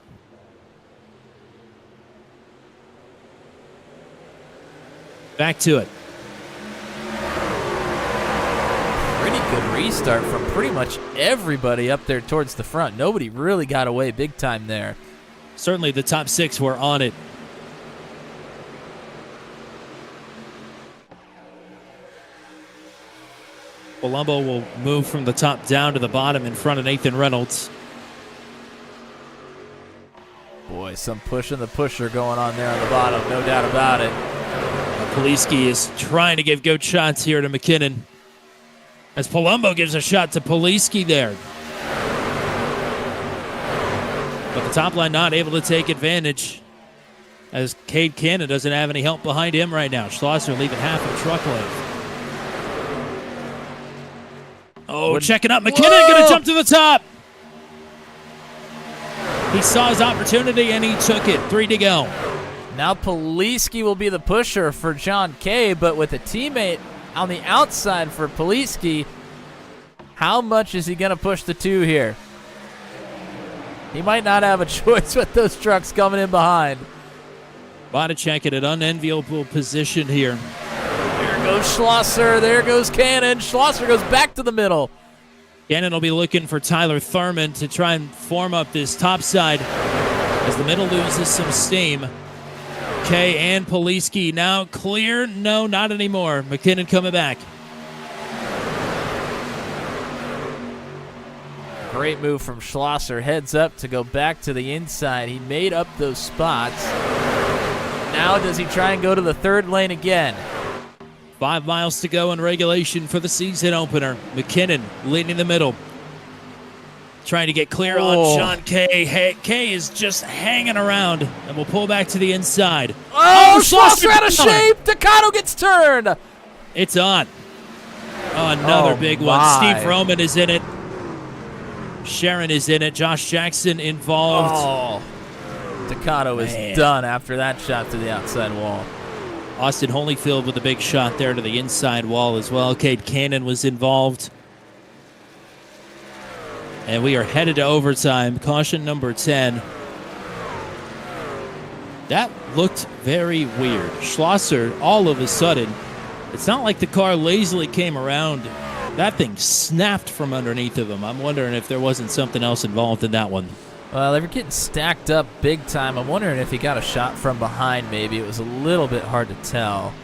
Back to it. Pretty good restart from pretty much everybody up there towards the front. Nobody really got away big time there. Certainly the top 6 were on it. Palumbo will move from the top down to the bottom in front of Nathan Reynolds. Boy, some pushing the pusher going on there on the bottom, no doubt about it. Poliski is trying to give good shots here to McKinnon, as Palumbo gives a shot to Poliski there. But the top line not able to take advantage, as Cade Cannon doesn't have any help behind him right now. Schlosser leaving half a truck length. Oh, checking up. McKinnon going to jump to the top. He saw his opportunity and he took it. 3 to go. Now Poliski will be the pusher for John Kay, but with a teammate on the outside for Poliski, how much is he going to push the 2 here? He might not have a choice with those trucks coming in behind. Bonacek in an unenviable position here. There goes Schlosser. There goes Cannon. Schlosser goes back to the middle. Cannon will be looking for Tyler Thurman to try and form up this top side as the middle loses some steam. Kay and Poliski now clear. No, not anymore. McKinnon coming back. Great move from Schlosser. Heads up to go back to the inside. He made up those spots. Now does he try and go to the third lane again? 5 miles to go in regulation for the season opener. McKinnon leading the middle. Trying to get clear on Sean Kay. Kay is just hanging around and will pull back to the inside. Oh, Schlosser out of shape. Ducato gets turned. It's on. Oh, another big one. Steve Roman is in it. Sharon is in it. Josh Jackson involved. Oh, Ducato is done after that shot to the outside wall. Austin Holyfield with a big shot there to the inside wall as well. Cade Cannon was involved. And we are headed to overtime. Caution number 10. That looked very weird. Schlosser, all of a sudden, it's not like the car lazily came around. That thing snapped from underneath of him. I'm wondering if there wasn't something else involved in that one. Well, they were getting stacked up big time. I'm wondering if he got a shot from behind maybe. It was a little bit hard to tell.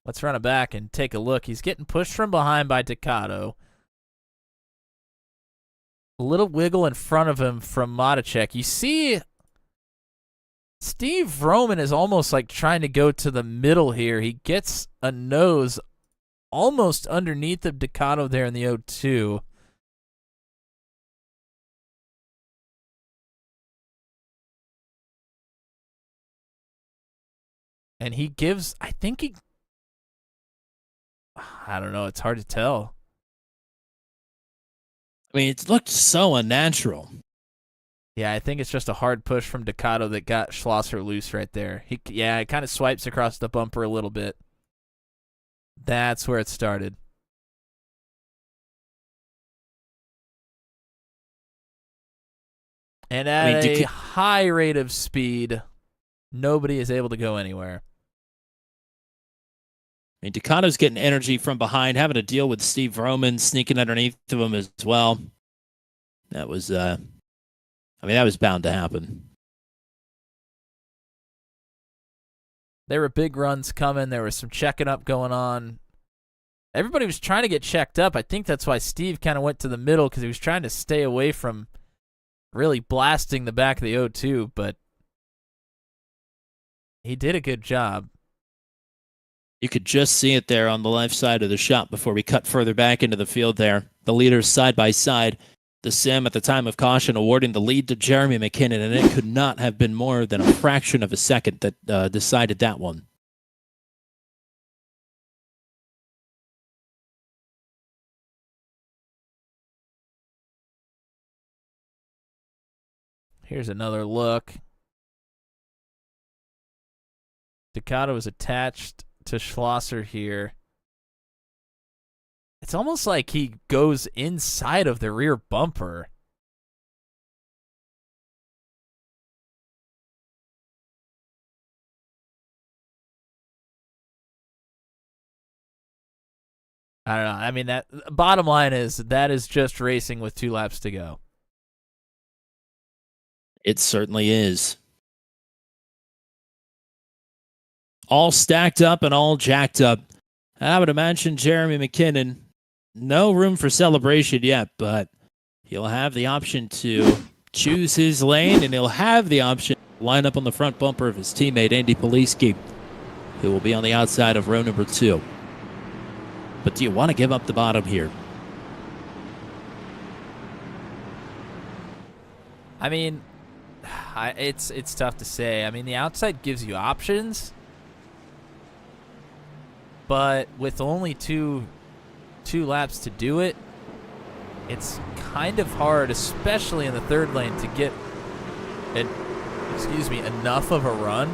Let's run it back and take a look. He's getting pushed from behind by Ducato. A little wiggle in front of him from Matacek. You see, Steve Roman is almost like trying to go to the middle here. He gets a nose almost underneath of Ducato there in the 0-2. And he gives, I don't know, it's hard to tell. I mean, it looked so unnatural. Yeah, I think it's just a hard push from Ducato that got Schlosser loose right there. It kind of swipes across the bumper a little bit. That's where it started. And at a high rate of speed, nobody is able to go anywhere. I mean, Ducato's getting energy from behind, having to deal with Steve Roman sneaking underneath of him as well. That was, that was bound to happen. There were big runs coming. There was some checking up going on. Everybody was trying to get checked up. I think that's why Steve kind of went to the middle, because he was trying to stay away from really blasting the back of the 0-2, but he did a good job. You could just see it there on the left side of the shot before we cut further back into the field there. The leaders side by side. The sim at the time of caution awarding the lead to Jeremy McKinnon, and it could not have been more than a fraction of a second that decided that one. Here's another look. Ducato is attached to Schlosser here. It's almost like he goes inside of the rear bumper. I don't know. I mean, that bottom line is that is just racing with 2 laps to go. It certainly is. All stacked up and all jacked up. I would imagine Jeremy McKinnon, no room for celebration yet, but he'll have the option to choose his lane, and he'll have the option to line up on the front bumper of his teammate, Andy Poliski, who will be on the outside of row number 2. But do you want to give up the bottom here? I mean, it's tough to say. I mean, the outside gives you options, but with only two laps to do it, it's kind of hard, especially in the third lane, to get enough of a run.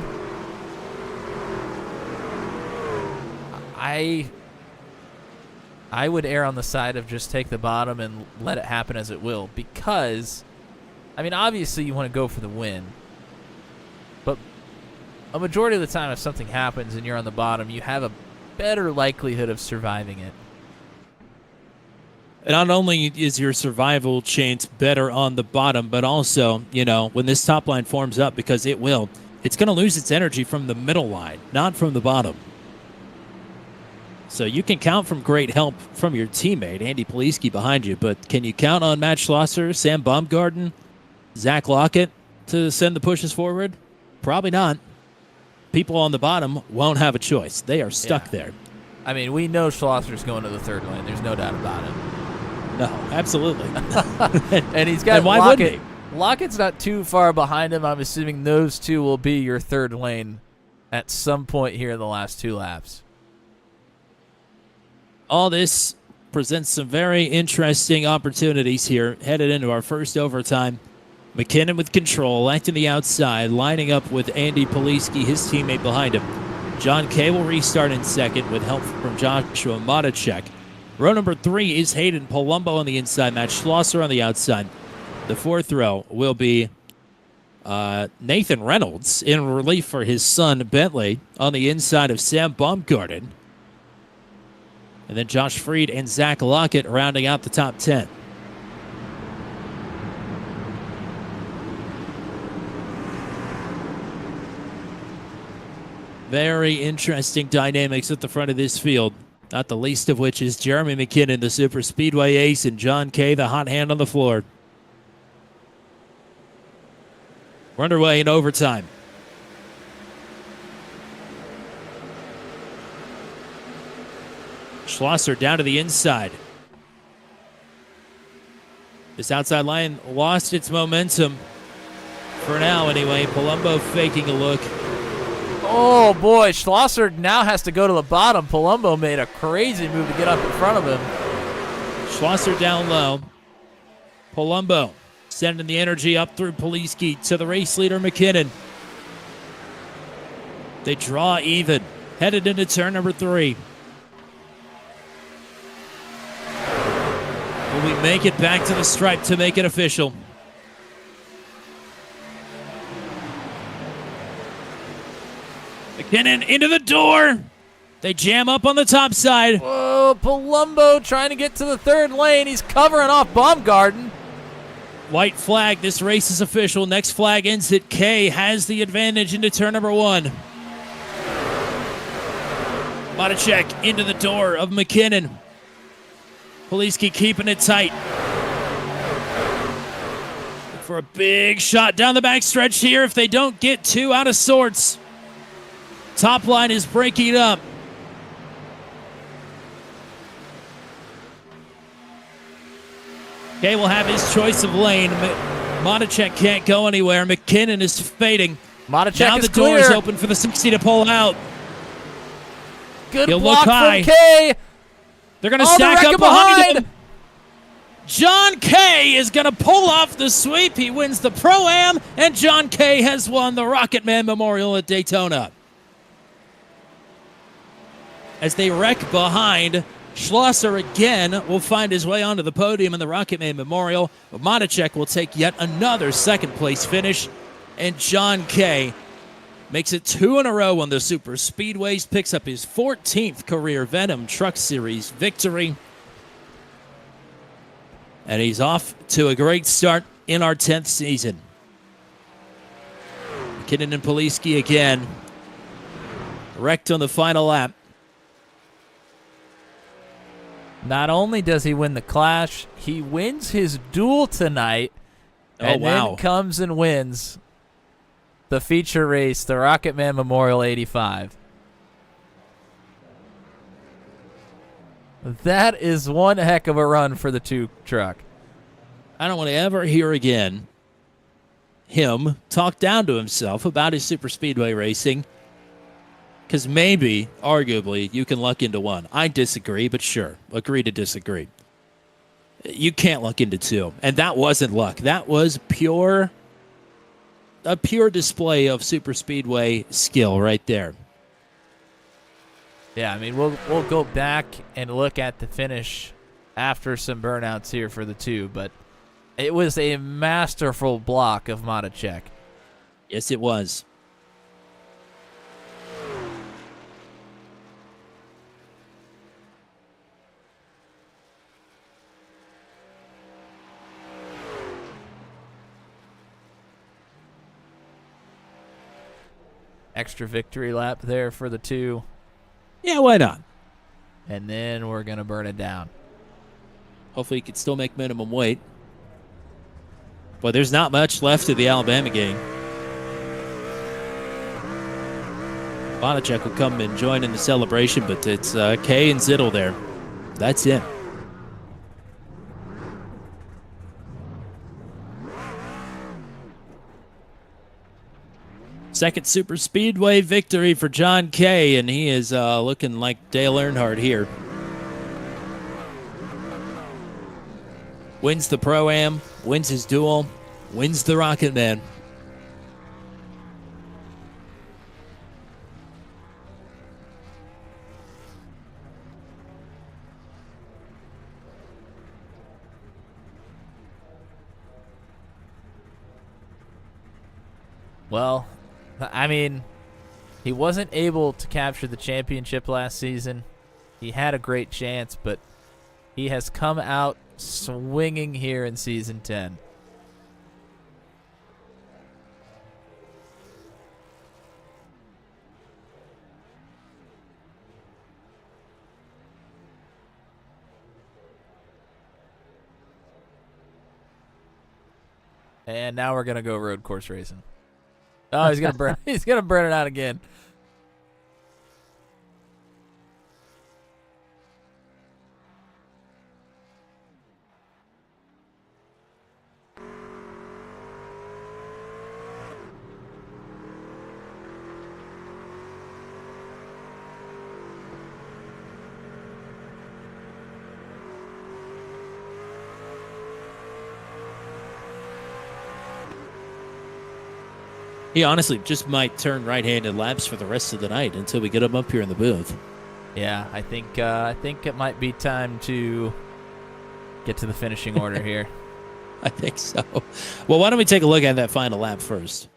I would err on the side of just take the bottom and let it happen as it will, because, I mean, obviously you want to go for the win, but a majority of the time if something happens and you're on the bottom, you have a better likelihood of surviving it. Not only is your survival chance better on the bottom, but also, you know, when this top line forms up, because it will, it's going to lose its energy from the middle line, not from the bottom. So you can count from great help from your teammate, Andy Poliski, behind you, but can you count on Matt Schlosser, Sam Baumgarten, Zach Lockett to send the pushes forward? Probably not. People on the bottom won't have a choice. They are stuck there. I mean, we know Schlosser's going to the third lane. There's no doubt about it. No, absolutely. And he's got and why Lockett. wouldn't he? Lockett's not too far behind him. I'm assuming those two will be your third lane at some point here in the last 2 laps. All this presents some very interesting opportunities here, headed into our first overtime. McKinnon with control, acting the outside, lining up with Andy Poliski, his teammate behind him. John Kay will restart in second with help from Joshua Matacek. Row number 3 is Hayden Palumbo on the inside, Matt Schlosser on the outside. The 4th row will be Nathan Reynolds in relief for his son Bentley on the inside of Sam Baumgarten. And then Josh Freed and Zach Lockett rounding out the top 10. Very interesting dynamics at the front of this field, not the least of which is Jeremy McKinnon, the super speedway ace, and John Kay, the hot hand on the floor. We're underway in overtime. Schlosser down to the inside. This outside line lost its momentum. For now, anyway. Palumbo faking a look. Oh, boy. Schlosser now has to go to the bottom. Palumbo made a crazy move to get up in front of him. Schlosser down low. Palumbo sending the energy up through Poliski to the race leader, McKinnon. They draw even. Headed into turn number 3. Will we make it back to the stripe to make it official? McKinnon into the door. They jam up on the top side. Whoa, Palumbo trying to get to the third lane. He's covering off Baumgarten. White flag. This race is official. Next flag ends it. K has the advantage into turn number 1. Monacek into the door of McKinnon. Poliski keeping it tight. For a big shot down the backstretch here if they don't get 2 out of sorts. Top line is breaking up. Kay will have his choice of lane. Monacek can't go anywhere. McKinnon is fading. Monacek now is the door is clear. open for the 60 to pull out. Good He'll block look high. from K. They're going to Oh, stack they're up behind behind. him. John Kay is going to pull off the sweep. He wins the Pro-Am, and John Kay has won the Rocketman Memorial at Daytona. As they wreck behind, Schlosser again will find his way onto the podium in the Rocketman Memorial. Monacek will take yet another second-place finish, and John Kay makes it 2 in a row on the Super Speedways, picks up his 14th career Venom Truck Series victory. And he's off to a great start in our 10th season. McKinnon and Poliski again. Wrecked on the final lap. Not only does he win the Clash, he wins his Duel tonight. And then comes and wins the feature race, the Rocketman Memorial 85. That is one heck of a run for the 2 truck. I don't want to ever hear again him talk down to himself about his super speedway racing, because maybe, arguably, you can luck into 1. I disagree, but sure, agree to disagree. You can't luck into 2, and that wasn't luck. That was a pure display of super speedway skill right there. Yeah, I mean, we'll go back and look at the finish after some burnouts here for the 2, but it was a masterful block of Monacek. Yes, it was. Extra victory lap there for the 2. Yeah, why not? And then we're going to burn it down. Hopefully he can still make minimum weight. But there's not much left of the Alabama game. Bonacek will come and join in the celebration, but it's Kay and Zittel there. That's it. Second super speedway victory for John Kay, and he is looking like Dale Earnhardt here. Wins the Pro-Am, wins his Duel, wins the Rocketman. Well, I mean, he wasn't able to capture the championship last season. He had a great chance, but he has come out swinging here in Season 10. And now we're going to go road course racing. Oh, he's gonna burn. He's gonna burn it out again. He honestly just might turn right-handed laps for the rest of the night until we get him up here in the booth. Yeah, I think it might be time to get to the finishing order here. I think so. Well, why don't we take a look at that final lap first?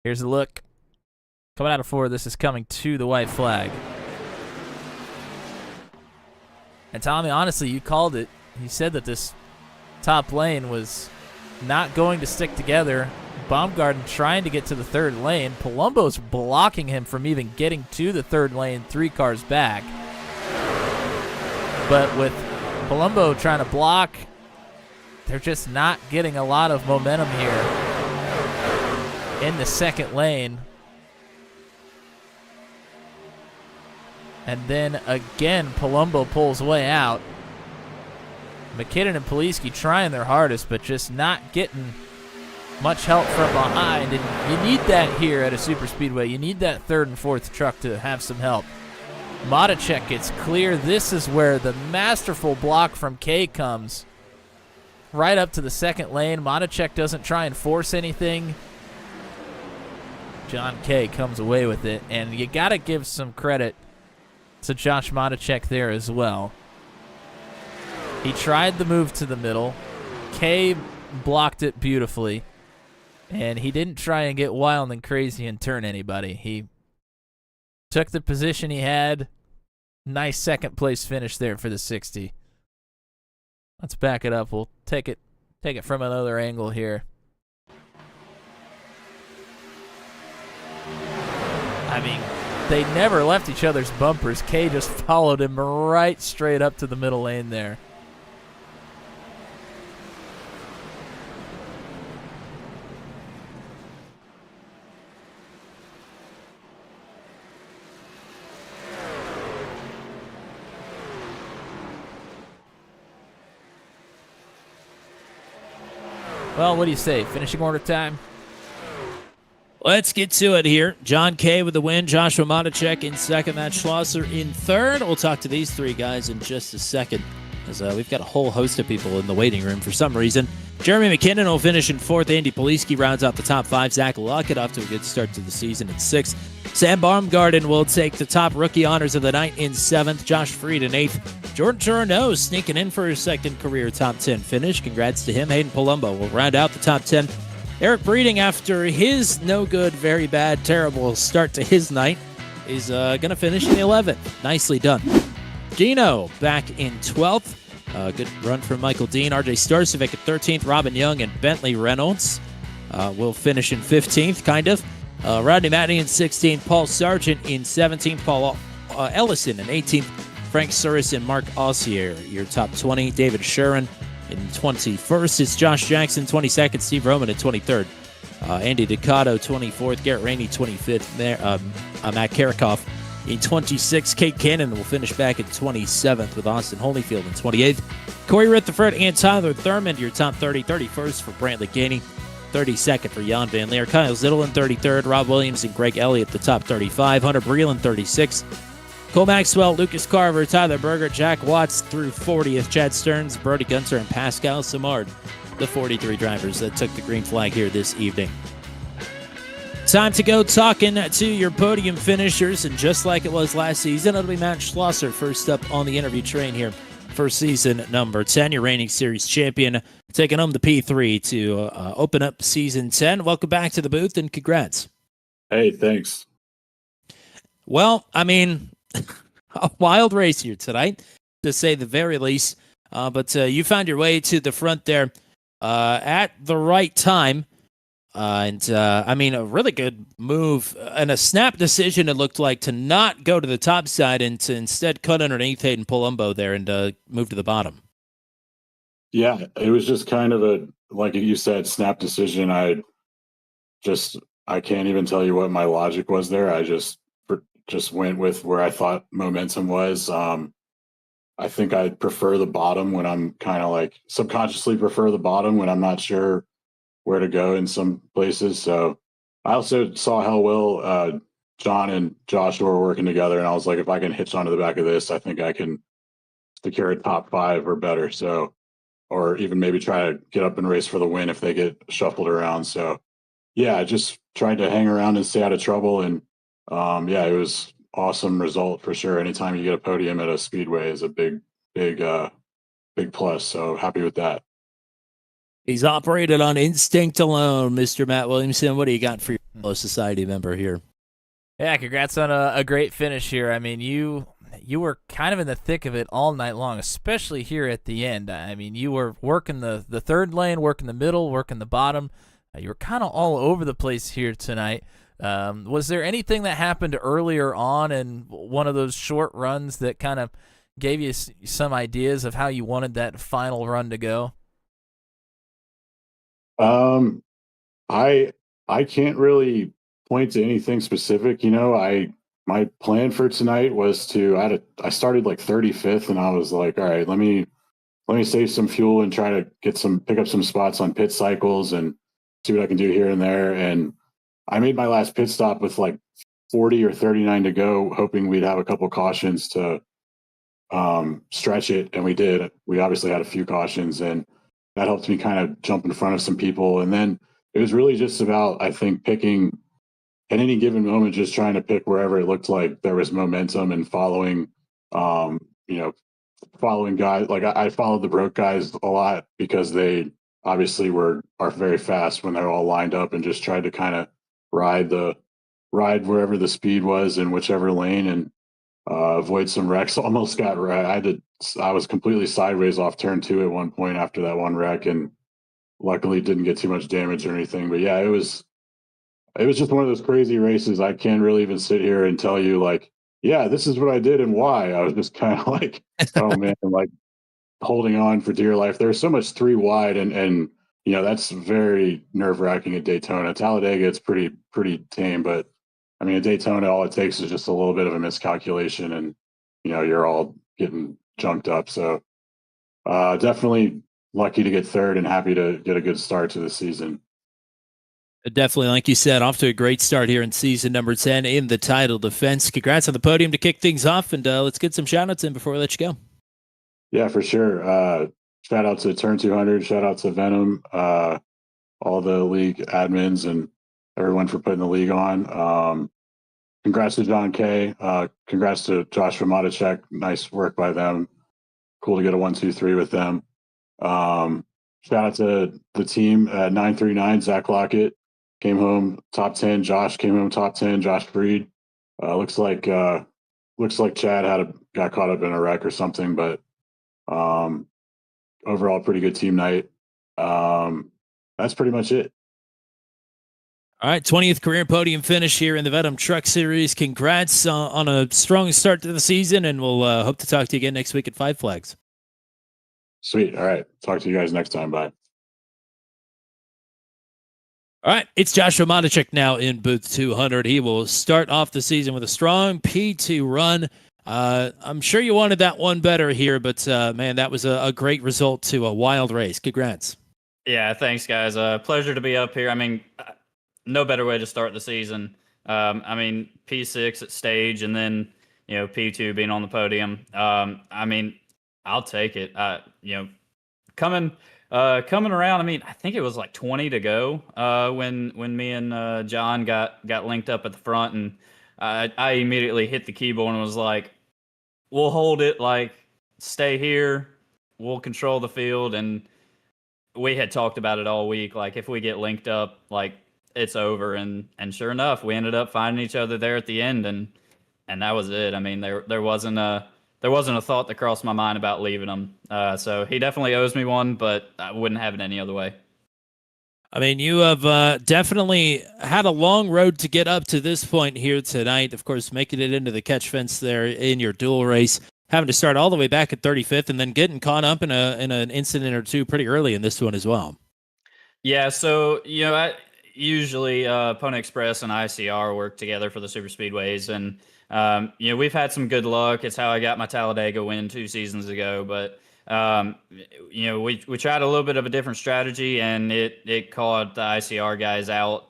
Here's a look. Coming out of 4, this is coming to the white flag. And Tommy, honestly, you called it. You said that this top lane was not going to stick together. Baumgarten trying to get to the third lane. Palumbo's blocking him from even getting to the third lane 3 cars back. But with Palumbo trying to block, they're just not getting a lot of momentum here in the second lane. And then again, Palumbo pulls way out. McKinnon and Poliski trying their hardest, but just not getting much help from behind. And you need that here at a super speedway. You need that third and fourth truck to have some help. Matacek gets clear. This is where the masterful block from Kay comes. Right up to the second lane. Matacek doesn't try and force anything. John Kay comes away with it. And you got to give some credit to Josh Matacek there as well. He tried the move to the middle. Kay blocked it beautifully. And he didn't try and get wild and crazy and turn anybody. He took the position he had. Nice second place finish there for the 60. Let's back it up. We'll take it from another angle here. I mean, they never left each other's bumpers. Kay just followed him right straight up to the middle lane there. Well, what do you say? Finishing order time? Let's get to it here. John Kay with the win. Joshua Matacek in second. Matt Schlosser in third. We'll talk to these 3 guys in just a second, as we've got a whole host of people in the waiting room for some reason. Jeremy McKinnon will finish in 4th. Andy Poliski rounds out the top 5. Zach Lockett off to a good start to the season in 6th. Sam Baumgarten will take the top rookie honors of the night in 7th. Josh Freed in 8th. Jordan Tourneau sneaking in for his second career top 10 finish. Congrats to him. Hayden Palumbo will round out the top 10. Eric Breeding, after his no good, very bad, terrible start to his night, is going to finish in 11th. Nicely done. Gino back in 12th. Good run from Michael Dean. RJ Starcevic at 13th. Robin Young and Bentley Reynolds will finish in 15th, kind of. Rodney Matney in 16th. Paul Sargent in 17th. Paul Ellison in 18th. Frank Suris and Mark Ossier, your top 20. David Shurin in 21st. It's Josh Jackson, 22nd. Steve Roman at 23rd. Andy Ducato, 24th. Garrett Rainey, 25th. Matt Karikoff in 26th. Kate Cannon will finish back at 27th with Austin Holyfield in 28th. Corey Rutherford and Tyler Thurmond, your top 30. 31st for Brantley Gainey. 32nd for Jan Van Leer. Kyle Zittel in 33rd. Rob Williams and Greg Elliott, the top 35. Hunter Breland, 36th. Cole Maxwell, Lucas Carver, Tyler Berger, Jack Watts through 40th. Chad Stearns, Brody Gunter, and Pascal Simard, the 43 drivers that took the green flag here this evening. Time to go talking to your podium finishers, and just like it was last season, it'll be Matt Schlosser first up on the interview train here for season number 10. Your reigning series champion, taking home the P3 to open up season 10. Welcome back to the booth, and congrats. Hey, thanks. Well, I mean, a wild race here tonight, to say the very least. But you found your way to the front there at the right time. I mean, a really good move and a snap decision, it looked like, to not go to the top side and to instead cut underneath Hayden Palumbo there and move to the bottom. Yeah, it was just kind of a, like you said, snap decision. I can't even tell you what my logic was there. I just went with where I thought momentum was. I think I prefer the bottom when I'm kind of like subconsciously prefer the bottom when I'm not sure where to go in some places. So I also saw how well John and Joshua were working together, and I was like, if I can hitch onto the back of this, I think I can secure a top 5 or better. So, or even maybe try to get up and race for the win if they get shuffled around. So, yeah, I just tried to hang around and stay out of trouble. And yeah, it was awesome result for sure. Anytime you get a podium at a speedway is a big plus. So happy with that. He's operated on instinct alone, Mr. Matt Williamson. What do you got for your fellow society member here? Yeah, congrats on a great finish here. I mean, you were kind of in the thick of it all night long, especially here at the end. I mean, you were working the third lane, working the middle, working the bottom. You were kind of all over the place here tonight. Was there anything that happened earlier on in one of those short runs that kind of gave you some ideas of how you wanted that final run to go? I can't really point to anything specific. You know, my plan for tonight was I started like 35th, and I was like, all right, let me save some fuel and try to pick up some spots on pit cycles and see what I can do here and there. And I made my last pit stop with like 40 or 39 to go, hoping we'd have a couple cautions to stretch it, and we did. We obviously had a few cautions, and that helped me kind of jump in front of some people. And then it was really just about, I think, picking at any given moment, just trying to pick wherever it looked like there was momentum and following, following guys. Like I followed the broke guys a lot because they obviously are very fast when they're all lined up, and just tried to kind of ride wherever the speed was in whichever lane, and avoid some wrecks. Almost got right. I was completely sideways off turn 2 at one point after that one wreck, and luckily didn't get too much damage or anything. But yeah, it was just one of those crazy races. I can't really even sit here and tell you like, yeah, this is what I did and why. I was just kind of like, oh man, like holding on for dear life. There's so much 3 wide, and you know that's very nerve wracking at Daytona. Talladega, it's pretty tame, but I mean at Daytona, all it takes is just a little bit of a miscalculation, and you know you're all getting junked up. So definitely lucky to get third and happy to get a good start to the season. Definitely, like you said, off to a great start here in season number 10 in the title defense. Congrats on the podium to kick things off, and let's get some shout-outs in before we let you go. Yeah, for sure. Shout out to Turn 200. Shout out to Venom, all the league admins, and everyone for putting the league on. Congrats to John K. Congrats to Joshua Matacek. Nice work by them. Cool to get a 1-2-3 with them. Shout out to the team at 939. Zach Lockett came home top 10. Josh came home top 10. Josh Freed. Looks like Chad got caught up in a wreck or something, but overall pretty good team night. That's pretty much it. All right, 20th career podium finish here in the Venom Truck Series. Congrats on a strong start to the season, and we'll hope to talk to you again next week at Five Flags. Sweet. All right. Talk to you guys next time. Bye. All right, it's Joshua Matacek now in booth 200. He will start off the season with a strong P2 run. I'm sure you wanted that one better here, but man, that was a great result to a wild race. Congrats. Yeah, thanks, guys. Pleasure to be up here. I mean, no better way to start the season. I mean, P6 at stage, and then P2 being on the podium. I mean, I'll take it. Coming around. I mean, I think it was like 20 to go when me and John got linked up at the front, and I immediately hit the keyboard and was like, "We'll hold it. Like, stay here. We'll control the field." And we had talked about it all week. Like, if we get linked up, like it's over. And sure enough, we ended up finding each other there at the end, and that was it. I mean, there wasn't a thought that crossed my mind about leaving him. So he definitely owes me one, but I wouldn't have it any other way. I mean, you have definitely had a long road to get up to this point here tonight. Of course, making it into the catch fence there in your duel race. having to start all the way back at 35th and then getting caught up in an incident or two pretty early in this one as well. Yeah, so usually Pony Express and ICR work together for the super speedways, and we've had some good luck. It's how I got my Talladega win 2 seasons ago, but we tried a little bit of a different strategy, and it caught the ICR guys out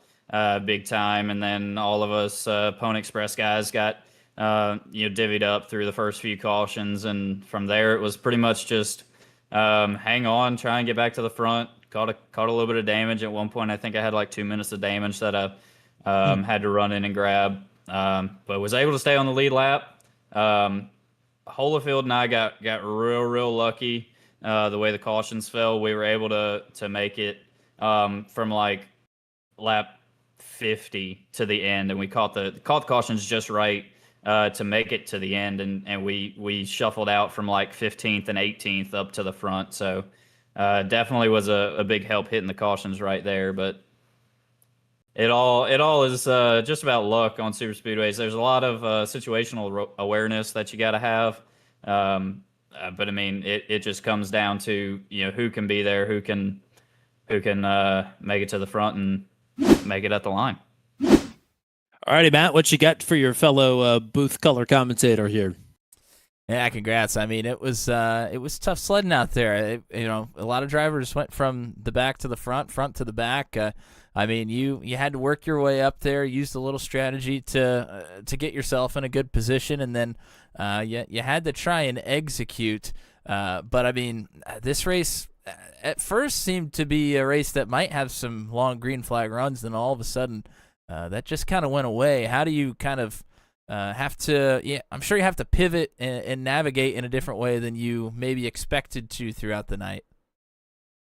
big time, and then all of us Pony Express guys got divvied up through the first few cautions, and from there it was pretty much just hang on, try and get back to the front. Caught a little bit of damage at one point. I think I had like 2 minutes of damage that I had to run in and grab, but was able to stay on the lead lap. Holofield and I got real lucky the way the cautions fell. We were able to make it from like lap 50 to the end, and we caught the cautions just right to make it to the end, and we shuffled out from like 15th and 18th up to the front. So definitely was a big help hitting the cautions right there, but it all is just about luck on super speedways. There's a lot of situational awareness that you got to have, but I mean it just comes down to who can be there, who can make it to the front and make it at the line. All righty, Matt, what you got for your fellow booth color commentator here? Yeah, congrats. I mean, it was tough sledding out there. A lot of drivers went from the back to the front to the back. I mean, you had to work your way up there, used a little strategy to get yourself in a good position, and then you had to try and execute. But I mean, this race at first seemed to be a race that might have some long green flag runs, then all of a sudden that just kind of went away. How do you kind of have to, I'm sure you have to pivot and navigate in a different way than you maybe expected to throughout the night.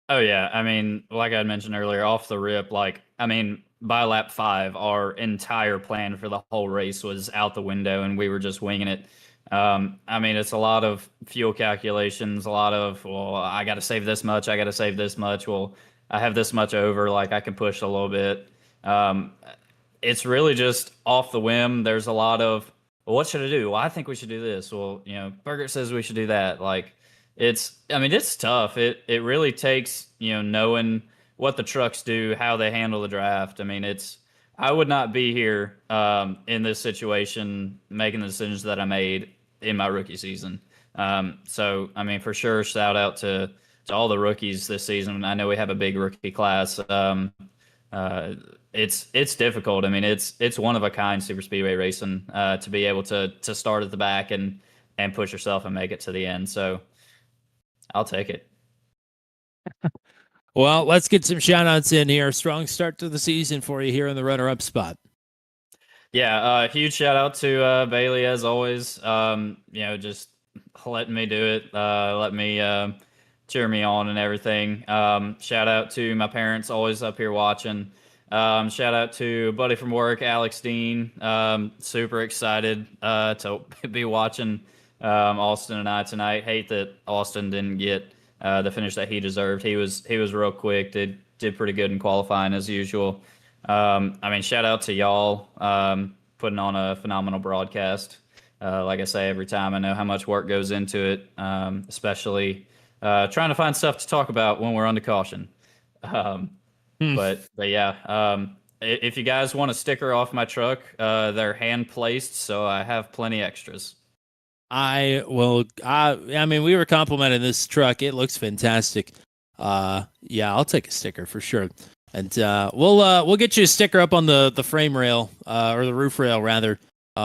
Oh yeah, I mean, like I mentioned earlier, off the rip, by lap 5, our entire plan for the whole race was out the window, and we were just winging it. I mean, it's a lot of fuel calculations, a lot of, well, I got to save this much, I got to save this much. Well, I have this much over, like I can push a little bit. It's really just off the whim. There's a lot of, well, what should I do? Well, I think we should do this. Well, Burger says we should do that. It's tough. It really takes, knowing what the trucks do, how they handle the draft. I mean, I would not be here in this situation making the decisions that I made in my rookie season. So, I mean, for sure, shout out to all the rookies this season. I know we have a big rookie class. It's difficult. I mean, it's one of a kind super speedway racing to be able to start at the back and push yourself and make it to the end. So I'll take it. Well, let's get some shout outs in here. Strong start to the season for you here in the runner-up spot. Yeah, huge shout out to Bailey as always. Just letting me do it, let me cheer me on and everything. Shout out to my parents, always up here watching. Shout out to a buddy from work, Alex Dean. Super excited to be watching Austin and I tonight. Hate that Austin didn't get the finish that he deserved. He was real quick. Did pretty good in qualifying as usual. I mean, shout out to y'all putting on a phenomenal broadcast. Like I say every time, I know how much work goes into it, especially trying to find stuff to talk about when we're under caution. But yeah, if you guys want a sticker off my truck, they're hand placed, so I have plenty extras. I mean, we were complimenting this truck. It looks fantastic. Yeah, I'll take a sticker for sure. And we'll get you a sticker up on the frame rail, or the roof rail rather,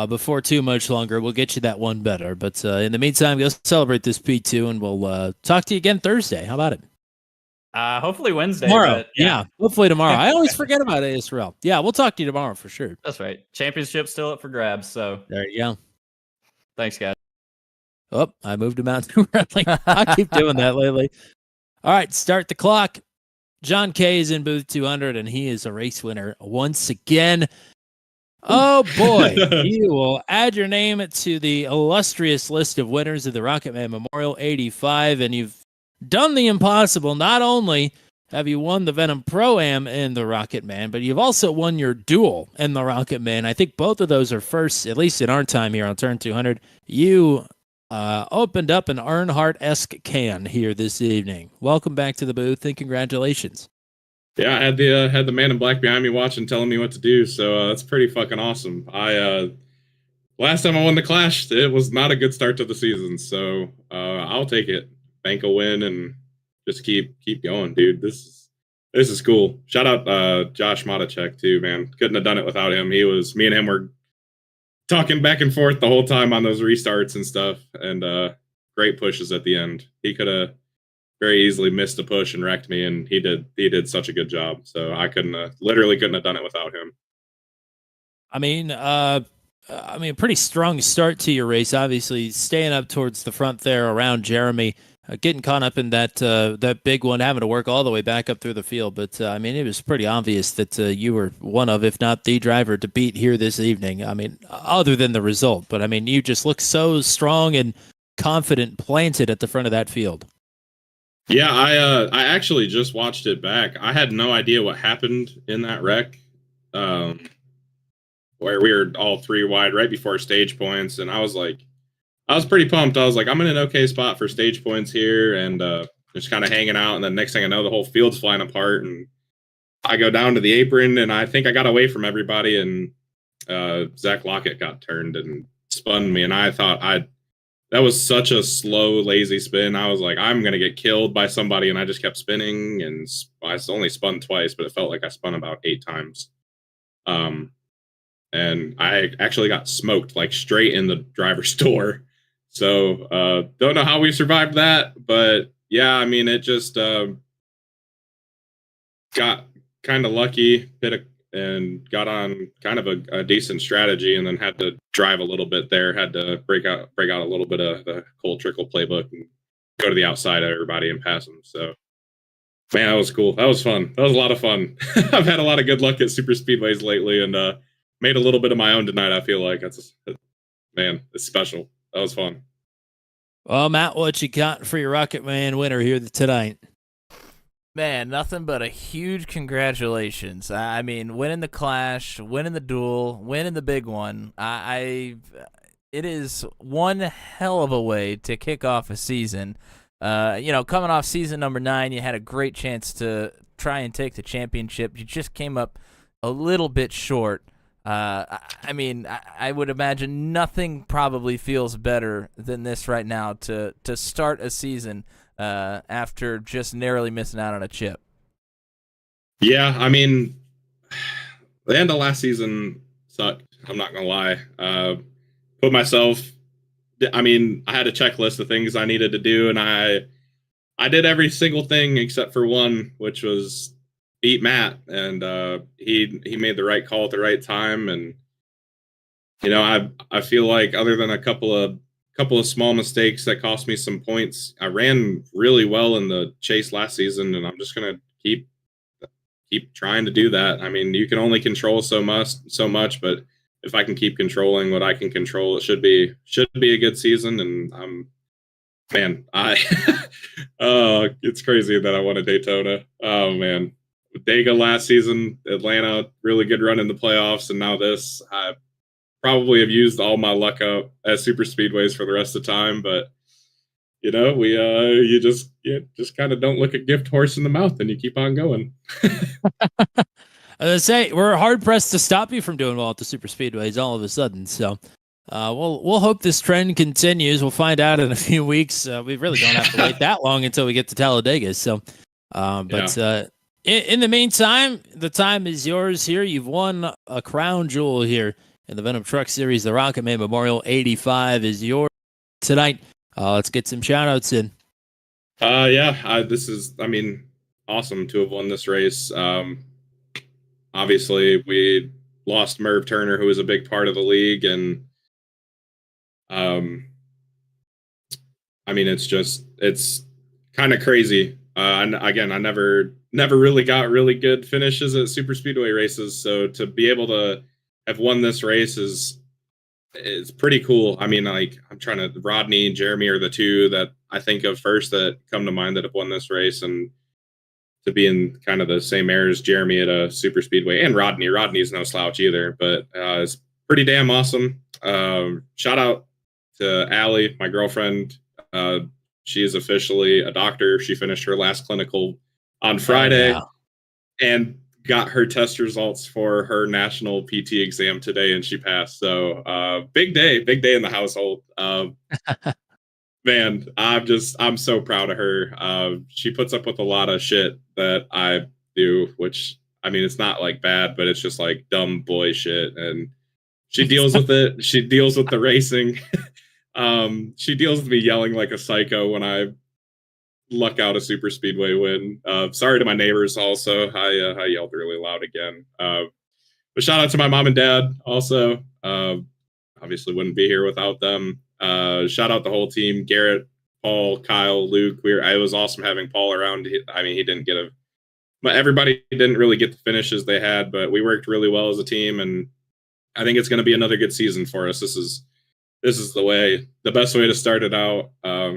before too much longer. We'll get you that one better. But in the meantime, go celebrate this P2, and we'll talk to you again Thursday. How about it? Hopefully Wednesday. Tomorrow. But, yeah, hopefully tomorrow. I always forget about ASRL. Yeah, we'll talk to you tomorrow for sure. That's right. Championship's still up for grabs. So there you go. Thanks, guys. Oh, I moved him out too early. I keep doing that lately. All right, start the clock. John Kay is in booth 200, and he is a race winner once again. Oh, boy. You will add your name to the illustrious list of winners of the Rocketman Memorial 85, and you've done the impossible. Not only have you won the Venom Pro-Am in the Rocketman, but you've also won your Duel in the Rocketman. I think both of those are first, at least in our time here on Turn 200. You opened up an Earnhardt-esque can here this evening. Welcome back to the booth and congratulations. Yeah, I had the man in black behind me watching, telling me what to do. So that's pretty fucking awesome. Last time I won the Clash, it was not a good start to the season. So I'll take it. Bank a win and just keep going, dude. This is cool. Shout out Josh Matacek too, man. Couldn't have done it without him. Me and him were talking back and forth the whole time on those restarts and stuff, and great pushes at the end. He could have very easily missed a push and wrecked me, and he did such a good job. So I literally couldn't have done it without him. I mean, a pretty strong start to your race. Obviously, staying up towards the front there around Jeremy, getting caught up in that big one, having to work all the way back up through the field. But I mean, it was pretty obvious that you were one of, if not the driver to beat here this evening. I mean, other than the result, but I mean, you just look so strong and confident, planted at the front of that field. Yeah, I actually just watched it back. I had no idea what happened in that wreck, where we were all three wide right before stage points, and I was pretty pumped. I was like, I'm in an okay spot for stage points here, and just kind of hanging out. And then next thing I know, the whole field's flying apart, and I go down to the apron, and I think I got away from everybody, and Zach Lockett got turned and spun me, and I thought that was such a slow, lazy spin. I was like, I'm going to get killed by somebody, and I just kept spinning, and I only spun twice, but it felt like I spun about 8 times. And I actually got smoked, like, straight in the driver's door. So, don't know how we survived that, but yeah, I mean, it just got kind of lucky, and got on kind of a decent strategy, and then had to drive a little bit there, had to break out a little bit of the Cole Trickle playbook and go to the outside of everybody and pass them. So, man, that was cool. That was fun. That was a lot of fun. I've had a lot of good luck at super speedways lately, and made a little bit of my own tonight. I feel like it's special. That was fun. Well, Matt, what you got for your Rocketman winner here tonight? Man, nothing but a huge congratulations. I mean, winning the Clash, winning the Duel, winning the big one. It is one hell of a way to kick off a season. Coming off season number 9, you had a great chance to try and take the championship. You just came up a little bit short. I mean, I would imagine nothing probably feels better than this right now to start a season after just narrowly missing out on a chip. Yeah, I mean, the end of last season sucked. I'm not gonna lie. I had a checklist of things I needed to do, and I did every single thing except for one, which was beat Matt, and he made the right call at the right time. And I feel like, other than a couple of small mistakes that cost me some points, I ran really well in the chase last season, and I'm just gonna keep trying to do that. I mean, you can only control so much, but if I can keep controlling what I can control, it should be a good season. And it's crazy that I won a Daytona. Oh man. Dega last season, Atlanta, really good run in the playoffs, and now this. I probably have used all my luck up at super speedways for the rest of the time, but you just kind of don't look a gift horse in the mouth, and you keep on going. As I say, we're hard pressed to stop you from doing well at the super speedways all of a sudden. So we'll hope this trend continues. We'll find out in a few weeks. We really don't have to wait that long until we get to Talladega. So, in the meantime, the time is yours here. You've won a crown jewel here in the Venom Truck Series. The Rocketman Memorial 85 is yours tonight. Let's get some shout-outs in. This is, awesome to have won this race. Obviously, we lost Merv Turner, who was a big part of the league, and it's kind of crazy. And again, I never really got really good finishes at super speedway races, so to be able to have won this race is pretty cool. I mean, like, Rodney and Jeremy are the two that I think of first that come to mind that have won this race, and to be in kind of the same air as Jeremy at a super speedway, and Rodney's no slouch either, but it's pretty damn awesome. Shout out to Allie, my girlfriend. She is officially a doctor. She finished her last clinical on Friday and got her test results for her national PT exam today, and she passed. So big day in the household. Man, I'm so proud of her. She puts up with a lot of shit that I do, which, I mean, it's not like bad, but it's just like dumb boy shit. And she deals with it. She deals with the racing. She deals with me yelling like a psycho when I luck out a super speedway win. Sorry to my neighbors also. I yelled really loud again. But shout out to my mom and dad also. Obviously wouldn't be here without them. Shout out the whole team, Garrett, Paul, Kyle, Luke. It was awesome having Paul around. He didn't get but everybody didn't really get the finishes they had, but we worked really well as a team, and I think it's going to be another good season for us. This is the best way to start it out.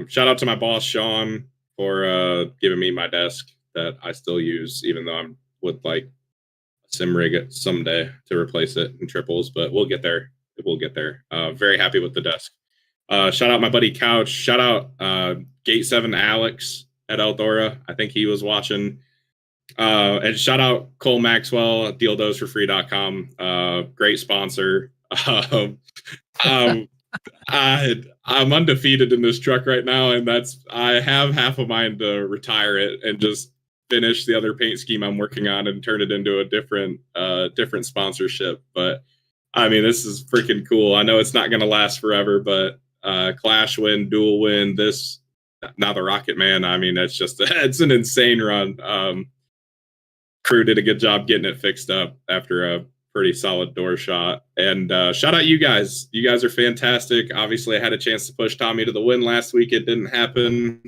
Shout out to my boss, Sean, for giving me my desk that I still use, even though I'm with like a sim rig someday to replace it in triples, but we'll get there. We'll get there. Very happy with the desk. Shout out my buddy Couch. Shout out Gate 7 Alex at Eldora. I think he was watching. And shout out Cole Maxwell at dealdosforfree.com. Great sponsor. I'm undefeated in this truck right now, and I have half a mind to retire it and just finish the other paint scheme I'm working on and turn it into a different sponsorship. But I mean, this is freaking cool. I know it's not going to last forever, but Clash win, Duel win, this now the Rocketman. I mean, it's an insane run. Crew did a good job getting it fixed up after a pretty solid door shot. And shout out you guys. You guys are fantastic. Obviously, I had a chance to push Tommy to the win last week. It didn't happen.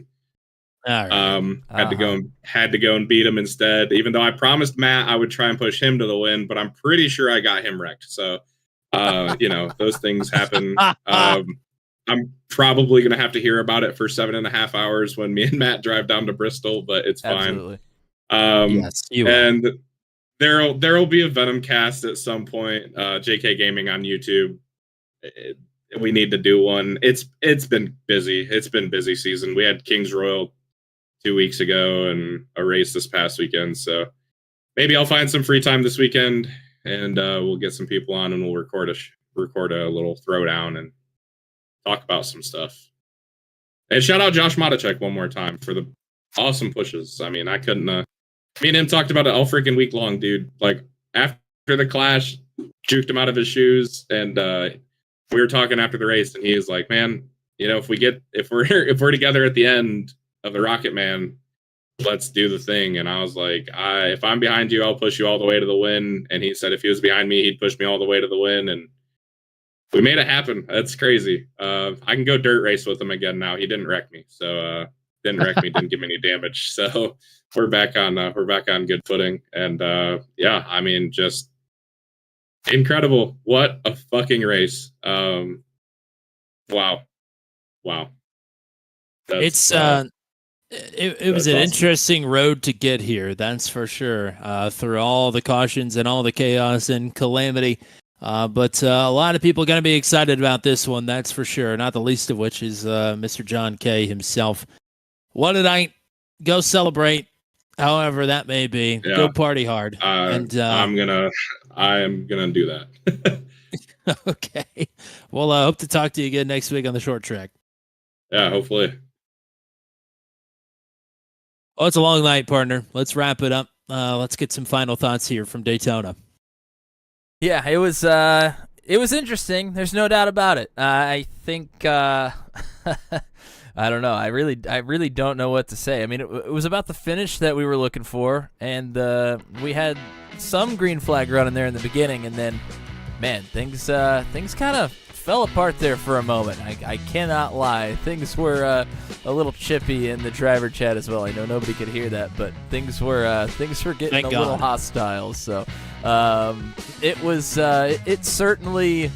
All right. Had to go and beat him instead. Even though I promised Matt I would try and push him to the win, but I'm pretty sure I got him wrecked. So, those things happen. I'm probably going to have to hear about it for 7.5 hours when me and Matt drive down to Bristol, but it's fine. Yes, and there'll be a Venom cast at some point. JK Gaming on YouTube. We need to do one. It's been busy. It's been busy season. We had Kings Royal 2 weeks ago and a race this past weekend. So maybe I'll find some free time this weekend and we'll get some people on and we'll record a little throwdown and talk about some stuff. And shout out Josh Matacek one more time for the awesome pushes. I mean, I couldn't. Me and him talked about it all freaking week long, dude. Like after the clash, juked him out of his shoes, and we were talking after the race, and he was like, "Man, if we're together at the end of the Rocketman, let's do the thing." And I was like, "If I'm behind you, I'll push you all the way to the win." And he said, if he was behind me, he'd push me all the way to the win, and we made it happen. That's crazy. I can go dirt race with him again now. He didn't wreck me, so didn't give me any damage. So we're back on good footing. And I mean, just incredible. What a fucking race. Wow. It's it was an interesting road to get here, that's for sure. Through all the cautions and all the chaos and calamity. But a lot of people are going to be excited about this one, that's for sure. Not the least of which is Mr. John K. himself. What a night. Go celebrate, however that may be. Yeah. Go party hard. And I am gonna do that. Okay. Well, I hope to talk to you again next week on the short track. Yeah, hopefully. Oh, it's a long night, partner. Let's wrap it up. Let's get some final thoughts here from Daytona. Yeah, it was interesting. There's no doubt about it. I think I don't know. I really don't know what to say. I mean, it was about the finish that we were looking for, and we had some green flag running there in the beginning, and then, man, things kind of fell apart there for a moment. I cannot lie. Things were a little chippy in the driver chat as well. I know nobody could hear that, but things were getting a little hostile. So it's certainly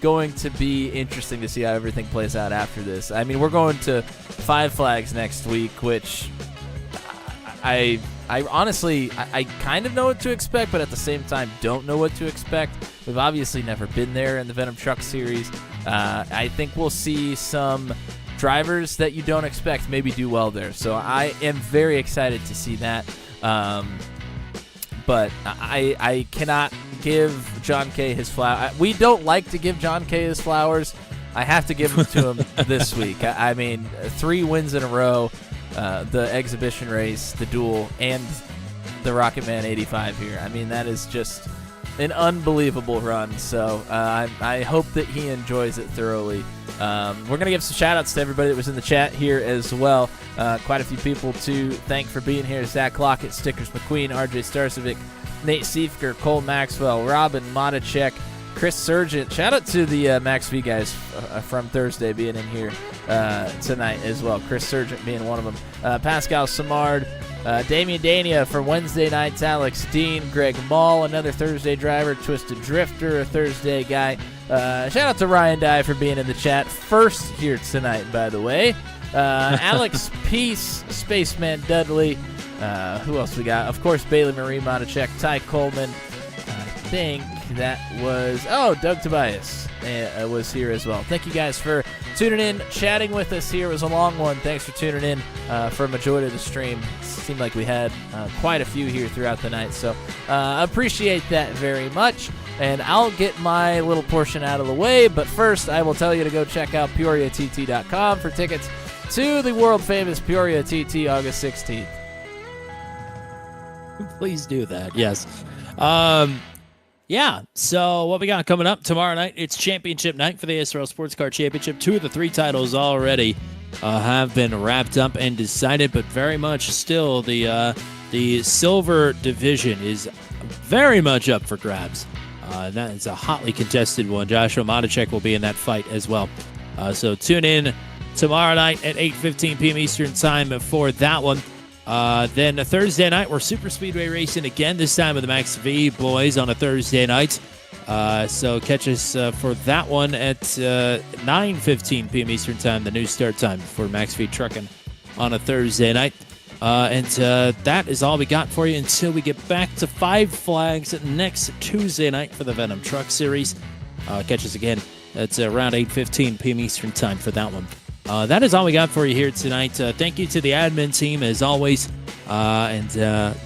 going to be interesting to see how everything plays out after this. I mean, we're going to Five Flags next week, which I honestly kind of know what to expect, but at the same time don't know what to expect. We've obviously never been there in the Venom Truck Series. I think we'll see some drivers that you don't expect maybe do well there. So I am very excited to see that. But I cannot give John Kay his flowers. We don't like to give John Kay his flowers. I have to give them to him this week. I mean, 3 wins in a row, the exhibition race, the duel, and the Rocketman 85 here. I mean, that is just an unbelievable run. So I hope that he enjoys it thoroughly. We're going to give some shout-outs to everybody that was in the chat here as well. Quite a few people to thank for being here. Zach Lockett, Stickers McQueen, RJ Starcevic, Nate Siefker, Cole Maxwell, Robin Modacek, Chris Surgent. Shout out to the Max V guys from Thursday being in here tonight as well. Chris Surgent being one of them. Pascal Samard, Damian Dania for Wednesday nights. Alex Dean, Greg Mall, another Thursday driver. Twisted Drifter, a Thursday guy. Shout out to Ryan Dye for being in the chat. First here tonight, by the way. Alex Peace, Spaceman Dudley. Who else we got? Of course, Bailey Marie Monacek, Ty Coleman. I think that was Doug Tobias was here as well. Thank you guys for tuning in, chatting with us here. It was a long one. Thanks for tuning in for a majority of the stream. Seemed like we had quite a few here throughout the night, so appreciate that very much. And I'll get my little portion out of the way, but first I will tell you to go check out PeoriaTT.com for tickets to the world-famous Peoria TT August 16th. Please do that. Yes. Yeah. So what we got coming up tomorrow night? It's championship night for the SRL Sports Car Championship. 2 of the 3 titles already have been wrapped up and decided, but very much still the silver division is very much up for grabs. That is a hotly contested one. Joshua Modacek will be in that fight as well. So tune in tomorrow night at 8:15 p.m. Eastern Time for that one. Then a Thursday night, we're super speedway racing again, this time with the Max V boys on a Thursday night. So catch us for that one at 9:15 p.m. Eastern Time, the new start time for Max V Trucking on a Thursday night. And that is all we got for you until we get back to 5 Flags next Tuesday night for the Venom Truck Series. Catch us again at around 8:15 p.m. Eastern Time for that one. That is all we got for you here tonight. Thank you to the admin team, as always, and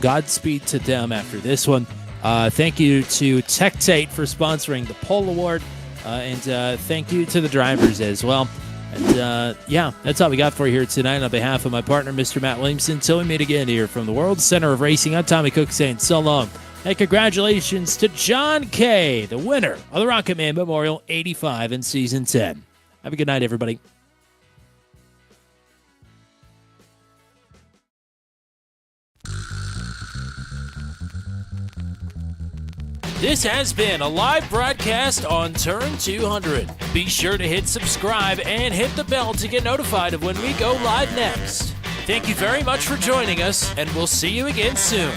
Godspeed to them after this one. Thank you to Tectate for sponsoring the Pole Award, and thank you to the drivers as well. And, yeah, that's all we got for you here tonight. On behalf of my partner, Mr. Matt Williamson, until we meet again here from the World Center of Racing, I'm Tommy Cook saying so long. And congratulations to John Kay, the winner of the Rocketman Memorial 85 in Season 10. Have a good night, everybody. This has been a live broadcast on Turn 200. Be sure to hit subscribe and hit the bell to get notified of when we go live next. Thank you very much for joining us, and we'll see you again soon.